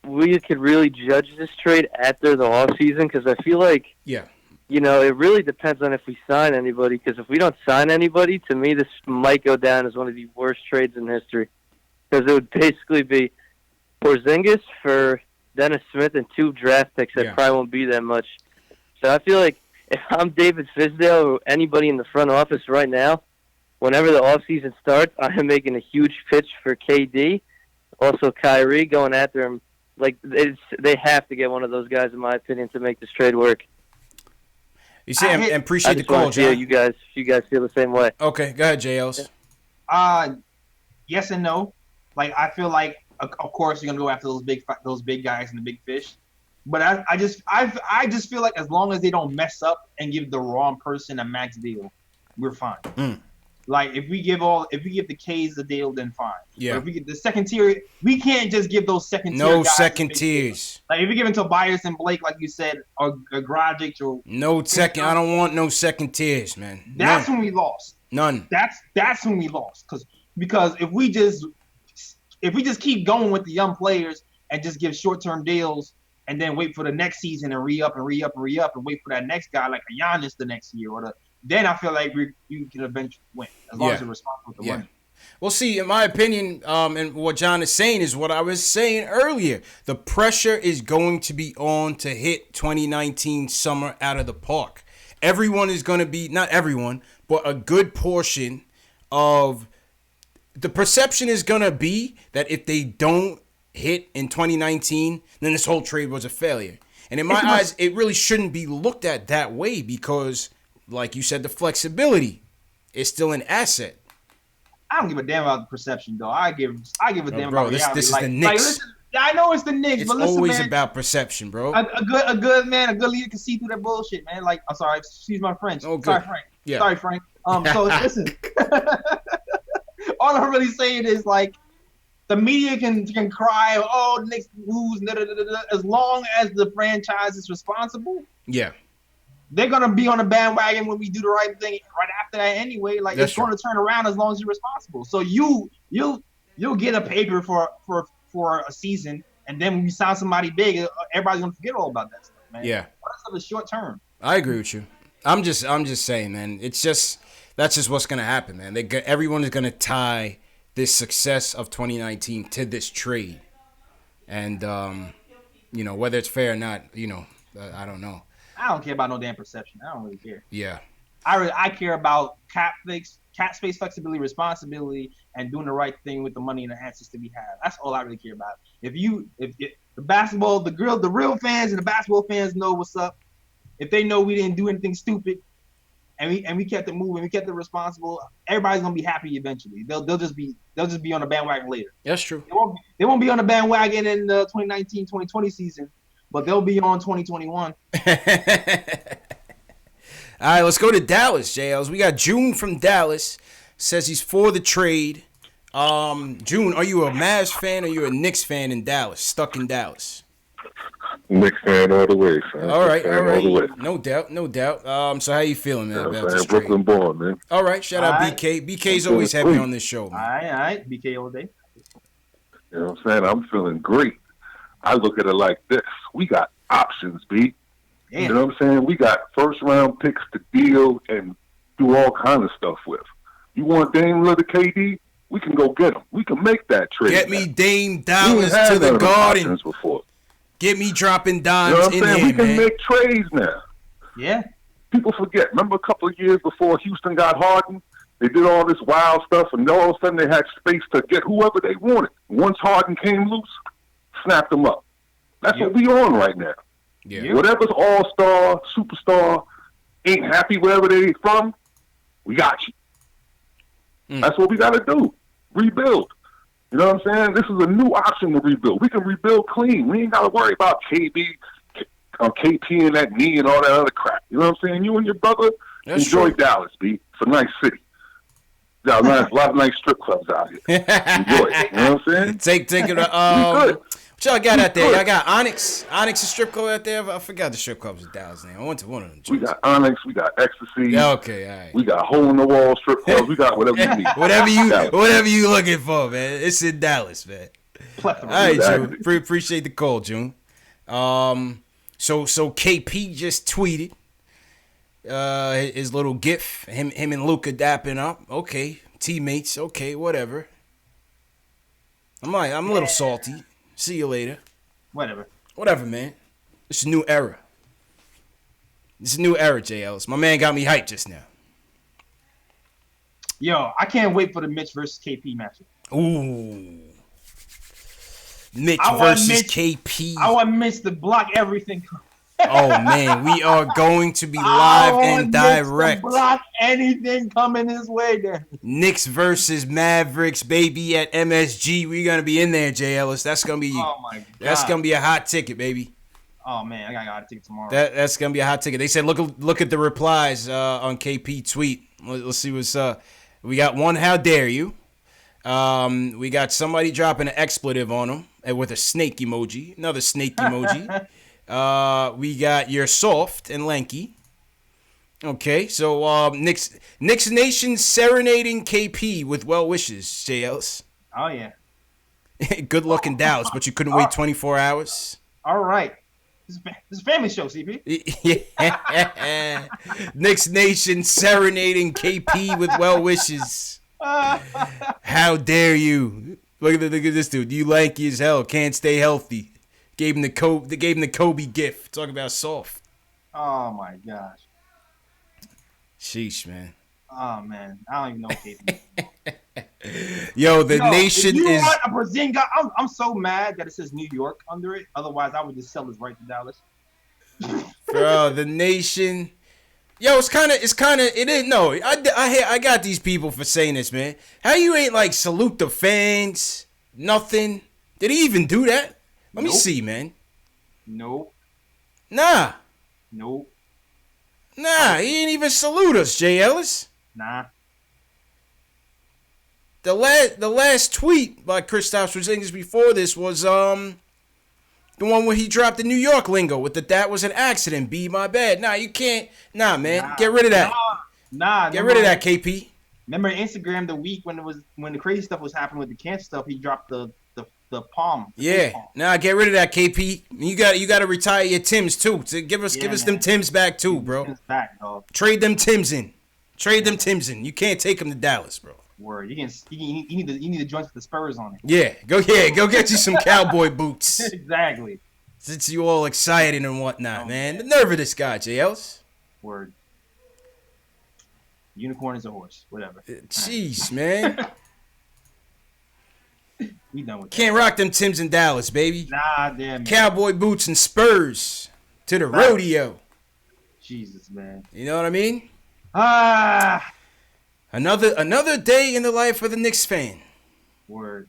we could really judge this trade after the off season because I feel like it really depends on if we sign anybody. Because if we don't sign anybody, to me, this might go down as one of the worst trades in history. Because it would basically be Porzingis for Dennis Smith and 2 draft picks that probably won't be that much. So I feel like if I'm David Fisdale or anybody in the front office right now, whenever the offseason starts, I am making a huge pitch for KD. Also Kyrie going after him. They have to get one of those guys, in my opinion, to make this trade work. You see, and appreciate the call, John. You guys feel the same way. Okay, go ahead, JLs. Yes and no. I feel like, of course, you're gonna go after those big guys and the big fish. But I just feel like as long as they don't mess up and give the wrong person a max deal, we're fine. If we give the K's the deal, then fine. Yeah. But if we get the second tier, we can't just give those second tier. No guys second tiers. If you're giving Tobias and Blake, like you said, or Gragic or no second. I don't want no second tiers, man. That's when we lost. None. That's when we lost because if we just keep going with the young players and just give short-term deals and then wait for the next season and re-up and re-up and re-up and wait for that next guy like a Giannis the next year then I feel like you can eventually win as long as you're responsible with the money. Well, see, in my opinion, and what John is saying is what I was saying earlier. The pressure is going to be on to hit 2019 summer out of the park. Everyone is going to be, not everyone, but a good portion of the perception is going to be that if they don't hit in 2019, then this whole trade was a failure. And in my eyes, it really shouldn't be looked at that way because, like you said, the flexibility is still an asset. I don't give a damn about the perception, though. I give a damn about this reality. This is the Knicks. Listen, I know it's the Knicks, it's but listen, always man, about perception, bro. A good leader can see through that bullshit, man. I'm sorry, excuse my French. Oh, good. Sorry, Frank. Yeah. Sorry, Frank. So listen. All I'm really saying is the media can cry, oh, the Knicks lose, as long as the franchise is responsible. Yeah. They're gonna be on the bandwagon when we do the right thing right after that anyway. That's it's going to turn around as long as you're responsible. So you'll get a paper for a season, and then when you sign somebody big, everybody's gonna forget all about that stuff, man. Yeah. That's the short term. I agree with you. I'm just saying, man. That's just what's gonna happen, man. Everyone is gonna tie this success of 2019 to this trade, and whether it's fair or not, I don't know. I don't care about no damn perception. I don't really care. Yeah. I care about cap space flexibility, responsibility, and doing the right thing with the money and the assets that we have. That's all I really care about. If the basketball, the real fans and the basketball fans know what's up. If they know we didn't do anything stupid, and we kept it moving, we kept it responsible, everybody's gonna be happy eventually. They'll just be on the bandwagon later. That's true. They won't be on the bandwagon in the 2019-2020 season, but they'll be on 2021. All right, let's go to Dallas, JLs. We got June from Dallas. Says he's for the trade. June, are you a Mavs fan or are you a Knicks fan in Dallas? Stuck in Dallas. Knicks fan all the way, man. All right. All the way. No doubt. So how you feeling, man, about this Brooklyn trade? born, man. All right, shout out BK. BK's always happy on this show, man. All right. BK all day. You know what I'm saying? I'm feeling great. I look at it like this. We got options, B. Damn. You know what I'm saying? We got first-round picks to deal and do all kind of stuff with. You want Dame Lillard, KD? We can go get him. We can make that trade. Get me Dame Dollars to the Garden. Before. Get me dropping dimes You know what I'm in saying? here, We can man. make trades now. Yeah. People forget. Remember a couple of years before Houston got Harden? They did all this wild stuff, and all of a sudden they had space to get whoever they wanted. Once Harden came loose, snapped them up. That's what we on right now. Yeah. Whatever's all-star, superstar, ain't happy wherever they from, we got you. That's what we got to do. Rebuild. You know what I'm saying? This is a new option to rebuild. We can rebuild clean. We ain't got to worry about KP and that knee and all that other crap. You know what I'm saying? You and your brother enjoy Dallas, B. It's a nice city. Got a lot of nice strip clubs out here. Enjoy it. You know what I'm saying? Take it. What y'all got out there? Y'all got Onyx. Onyx is strip club out there. I forgot the strip clubs in Dallas now. I went to one of them. We got Onyx. We got Ecstasy. Yeah, okay, all right. We got hole in the wall strip clubs. We got whatever you need. whatever you looking for, man. It's in Dallas, man. All right, Exactly. June. Appreciate the call, June. So KP just tweeted his little gif. Him and Luka dapping up. Okay, teammates. Okay, whatever. I'm a little salty. See you later. Whatever, man. It's a new era. It's a new era, J. Ellis. My man got me hyped just now. Yo, I can't wait for the Mitch versus KP matchup. Ooh. Mitch versus KP. I want Mitch to block everything. Oh, man. We are going to be live and direct. Block anything coming his way, then. Knicks versus Mavericks, baby, at MSG. We're going to be in there, J. Ellis. That's going to be That's going to be a hot ticket, baby. Oh, man. I got a ticket tomorrow. That's going to be a hot ticket. They said look at the replies on KP tweet. Let's see what's up. We got one, how dare you. We got somebody dropping an expletive on him with a snake emoji. Another snake emoji. We got you're soft and lanky. Okay, so Knicks Nation serenading KP with well wishes, J. Ellis. Oh, yeah. Good luck in Dallas, but you couldn't wait 24 hours. All right. This is a family show, CP. Yeah. Knicks Nation serenading KP with well wishes. How dare you? Look at this dude. You lanky as hell. Can't stay healthy. Gave him the Kobe gift. Talk about soft. Oh my gosh. Sheesh, man. Oh man, I don't even know KP. Yo, the nation if you is. Want a Porzingis, I'm so mad that it says New York under it. Otherwise, I would just sell this right to Dallas. Bro, the nation. Yo, it is. No, I got these people for saying this, man. How you ain't like salute the fans? Nothing. Did he even do that? Let me see, man. Nope. Nah. Nope. Nah, he ain't even salute us, J. Ellis. Nah. The last tweet by Kristaps Porziņģis before this was the one where he dropped the New York lingo with that was an accident. B, my bad. Nah, you can't. Nah, man. Nah. Get rid of that. Nah. Get rid of that, KP. Remember Instagram the week when the crazy stuff was happening with the cancer stuff, he dropped the palm. Yeah. Nah, get rid of that, KP. You got to retire your Tims too. To give us them Tims back too, bro. Tims back, dog. Trade them Tims in. You can't take them to Dallas, bro. Word. You need the joints with the Spurs on it. Yeah. Go get you some cowboy boots. Exactly. Since you all excited and whatnot, man. The nerve of this guy, J. Ellis. Word. Unicorn is a horse. Whatever. Jeez, man. We done with Can't rock them Tims in Dallas, baby. Nah, damn. Cowboy boots and Spurs to the rodeo. Jesus, man. You know what I mean? Another day in the life of the Knicks fan. Word.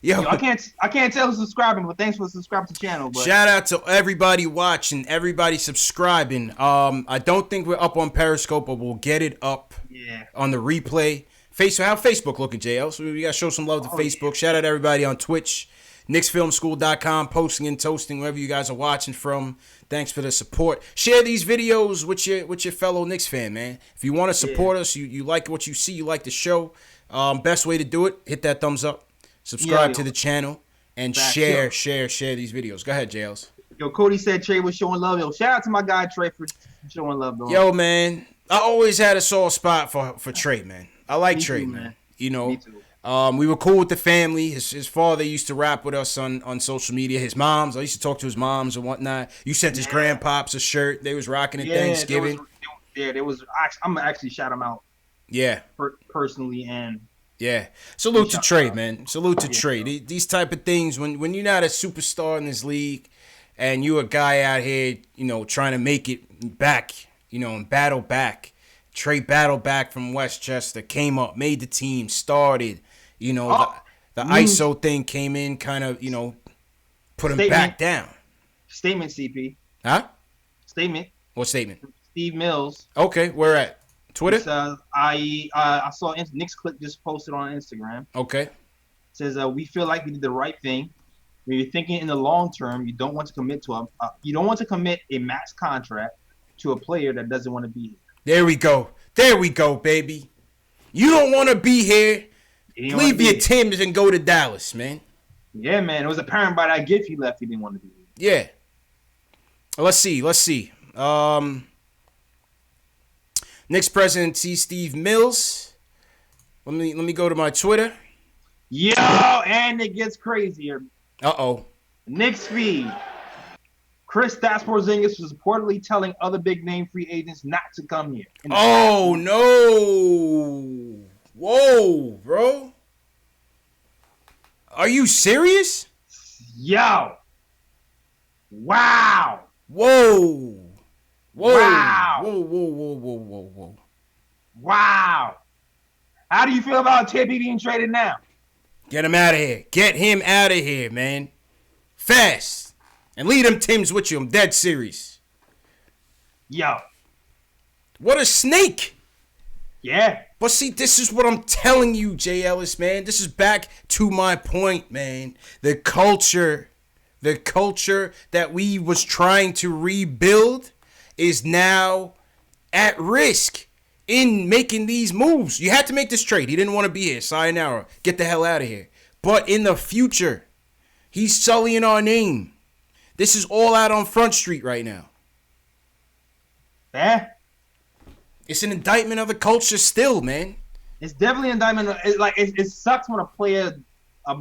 Yo, I can't tell who's subscribing, but thanks for subscribing to the channel. But shout out to everybody watching, everybody subscribing. I don't think we're up on Periscope, but we'll get it up on the replay. How Facebook looking, JL? So we got to show some love to Facebook. Shout out to everybody on Twitch, KnicksFilmSchool.com, posting and toasting wherever you guys are watching from. Thanks for the support. Share these videos with your fellow Knicks fan, man. If you want to support us, you like what you see, you like the show, best way to do it, hit that thumbs up. subscribe to the channel, and Back share these videos. Go ahead, JLs. Yo, Cody said Trey was showing love. Yo, shout out to my guy Trey for showing love, bro. Yo, man, I always had a soft spot for Trey, man. I like Trey, man. You know, Me too. we were cool with the family. His father used to rap with us on social media. His moms, I used to talk to his moms and whatnot. You sent his grandpops a shirt. They was rocking at Thanksgiving. There was. I'm gonna actually shout him out. Yeah. Personally and. Yeah. Salute to Trey, man. Salute to Trey. These type of things, when you're not a superstar in this league and you a guy out here, you know, trying to make it back, you know, and battle back. Trey battled back from Westchester, came up, made the team, started, you know, the ISO thing came in, kind of, you know, put him back down. Statement, CP. Huh? Statement. What statement? Steve Mills. Okay, where at? Twitter? I saw Knicks Click just posted on Instagram. Okay. It says we feel like we did the right thing. When you're thinking in the long term, you don't want to commit to a max contract to a player that doesn't want to be here. There we go. There we go, baby. You don't want to be here. Leave your Timbs and go to Dallas, man. Yeah, man. It was apparent by that gif he left. He didn't want to be here. Yeah. Let's see. Knicks president Steve Mills. Let me go to my Twitter. Yo, and it gets crazier. Uh-oh. Knicks feed. Kristaps Porzingis was reportedly telling other big-name free agents not to come here. Oh, no. Whoa, bro. Are you serious? Yo. Wow. Whoa. Wow. Whoa. Wow. How do you feel about Tippy being traded now? Get him out of here. Get him out of here, man. Fast. And leave them Timbs with you. I'm dead serious. Yo. What a snake. Yeah. But see, this is what I'm telling you, Jay Ellis, man. This is back to my point, man. The culture that we was trying to rebuild is now at risk in making these moves. You had to make this trade. He didn't want to be here. Sayonara. Get the hell out of here. But in the future, he's sullying our name. This is all out on Front Street right now. Yeah. It's an indictment of the culture still, man. It's definitely an indictment. It sucks when a player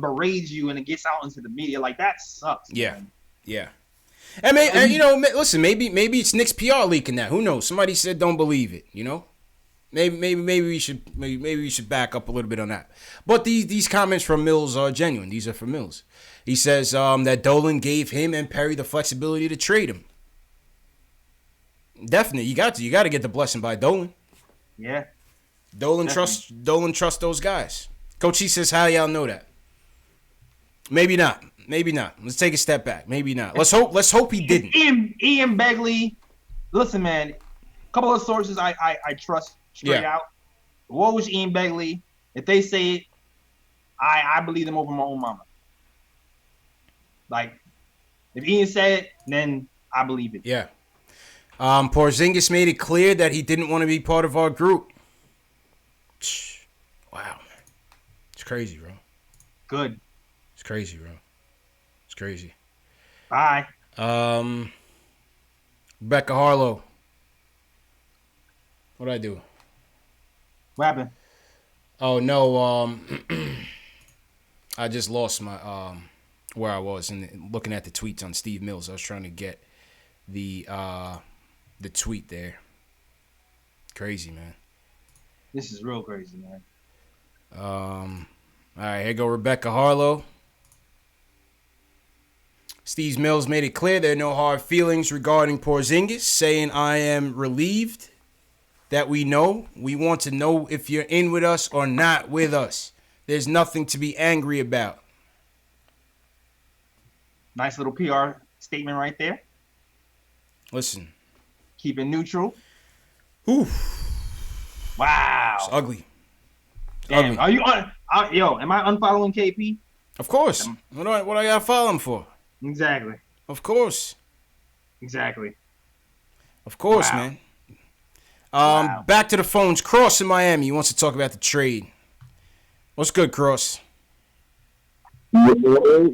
berates you and it gets out into the media. Like, that sucks. Yeah. Man. Yeah. And you know, listen, maybe it's Knicks PR leaking that. Who knows? Somebody said don't believe it, you know? Maybe we should back up a little bit on that. But these comments from Mills are genuine. These are from Mills. He says that Dolan gave him and Perry the flexibility to trade him. Definitely, you got to get the blessing by Dolan. Yeah. Dolan trusts those guys. Coach E says, how y'all know that? Maybe not. Let's take a step back. Maybe not. Let's hope he didn't. Ian Begley. Listen, man. A couple of sources I trust straight out. What was Ian Begley? If they say it, I believe them over my own mama. Like, if Ian said it, then I believe it. Yeah. Porzingis made it clear that he didn't want to be part of our group. Wow, man. It's crazy, bro. Good. It's crazy, bro. It's crazy. Bye. Rebecca Harlow. What'd I do? What happened? Oh, no. I just lost my where I was and looking at the tweets on Steve Mills. I was trying to get the tweet there. Crazy, man. This is real crazy, man. All right, here go Rebecca Harlow. Steve Mills made it clear there are no hard feelings regarding Porzingis, saying, I am relieved that we know. We want to know if you're in with us or not with us. There's nothing to be angry about. Nice little PR statement right there. Listen. Keep it neutral. Ooh. Wow. It's ugly. Damn. Ugly. Are you on? Am I unfollowing KP? Of course. What do I got to follow him for? Exactly. Of course. Exactly. Of course, man. Back to the phones. Cross in Miami. He wants to talk about the trade. What's good, Cross?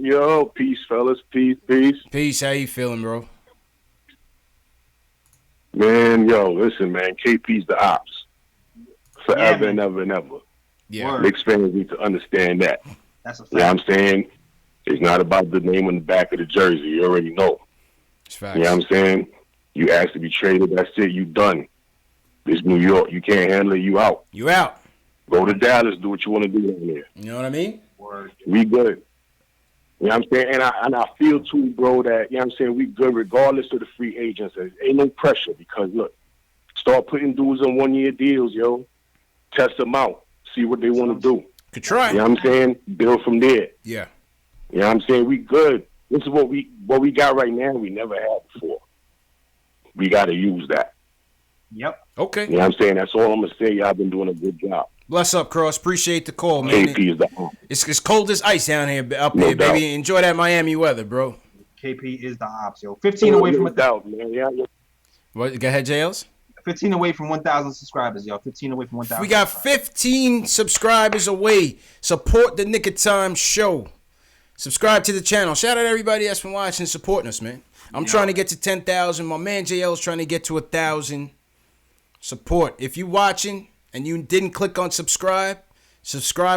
Yo, peace, fellas. Peace. Peace. How you feeling, bro? Man, yo, listen, man. KP's the ops. Forever and ever and ever. Yeah. Knicks fans need to understand that. That's a fact. You know what I'm saying? It's not about the name on the back of the jersey. You already know. It's facts. You know what I'm saying? You asked to be traded. That's it. You done. This New York. You can't handle it. You out. You out. Go to Dallas. Do what you want to do down there. You know what I mean? We good. You know what I'm saying? And I feel too, bro, that, you know what I'm saying, we good regardless of the free agents. There ain't no pressure because, look, start putting dudes on one-year deals, yo. Test them out. See what they want to do. Could try. You know what I'm saying? Build from there. Yeah. You know what I'm saying? We good. This is what we got right now we never had before. We got to use that. Yep. Okay. You know what I'm saying? That's all I'm going to say. Y'all been doing a good job. Bless up, Cross. Appreciate the call, man. KP is the ops. It's cold as ice down here, No baby. doubt. Enjoy that Miami weather, bro. KP is the ops, yo. 15 away from 1,000, man. Yeah. What? Go ahead, JLs. 15 away from 1,000 subscribers, yo. 15 away from 1,000. We got 15 subscribers away. Support the Nick of Time show. Subscribe to the channel. Shout out to everybody that's been watching and supporting us, man. I'm trying to get to 10,000. My man JL is trying to get to 1,000. Support. If you watching and you didn't click on subscribe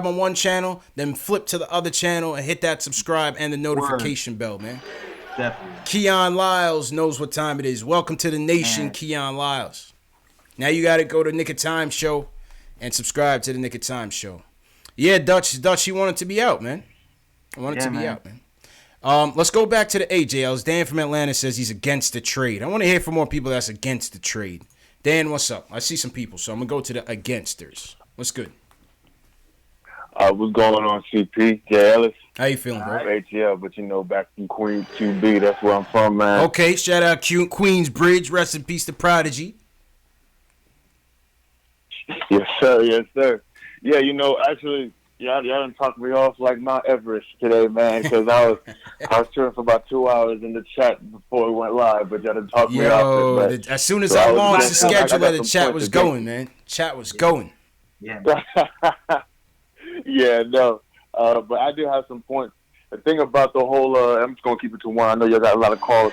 on one channel, then flip to the other channel and hit that subscribe and the notification bell, man. Definitely. Keon Lyles knows what time it is. Welcome to the nation, Keon Lyles. Now you got to go to Nick of Time show and subscribe to the Nick of Time show. Yeah, Dutch, he wanted to be out, man. I wanted to be out, man. Let's go back to the AJLs. Dan from Atlanta says he's against the trade. I want to hear from more people that's against the trade. Dan, what's up? I see some people, so I'm going to go to the againsters. What's good? What's going on, CP? Jay Ellis. How you feeling, bro? ATL, but you know, back from Queens, QB, that's where I'm from, man. Okay, shout out Queensbridge. Rest in peace to Prodigy. Yes, sir. Yeah, you know, actually, y'all done talked me off like Mount Everest today, man, because I was chilling for about 2 hours in the chat before we went live, but y'all done talked me off. As soon as I launched the scheduler, the chat was going, man. Chat was going. Yeah. Yeah, no. But I do have some points. The thing about the whole, I'm just going to keep it to one. I know y'all got a lot of calls.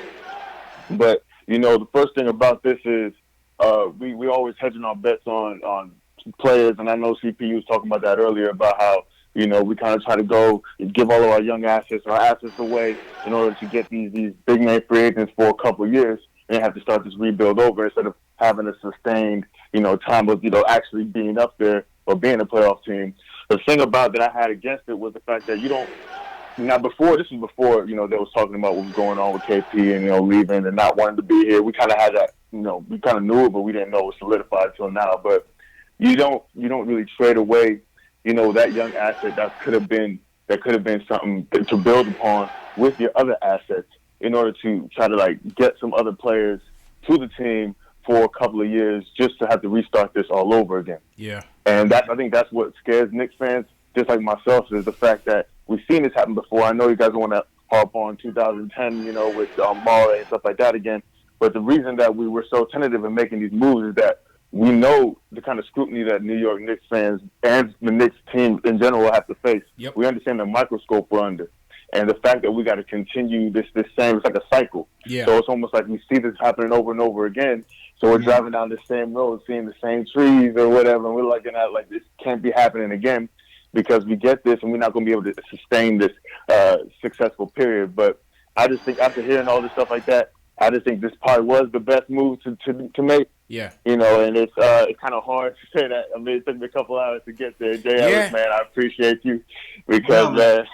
But, you know, the first thing about this is we always hedging our bets on players. And I know CP was talking about that earlier about how, you know, we kind of try to go and give all of our young assets, our assets away in order to get these big name free agents for a couple of years and have to start this rebuild over instead of having a sustained, you know, time of, you know, actually being up there or being a playoff team. The thing about that I had against it was the fact that you don't. Now, this was before, you know, they was talking about what was going on with KP and, you know, leaving and not wanting to be here. We kind of had that, you know, we kind of knew it, but we didn't know it was solidified until now. But you don't really trade away, you know, that young asset that could have been something to build upon with your other assets in order to try to, like, get some other players to the team for a couple of years just to have to restart this all over again. Yeah. And I think that's what scares Knicks fans, just like myself, is the fact that we've seen this happen before. I know you guys want to harp on 2010, you know, with Mara and stuff like that again. But the reason that we were so tentative in making these moves is that we know the kind of scrutiny that New York Knicks fans and the Knicks team in general have to face. Yep. We understand the microscope we're under. And the fact that we got to continue this same, it's like a cycle. Yeah. So it's almost like we see this happening over and over again. So we're driving down the same road, seeing the same trees or whatever, and we're looking at like this can't be happening again because we get this and we're not going to be able to sustain this successful period. But I just think after hearing all this stuff like that, I just think this probably was the best move to make. Yeah. You know, and it's kind of hard to say that. I mean, it took me a couple hours to get there. Jay Ellis, man, I appreciate you because,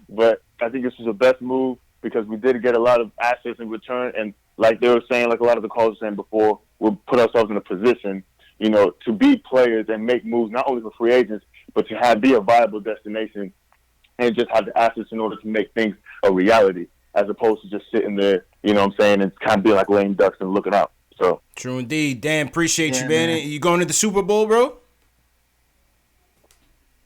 but I think this was the best move because we did get a lot of assets in return. And like they were saying, like a lot of the callers were saying before, we'll put ourselves in a position, you know, to be players and make moves, not only for free agents, but to be a viable destination and just have the assets in order to make things a reality as opposed to just sitting there, you know what I'm saying, and kind of being like lame ducks and looking out. So true indeed. Dan, appreciate you, man. You going to the Super Bowl, bro?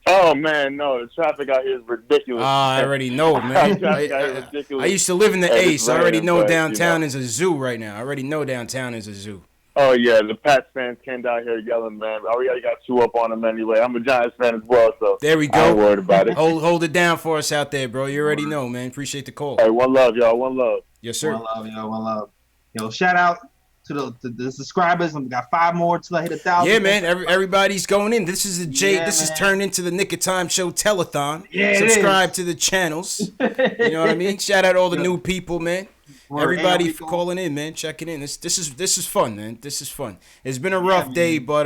Oh, man, no. The traffic out here is ridiculous. I already know, man. I used to live in the Ace. I already know downtown is a zoo right now. I already know downtown is a zoo. Oh, yeah, the Pats fans came down here yelling, man. I already got 2 up on them anyway. I'm a Giants fan as well, so there we go. I ain't worried about it. Hold it down for us out there, bro. You already know, man. Appreciate the call. Hey, one love, y'all. One love. Yes, sir. One love, yo. One love. Yo, shout out to the subscribers. We got 5 more till I hit 1,000. Yeah, man. Everybody's going in. This is this is turned into the Nick of Time Show telethon. Yeah, subscribe to the channels. You know what I mean? Shout out all the new people, man. Everybody for calling in, man. Checking in. This is fun, man. This is fun. It's been a rough day, but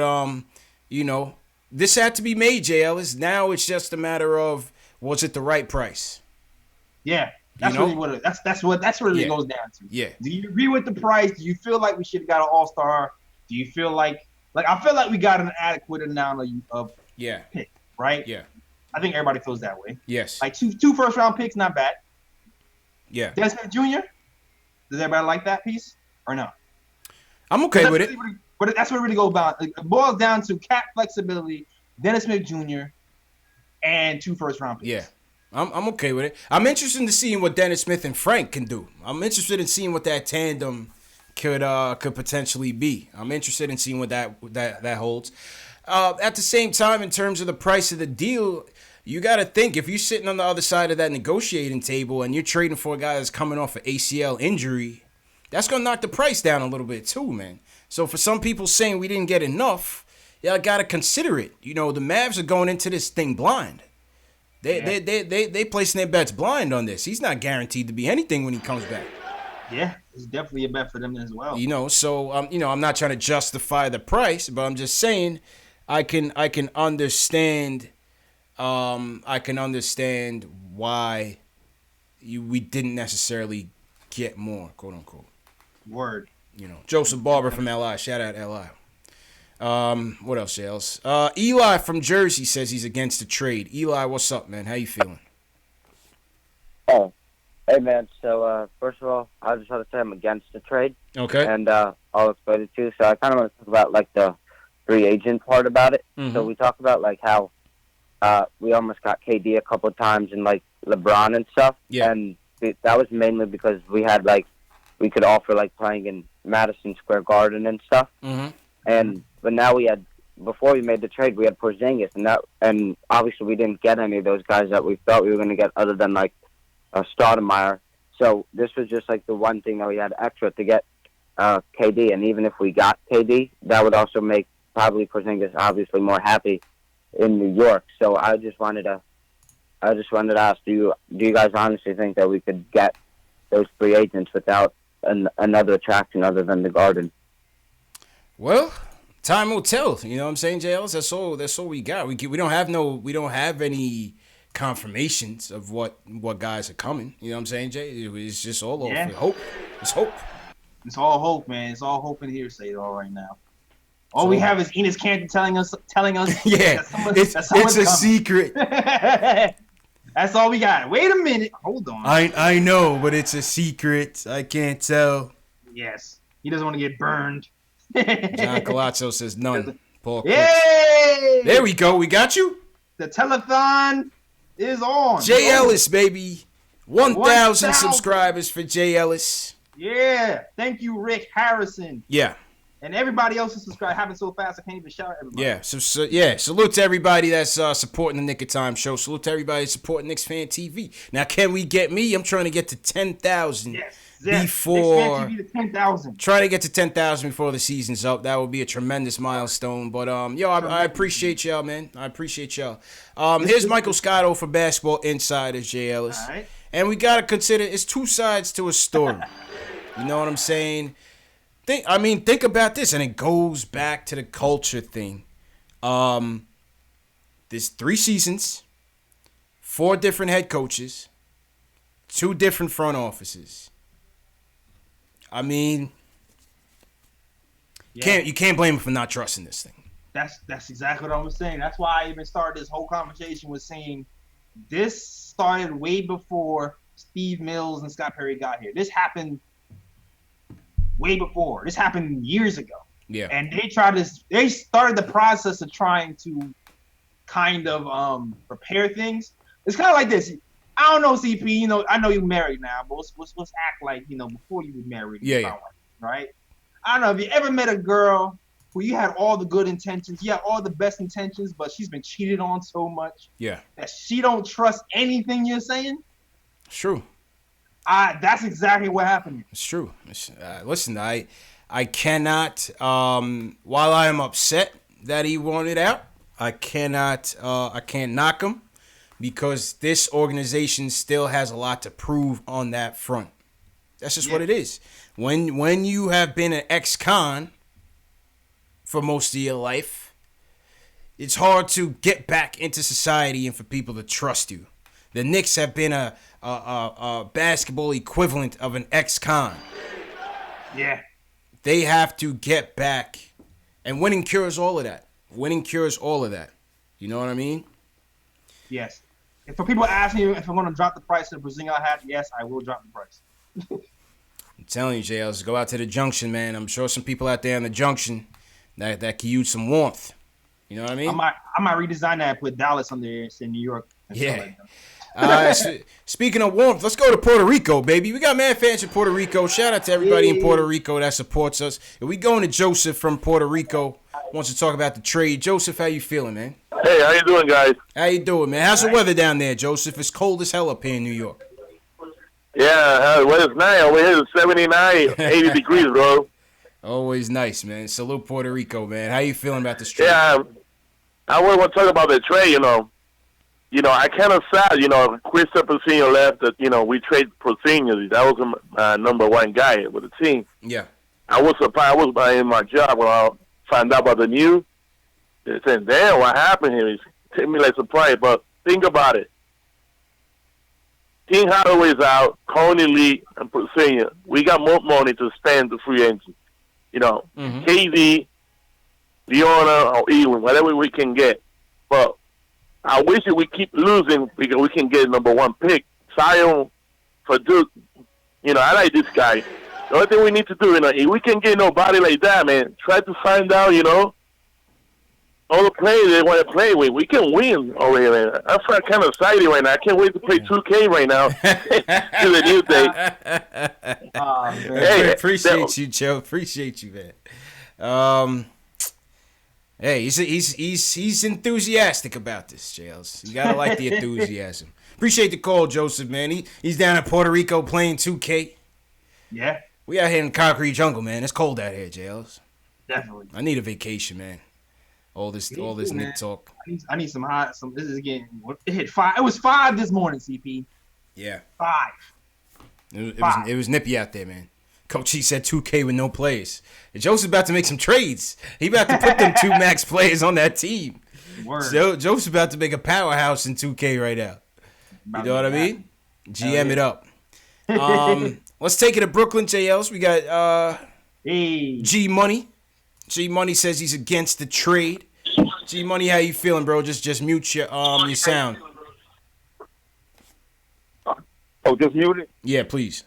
you know, this had to be made, J. Ellis. Now it's just a matter of, was it the right price? Yeah. That's really what it goes down to. Yeah. Do you agree with the price? Do you feel like we should have got an all-star? Do you feel like I feel like we got an adequate amount of pick, right? Yeah. I think everybody feels that way. Yes. Like two first-round picks, not bad. Yeah. Dennis Smith Jr., does everybody like that piece or no? I'm okay with it. But that's what it really goes about. It boils down to cap flexibility, Dennis Smith Jr., and 2 first-round picks. Yeah. I'm okay with it. I'm interested in seeing what Dennis Smith and Frank can do. I'm interested in seeing what that tandem could potentially be. I'm interested in seeing what that holds. At the same time, in terms of the price of the deal, you got to think, if you're sitting on the other side of that negotiating table and you're trading for a guy that's coming off an ACL injury, that's going to knock the price down a little bit too, man. So for some people saying we didn't get enough, y'all got to consider it. You know, the Mavs are going into this thing blind. They placing their bets blind on this. He's not guaranteed to be anything when he comes back. Yeah, it's definitely a bet for them as well. You know, so you know, I'm not trying to justify the price, but I'm just saying I can understand why we didn't necessarily get more, quote unquote. Word. You know, Joseph Barber from LI. Shout out LI. What else, Jales? Eli from Jersey says he's against the trade. Eli, what's up, man? How you feeling? Oh, hey, man. So, first of all, I just want to say I'm against the trade. Okay. And I'll explain it to you. So I kind of want to talk about, like, the free agent part about it. Mm-hmm. So we talk about, like, how we almost got KD a couple of times and, like, LeBron and stuff. Yeah. And that was mainly because we had, like, we could offer, like, playing in Madison Square Garden and stuff. Mm-hmm. But now before we made the trade, we had Porzingis, and obviously we didn't get any of those guys that we thought we were going to get, other than like Stoudemire. So this was just like the one thing that we had extra to get KD, and even if we got KD, that would also make probably Porzingis obviously more happy in New York. So I just wanted to ask, do you guys honestly think that we could get those free agents without another attraction other than the Garden? Well, time will tell. You know what I'm saying, JLs? That's all we got. We don't have any confirmations of what guys are coming. You know what I'm saying, Jay? It's just all over. Hope. It's hope. It's all hope, man. It's all hope and hearsay all right now. All we have is Enes Kanter telling us. Yeah, it's a secret. That's all we got. Wait a minute. Hold on. I know, but it's a secret. I can't tell. Yes. He doesn't want to get burned. John Colazzo says none. Paul Yay! There we go. We got you. The telethon is on. Jay Ellis, baby. 1,000 subscribers for Jay Ellis. Yeah. Thank you, Rick Harrison. Yeah. And everybody else is subscribed. Happened so fast, I can't even shout everybody. Yeah. So salute to everybody that's supporting the Nick of Time show. Salute to everybody supporting KnicksFanTV. Now, can we get me? I'm trying to get to 10,000. Yes. Before KnicksFanTV to 10,000. Trying to get to 10,000 before the season's up. That would be a tremendous milestone. But I appreciate y'all, man. I appreciate y'all. Here's Michael Scotto for Basketball Insiders, Jay Ellis. All right. And we gotta consider it's two sides to a story. You know what I'm saying? Think about this, and it goes back to the culture thing. There's 3 seasons, 4 different head coaches, 2 different front offices. I mean, you can't blame him for not trusting this thing. That's exactly what I was saying. That's why I even started this whole conversation with saying this started way before Steve Mills and Scott Perry got here. This happened way before. This happened years ago. Yeah. And they started the process of trying to kind of prepare things. It's kind of like this. I don't know, CP. You know, I know you're married now, but let's act like, you know, before you were married. Yeah. Right? I don't know if you ever met a girl who you had all the good intentions, you had all the best intentions, but she's been cheated on so much that she don't trust anything you're saying. It's true. That's exactly what happened. It's true. Listen, I cannot. While I am upset that he wanted out, I can't knock him because this organization still has a lot to prove on that front. That's just what it is. When you have been an ex-con for most of your life, it's hard to get back into society and for people to trust you. The Knicks have been a basketball equivalent of an ex-con. Yeah. They have to get back. And winning cures all of that. Winning cures all of that. You know what I mean? Yes. And for people asking you if I'm going to drop the price of the Porzingis hat, yes, I will drop the price. I'm telling you, JLs, go out to the Junction, man. I'm sure some people out there in the Junction that can use some warmth. You know what I mean? I might redesign that and put Dallas on there in New York. Yeah. Speaking of warmth, let's go to Puerto Rico, baby. We got mad fans in Puerto Rico. Shout out to everybody in Puerto Rico that supports us. And we going to Joseph from Puerto Rico. Wants to talk about the trade. Joseph, how you feeling, man? Hey, how you doing, guys? How you doing, man? How's the weather down there, Joseph? It's cold as hell up here in New York. Yeah, weather's nice. Over here it's 79, 80 degrees, bro. Always nice, man. Salute Puerto Rico, man. How you feeling about this trade? Yeah, I want to talk about the trade, I kind of sad, Kristaps Porziņģis left. That we trade Porzingis. That was my number one guy with the team. Yeah. I was surprised. I was in my job when I found out about the news. They said, "Damn, what happened here?" It took me like surprise. But think about it. Team Hardaway's out. Coney Lee and Porzingis. We got more money to spend the free agent. KD, Leonard, or Ewing, whatever we can get. But I wish that we keep losing because we can get number one pick. Zion for Duke. I like this guy. The only thing we need to do, if we can get nobody like that, man, try to find out, all the players they want to play with. We can win over here, man. I'm kind of excited right now. I can't wait to play 2K right now. To the new day. Hey, appreciate you, Joe. Appreciate you, man. Hey, he's enthusiastic about this, JLs. You gotta like the enthusiasm. Appreciate the call, Joseph, man. He's down in Puerto Rico playing 2K. Yeah. We out here in the concrete jungle, man. It's cold out here, JLs. Definitely. I need a vacation, man. All this Nick talk. I need some hot. This is getting. It hit 5. It was 5 this morning, CP. Yeah. 5. It was nippy out there, man. Coach, he said 2K with no players. Joe's about to make some trades. He about to put them 2 max players on that team. Joe's about to make a powerhouse in 2K right now. You know what I mean? GM it up. Let's take it to Brooklyn, JLs. We got G Money. G Money says he's against the trade. G Money, how you feeling, bro? Just mute your sound. Oh, just mute it? Yeah, please.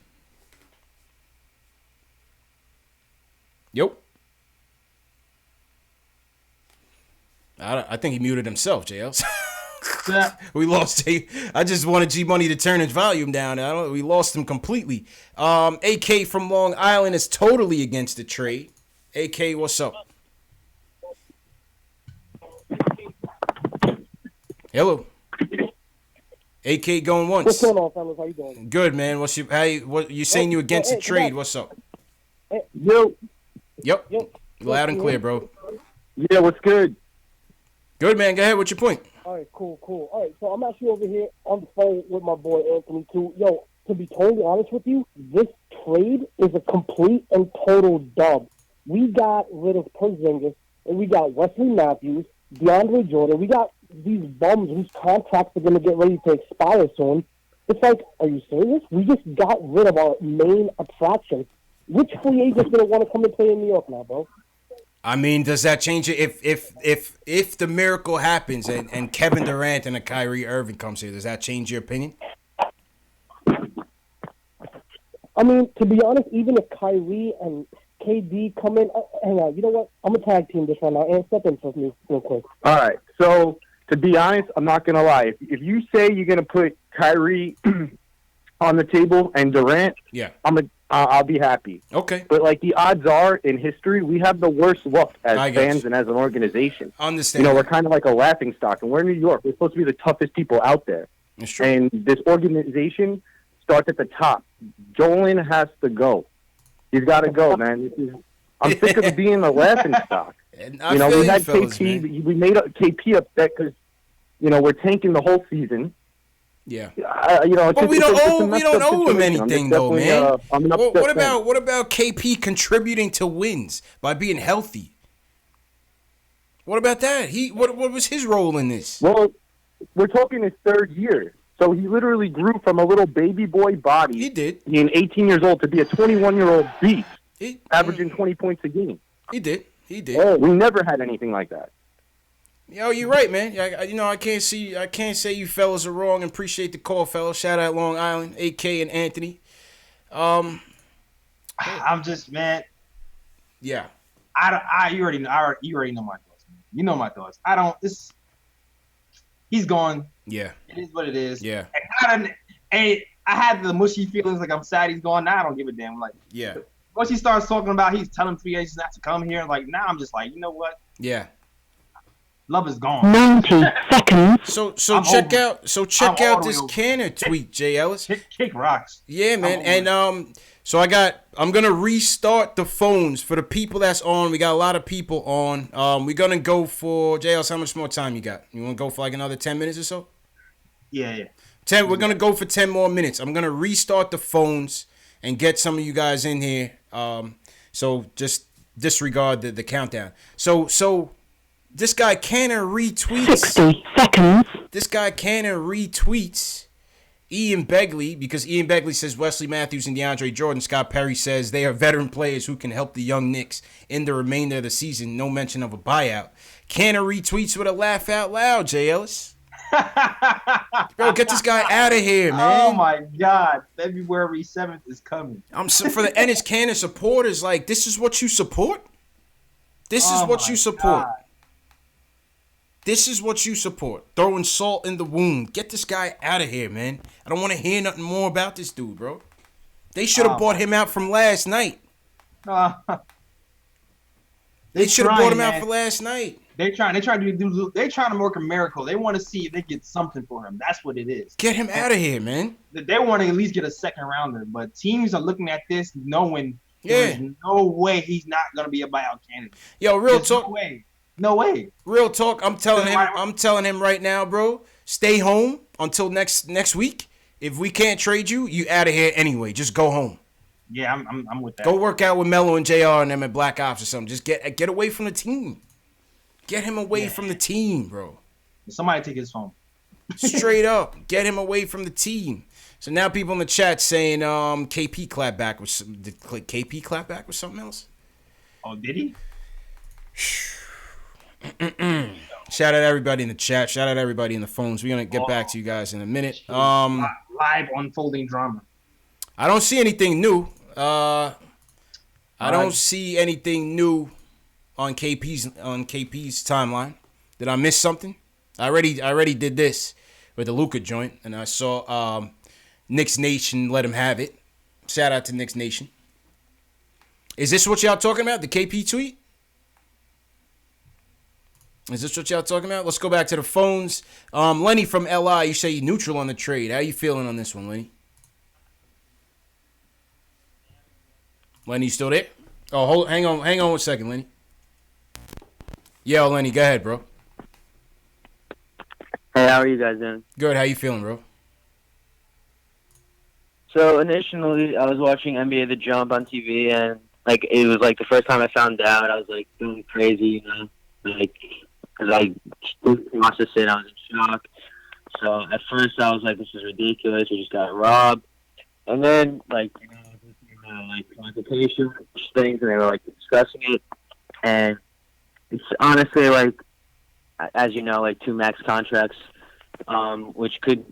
Yep. I think he muted himself, JLs. We lost I just wanted G Money to turn his volume down. We lost him completely. AK from Long Island is totally against the trade. AK, what's up? Hello. AK going once. What's going on, fellas? How you doing? Good, man. What you saying you against the trade? What's up? Yo. Yep. Loud and clear, bro. Yeah, what's good? Good, man. Go ahead. What's your point? All right, cool. All right, so I'm actually over here on the phone with my boy Anthony, too. Yo, to be totally honest with you, this trade is a complete and total dub. We got rid of Porzingis, and we got Wesley Matthews, DeAndre Jordan. We got these bums whose contracts are going to get ready to expire soon. It's like, are you serious? We just got rid of our main attraction. Which free agent's going to want to come and play in New York now, bro? I mean, does that change it? If the miracle happens and Kevin Durant and a Kyrie Irving comes here, does that change your opinion? I mean, to be honest, even if Kyrie and KD come in, hang on, you know what? I'm going to tag team this right now. And step in for me real quick. All right. So, to be honest, I'm not going to lie. If you say you're going to put Kyrie on the table and Durant, yeah, I'm I'll be happy. Okay. But, like, the odds are, in history, we have the worst luck as fans and as an organization. Understand. You know, we're kind of like a laughingstock, and we're in New York. We're supposed to be the toughest people out there. That's true. And this organization starts at the top. Joelin has to go. He's got to go, man. I'm sick of being a laughingstock. You know, we had KP. We made KP upset because, you know, we're tanking the whole season. Yeah. You know, but we don't owe him anything, though, man. What about KP contributing to wins by being healthy? What about that? What was his role in this? Well, we're talking his third year. So he literally grew from a little baby boy body. He did. Being 18 years old to be a 21-year-old beast, averaging 20 points a game. He did. Oh, we never had anything like that. Yo, you're right, man. I can't say you fellas are wrong. And appreciate the call, fellas. Shout out Long Island, AK and Anthony. I'm just, man. Yeah. You already know my thoughts, man. You know my thoughts. He's gone. Yeah. It is what it is. Yeah. And I had the mushy feelings like I'm sad he's gone. Now I don't give a damn. Like, yeah. Once he starts talking about he's telling free agents not to come here, like, now I'm just like, you know what? Yeah. Love is gone. 90 seconds. So check out this Canner tweet, Jay Ellis. Kick rocks. Yeah, man. And so I'm gonna restart the phones for the people that's on. We got a lot of people on. We're gonna go for Jay Ellis. How much more time you got? You wanna go for like another 10 minutes or so? Yeah. 10. We're gonna go for 10 more minutes. I'm gonna restart the phones and get some of you guys in here. So just disregard the countdown. So this guy Canner retweets 60 seconds. This guy Canner retweets Ian Begley because Ian Begley says Wesley Matthews and DeAndre Jordan. Scott Perry says they are veteran players who can help the young Knicks in the remainder of the season. No mention of a buyout. Canner retweets with a laugh out loud, Jay Ellis. Bro, get this guy out of here, man. Oh my God, February 7th is coming. For the Ennis Canner supporters, like, this is what you support? This is what you support. God. This is what you support. Throwing salt in the wound. Get this guy out of here, man. I don't want to hear nothing more about this dude, bro. They should have bought him out from last night. They should have bought him out for last night. They're trying to work a miracle. They want to see if they get something for him. That's what it is. Get him out of here, man. They want to at least get a second rounder, but teams are looking at this knowing there's no way he's not gonna be a buyout candidate. Yo, real talk. No way. Real talk. I'm telling him right now, bro. Stay home until next week. If we can't trade you, you out of here anyway. Just go home. Yeah, I'm with that. Go work out with Melo and JR and them at Black Ops or something. Just get away from the team. Get him away from the team, bro. Somebody take his phone. Straight up. Get him away from the team. So now people in the chat saying KP clapped back with did KP clap back with something else? Oh, did he? Shout out everybody in the chat. Shout out everybody in the phones. We're gonna get back to you guys in a minute. Live unfolding drama. I don't see anything new. I don't see anything new on KP's timeline. Did I miss something? I already did this with the Luka joint, and I saw Knicks Nation let him have it. Shout out to Knicks Nation. Is this what y'all talking about? The KP tweet? Is this what y'all talking about? Let's go back to the phones. Lenny from LI, you say you're neutral on the trade. How you feeling on this one, Lenny? Lenny, you still there? Oh, hang on 1 second, Lenny. Yo, Lenny, go ahead, bro. Hey, how are you guys doing? Good. How you feeling, bro? So initially, I was watching NBA The Jump on TV, and like it was like the first time I found out, I was like going crazy, you know, like because I watched this and I was in shock. So at first, I was like, "This is ridiculous. We just got robbed," and then like like consultation things, and they were like discussing it, and it's honestly like, as you know, like 2 max contracts, which could,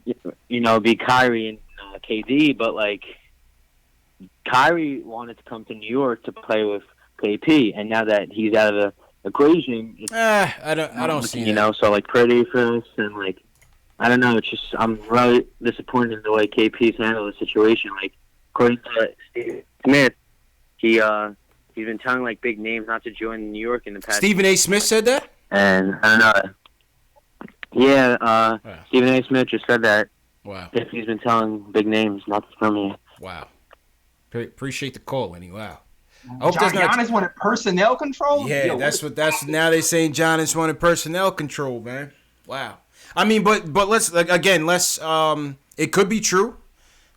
you know, be Kyrie and KD, but like Kyrie wanted to come to New York to play with KP, and now that he's out of the equation, it's, I don't see, you know, so like pretty for us, and like I don't know, it's just I'm really disappointed in the way KP's handled the situation. Like according to Steve Smith, he's been telling like big names not to join New York in the past. Stephen A. Smith said that? And I don't know. Yeah, Stephen A. Smith just said that. Wow. If he's been telling big names not to come here. Wow. Appreciate the call, Lenny. Wow. Giannis wanted personnel control? Yeah, Yo, that's now they're saying Giannis wanted personnel control, man. Wow. I mean, but let's it could be true.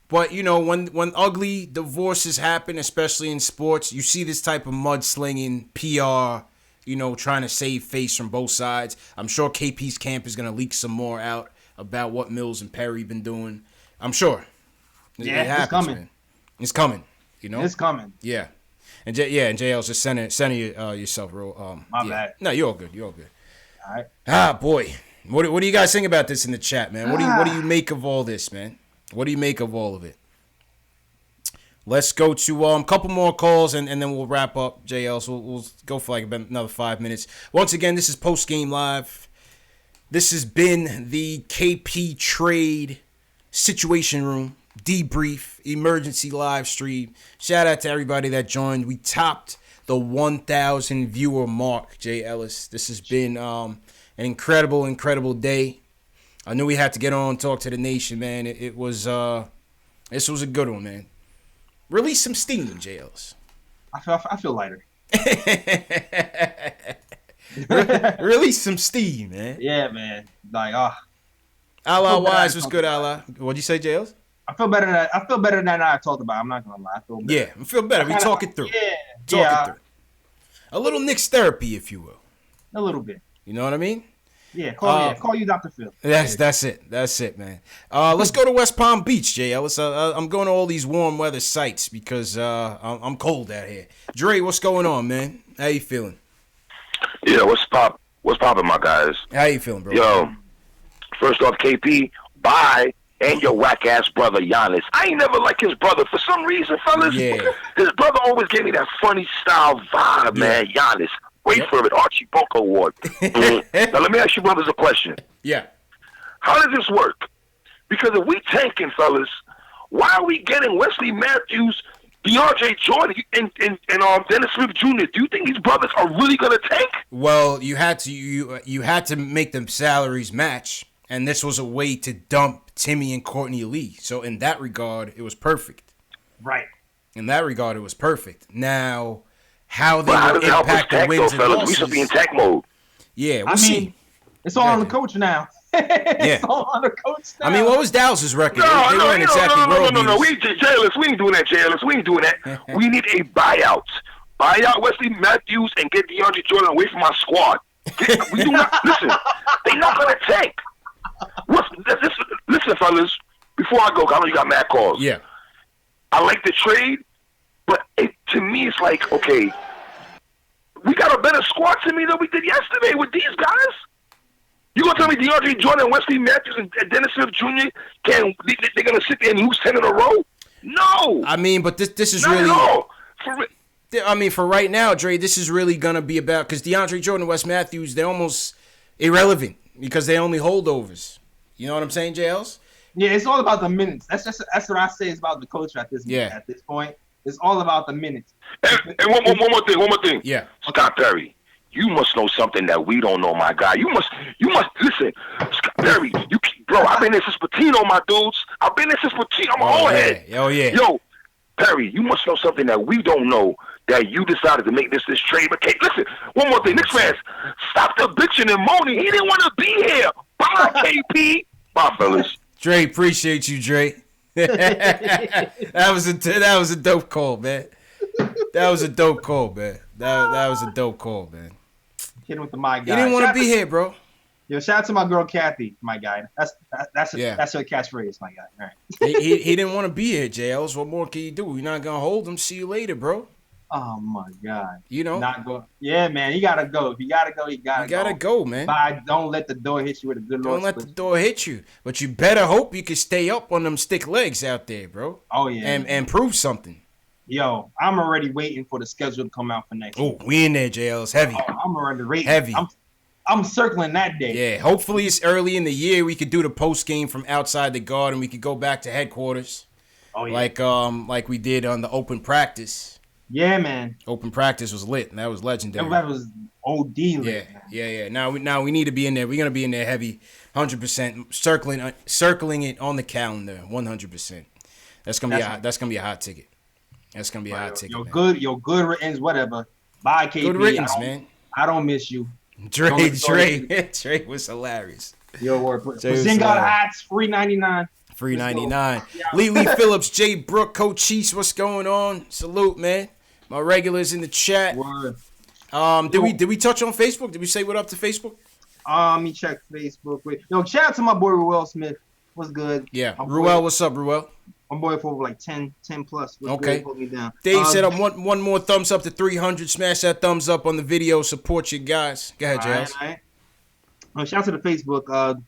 But you know, when ugly divorces happen, especially in sports, you see this type of mudslinging PR, you know, trying to save face from both sides. I'm sure KP's camp is gonna leak some more out about what Mills and Perry been doing. I'm sure. Yeah, it happens, it's coming. Man. It's coming. You know, it's coming. Yeah. And JL's just sending yourself real. My bad. No, you're all good. You're all good. All right. Ah, boy. What do you guys think about this in the chat, man? What do you make of all this, man? What do you make of all of it? Let's go to a couple more calls and then we'll wrap up, JL. So we'll go for like another 5 minutes. Once again, this is Post Game Live. This has been the KP Trade Situation Room debrief emergency live stream. Shout out to everybody that joined. We topped the 1,000 viewer mark, Jay Ellis. This has been an incredible day. I knew we had to get on and talk to the nation, man. This was a good one, man. Release some steam, Jay Ellis. I feel lighter. Release some steam, man. Yeah, man. Like, Allah Wise was good, Allah. What'd you say, Jay Ellis? I feel better than I talked about. I'm not gonna lie. I feel better. Yeah, I feel better. We talk it through. Talk it through. A little Knicks therapy, if you will. A little bit. You know what I mean? Yeah, call you Dr. Phil. That's it, man. Let's go to West Palm Beach, Jay Ellis. I'm going to all these warm weather sites because I'm cold out here. Dre, what's going on, man? How you feeling? Yeah, what's poppin', my guys? How you feeling, bro? Yo, first off, KP, bye. And your whack ass brother Giannis. I ain't never liked his brother for some reason, fellas. Yeah. His brother always gave me that funny style vibe, man. Giannis. Wait for it, Archie Bunker Award. Now let me ask you brothers a question. Yeah. How does this work? Because if we tanking, fellas, why are we getting Wesley Matthews, DeAndre Jordan, and Dennis Smith Jr.? Do you think these brothers are really gonna tank? Well, you had to make them salaries match. And this was a way to dump Timmy and Courtney Lee. So in that regard, it was perfect. Right. In that regard, it was perfect. Now, how they will impact the wins and losses. We should be in tank mode. Yeah, we'll see. It's all on the coach now. It's all on the coach now. I mean, what was Dallas's record? No, they weren't exactly world no. beaters. We ain't doing that, JLS. We ain't doing that. We need a buyout. Buy out Wesley Matthews and get DeAndre Jordan away from our squad. We do not listen. They're not gonna tank. Listen, fellas, before I go, I know you got mad calls. Yeah. I like the trade, but to me, it's like, okay, we got a better squad to me than we did yesterday with these guys. You gonna tell me DeAndre Jordan, Wesley Matthews, and Dennis Smith Jr. they're gonna sit there and lose 10 in a row? No. I mean, but this is not really. At all. I mean, for right now, Dre, this is really gonna be about because DeAndre Jordan and Wes Matthews, they're almost irrelevant. Because they only holdovers. You know what I'm saying, JLs? Yeah, it's all about the minutes. That's what I say is about the culture at this point. It's all about the minutes. And one more thing. Yeah. Scott Perry, you must know something that we don't know, my guy. You must listen. Scott Perry, bro, I've been there since Patino, my dudes. I've been there since Patino. I'm an old head. Oh yeah. Yo, Perry, you must know something that we don't know. That you decided to make this trade. But listen, one more thing. Knicks fans, stop the bitching and moaning. He didn't want to be here. Bye, KP. Bye, fellas. Dre, appreciate you, Dre. that was a dope call, man. That was a dope call, man. That was a dope call, man. Hit him with the my guy. He didn't want to be here, bro. Yo, shout out to my girl Kathy, my guy. That's her catchphrase, my guy. All right. he didn't want to be here, JLs. What more can you do? You're not gonna hold him. See you later, bro. Oh my God! You know, not go. Yeah, man, you gotta go. If you gotta go, you gotta go, man. But don't let the door hit you with a good. Don't let the door hit you. But you better hope you can stay up on them stick legs out there, bro. Oh yeah, and prove something. Yo, I'm already waiting for the schedule to come out for next week. Oh, we in there, JL's heavy. Oh, I'm already waiting. Heavy. I'm circling that day. Yeah, hopefully it's early in the year. We could do the post game from outside the Garden. We could go back to headquarters. Oh, yeah. Like we did on the open practice. Yeah, man. Open practice was lit, and that was legendary. That was OD lit. Yeah. Now we need to be in there. We're gonna be in there heavy, 100%, circling it on the calendar, 100%. That's gonna be a hot ticket. That's gonna be a hot ticket. Your good riddance, whatever. Bye, KP. Good riddance, man. I don't miss you. Dre was hilarious. Your word. Porzingis hats, $3.99. $3.99. Lee Phillips, Jay Brook, Coach Cheese, what's going on? Salute, man. My regulars in the chat. Word. Did we touch on Facebook? Did we say what up to Facebook? Let me check Facebook. Shout out to my boy Ruel Smith. What's good? Yeah. Ruel, what's up, Ruel? My boy for like 10 plus. Okay. Put me down. Dave said I want one more thumbs up to 300. Smash that thumbs up on the video. Support you guys. Go ahead, Jazz. All right. Shout out to the Facebook.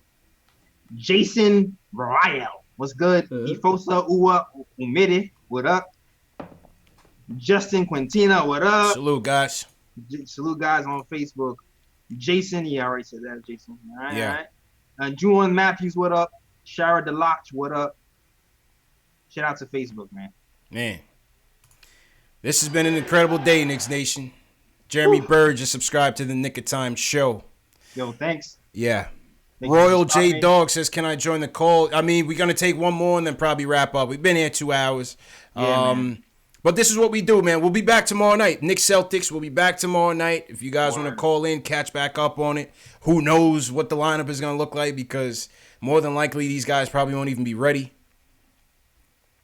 Jason Ryle. What's good? Ifosa Uwa Umide. What up? Justin Quintina. What up? Salute, guys. Salute, guys, on Facebook. Jason. Yeah, I already said that, Jason. All right. Yeah. All right. Julian Matthews. What up? Shara Deloach. What up? Shout out to Facebook, man. Man. This has been an incredible day, Knicks Nation. Jeremy Bird just subscribed to the Nick of Time show. Yo, thanks. Yeah. Thank Royal J Dog says, can I join the call? I mean, we're going to take one more and then probably wrap up. We've been here 2 hours. Yeah, man. But this is what we do, man. We'll be back tomorrow night. Knicks Celtics will be back tomorrow night. If you guys want to call in, catch back up on it. Who knows what the lineup is going to look like, because more than likely these guys probably won't even be ready.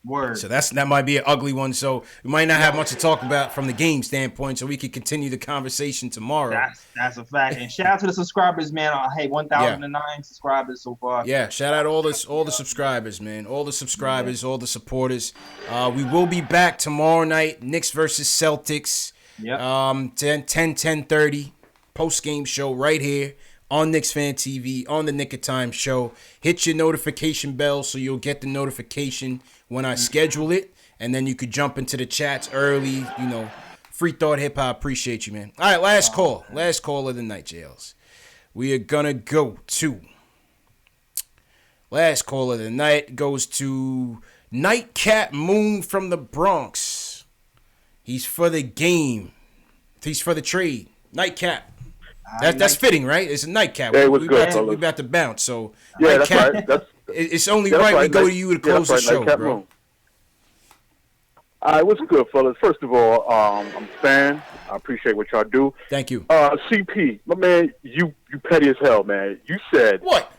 Word. So that might be an ugly one. So we might not have much to talk about from the game standpoint, so we can continue the conversation tomorrow. That's a fact. And shout out to the subscribers, man. Hey, 1,009 subscribers so far. Yeah, shout out all the subscribers, man. All the subscribers, all the supporters. We will be back tomorrow night. Knicks versus Celtics. Yep. 10:30 post-game show right here on KnicksFanTV, on the Nick of Time show. Hit your notification bell so you'll get the notification when I schedule it, and then you could jump into the chats early. Free Thought Hip Hop, appreciate you, man. All right, last call of the night, JLs. We are gonna go to last call of the night goes to Nightcap Moon from the Bronx. He's for the game. He's for the trade. Nightcap. That's fitting, right? It's a nightcap. Yeah, it was good. We're about to bounce, so yeah, nightcap, that's right. It's only right we go to you to close the show, bro. Moon. All right, what's good, fellas? First of all, I'm a fan. I appreciate what y'all do. Thank you. CP, my man, you petty as hell, man. You said what?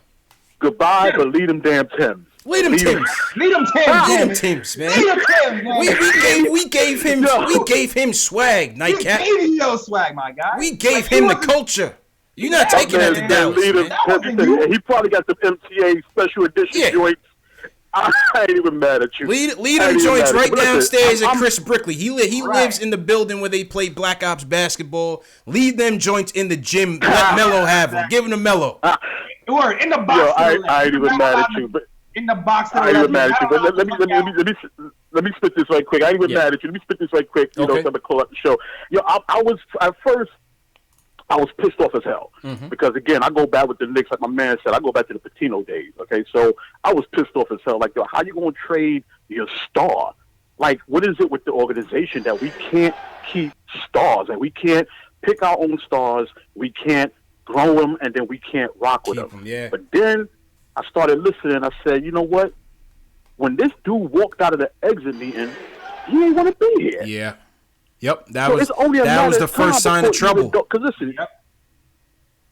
Goodbye, but lead them damn Tims. Lead them Tims. Lead them Tims. Lead them Tims, man. Lead them Tims, man. We gave him swag, Nightcap. We gave you your swag, my guy. We gave him the culture. You're not taking that to Dallas, He probably got some MTA special edition joints. I ain't even mad at you. Lead them joints right downstairs at Chris Brickley. He lives in the building where they play Black Ops basketball. Lead them joints in the gym. Let Melo have them. Give him the Melo. Word, in the box. Yo, I ain't even mad at you. But in the box. I ain't even mad at you. But let me spit this right quick. I ain't even mad at you. Let me spit this right quick. So I'm gonna call up the show. Yo, I was at first. I was pissed off as hell because, again, I go back with the Knicks, like my man said, I go back to the Patino days, okay? So I was pissed off as hell. Like, yo, how you going to trade your star? Like, what is it with the organization that we can't keep stars and we can't pick our own stars, we can't grow them, and then we can't rock with them? Yeah. But then I started listening. I said, you know what? When this dude walked out of the exit meeting, he ain't want to be here. Yeah. Yep, that so was the first sign of trouble. Because listen,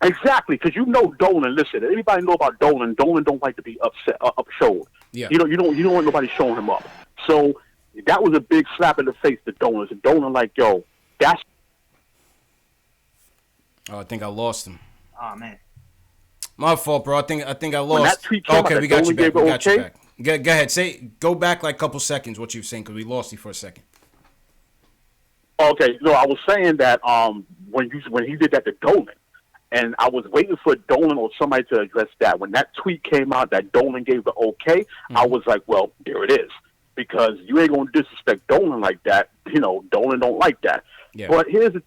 exactly. Because Dolan. Listen, anybody know about Dolan? Dolan don't like to be upshowed. Yeah. You don't want nobody showing him up. So that was a big slap in the face to Dolan. And Dolan like, yo, that's. Oh, I think I lost him. Oh man, my fault, bro. I think I lost. When that tweet came okay, out, we got you back. We got you okay? back. Go ahead. Go back like a couple seconds. What you were saying, because we lost you for a second. Okay, no, I was saying that when he did that to Dolan, and I was waiting for Dolan or somebody to address that. When that tweet came out that Dolan gave the okay, I was like, well, there it is. Because you ain't going to disrespect Dolan like that. Dolan don't like that. Yeah. But here's the...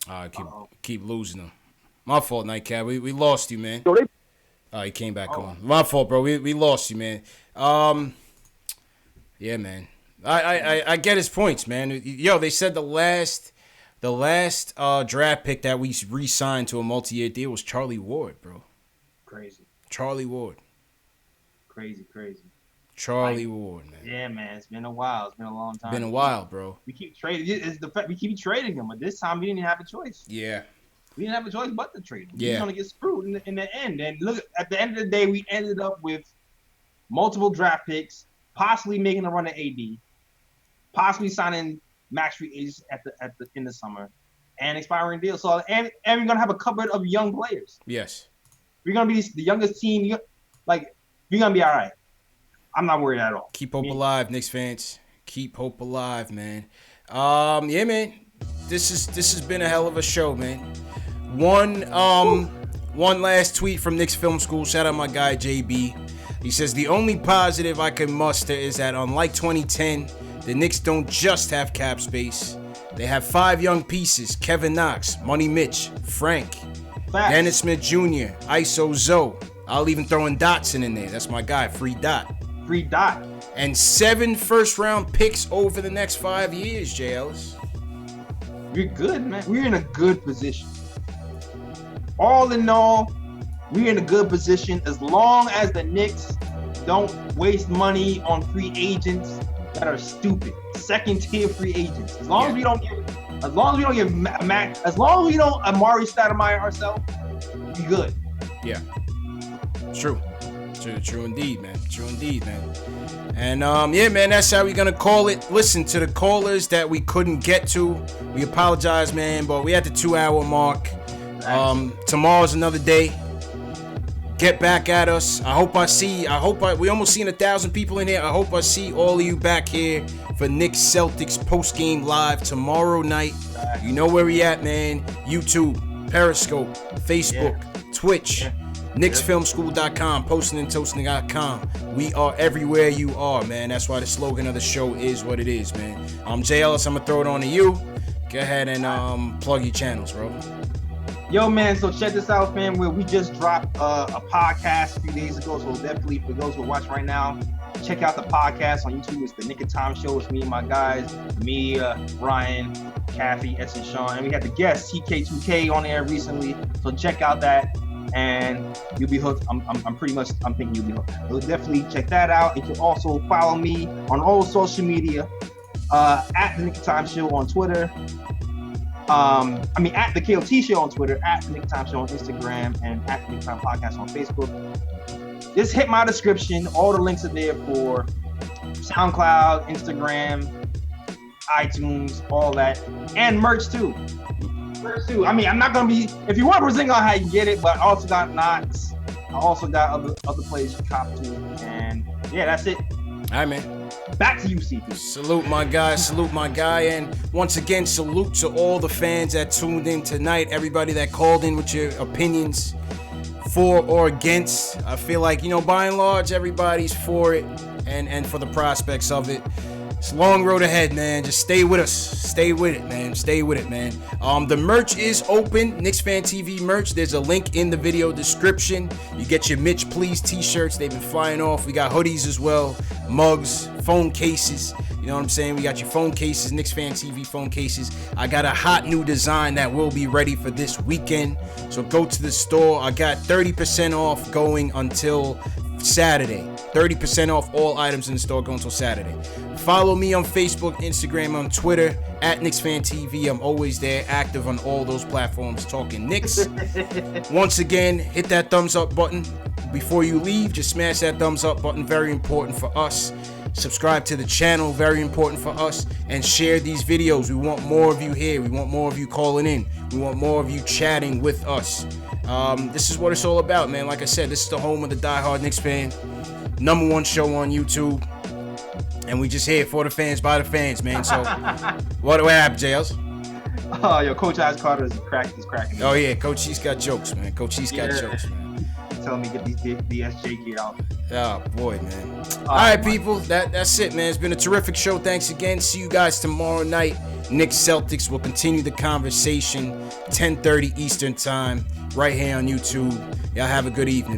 I keep losing them. My fault, Nightcap. We lost you, man. So he came back on. My fault, bro. We lost you, man. Yeah, man. I get his points, man. Yo, they said the last draft pick that we re-signed to a multi-year deal was Charlie Ward, bro. Crazy. Charlie Ward. Crazy. Charlie Ward, man. Yeah, man. It's been a while. It's been a long time. Been a while, bro. We keep trading. It's the fact we keep trading him, but this time we didn't have a choice. Yeah. We didn't have a choice but to trade him. Yeah. We're gonna get screwed in the end. And look, at the end of the day, we ended up with multiple draft picks, possibly making a run at AD, possibly signing max free agents in the summer, and expiring deals. So and we're gonna have a cupboard of young players. Yes. We're gonna be the youngest team. Like, we're gonna be all right. I'm not worried at all. Keep hope alive, Knicks fans. Keep hope alive, man. Yeah, man. This has been a hell of a show, man. One last tweet from Knicks Film School. Shout out my guy JB. He says the only positive I can muster is that unlike 2010, the Knicks don't just have cap space. They have 5 young pieces: Kevin Knox, Money Mitch, Frank, Dennis Smith Jr., ISO Zoe. I'll even throw in Dotson in there. That's my guy, Free Dot. And 7 first-round picks over the next 5 years, J. Ellis. We're good, man. We're in a good position. All in all, we're in a good position as long as the Knicks don't waste money on free agents that are stupid. Second-tier free agents. As long as we don't give Max, as long as we don't Amari Stoudemire ourselves, we good. Yeah. True indeed, man. And yeah, man, that's how we're gonna call it. Listen, to the callers that we couldn't get to, we apologize, man, but we at the 2-hour mark. Tomorrow's another day. Get back at us. We almost seen 1,000 people in here. I hope I see all of you back here for Knicks Celtics post-game live tomorrow night. You know where we at, man. YouTube, Periscope, Facebook, Twitch. KnicksFilmSchool.com, postingandtoasting.com. We are everywhere you are, man. That's why the slogan of the show is what it is, man. Jay Ellis, I'm going to throw it on to you. Go ahead and plug your channels, bro. Yo, man, so check this out, fam. We just dropped a podcast a few days ago, so definitely for those who are watching right now, check out the podcast on YouTube. It's the Nick of Time Show. It's me and my guys, me, Brian, Kathy, S, and Sean. And we had the guest, TK2K, on there recently, so check out that. And you'll be hooked. I'm thinking you'll be hooked. So definitely check that out. You can also follow me on all social media at the Nick of Time Show on Twitter. At the KOT Show on Twitter, at the Nick of Time Show on Instagram, and at the Nick of Time Podcast on Facebook. Just hit my description. All the links are there for SoundCloud, Instagram, iTunes, all that, and merch too. I'm not gonna be. If you want Porzingis, I can get it, but I also got Knox. I also got other players to cop to, and yeah, that's it. All right, man. Back to you, CP. Salute my guy, and once again, salute to all the fans that tuned in tonight. Everybody that called in with your opinions, for or against. I feel like, by and large, everybody's for it, and for the prospects of it. It's a long road ahead, man. Just stay with us. Stay with it, man. The merch is open. KnicksFanTV merch. There's a link in the video description. You get your Mitch Please t-shirts. They've been flying off. We got hoodies as well. Mugs, phone cases. You know what I'm saying? We got your phone cases, KnicksFanTV phone cases. I got a hot new design that will be ready for this weekend. So go to the store. I got 30% off going until Saturday. 30% off all items in the store going until Saturday. Follow me on Facebook, Instagram, on Twitter, at KnicksFanTV. I'm always there, active on all those platforms, talking Knicks. Once again, hit that thumbs up button. Before you leave, just smash that thumbs up button. Very important for us. Subscribe to the channel. Very important for us. And share these videos. We want more of you here. We want more of you calling in. We want more of you chatting with us. This is what it's all about, man. Like I said, this is the home of the diehard Knicks fan. #1 show on YouTube. And we just here for the fans, by the fans, man. So, what happened, JLs? Oh, yo, Coach Ice Carter is cracking. Oh, yeah, Coach East got jokes, man. Jokes, man. Telling me get these DSJ kid out. Oh, boy, man. All right, people, that's it, man. It's been a terrific show. Thanks again. See you guys tomorrow night. Knicks Celtics will continue the conversation, 10:30 Eastern time, right here on YouTube. Y'all have a good evening, man.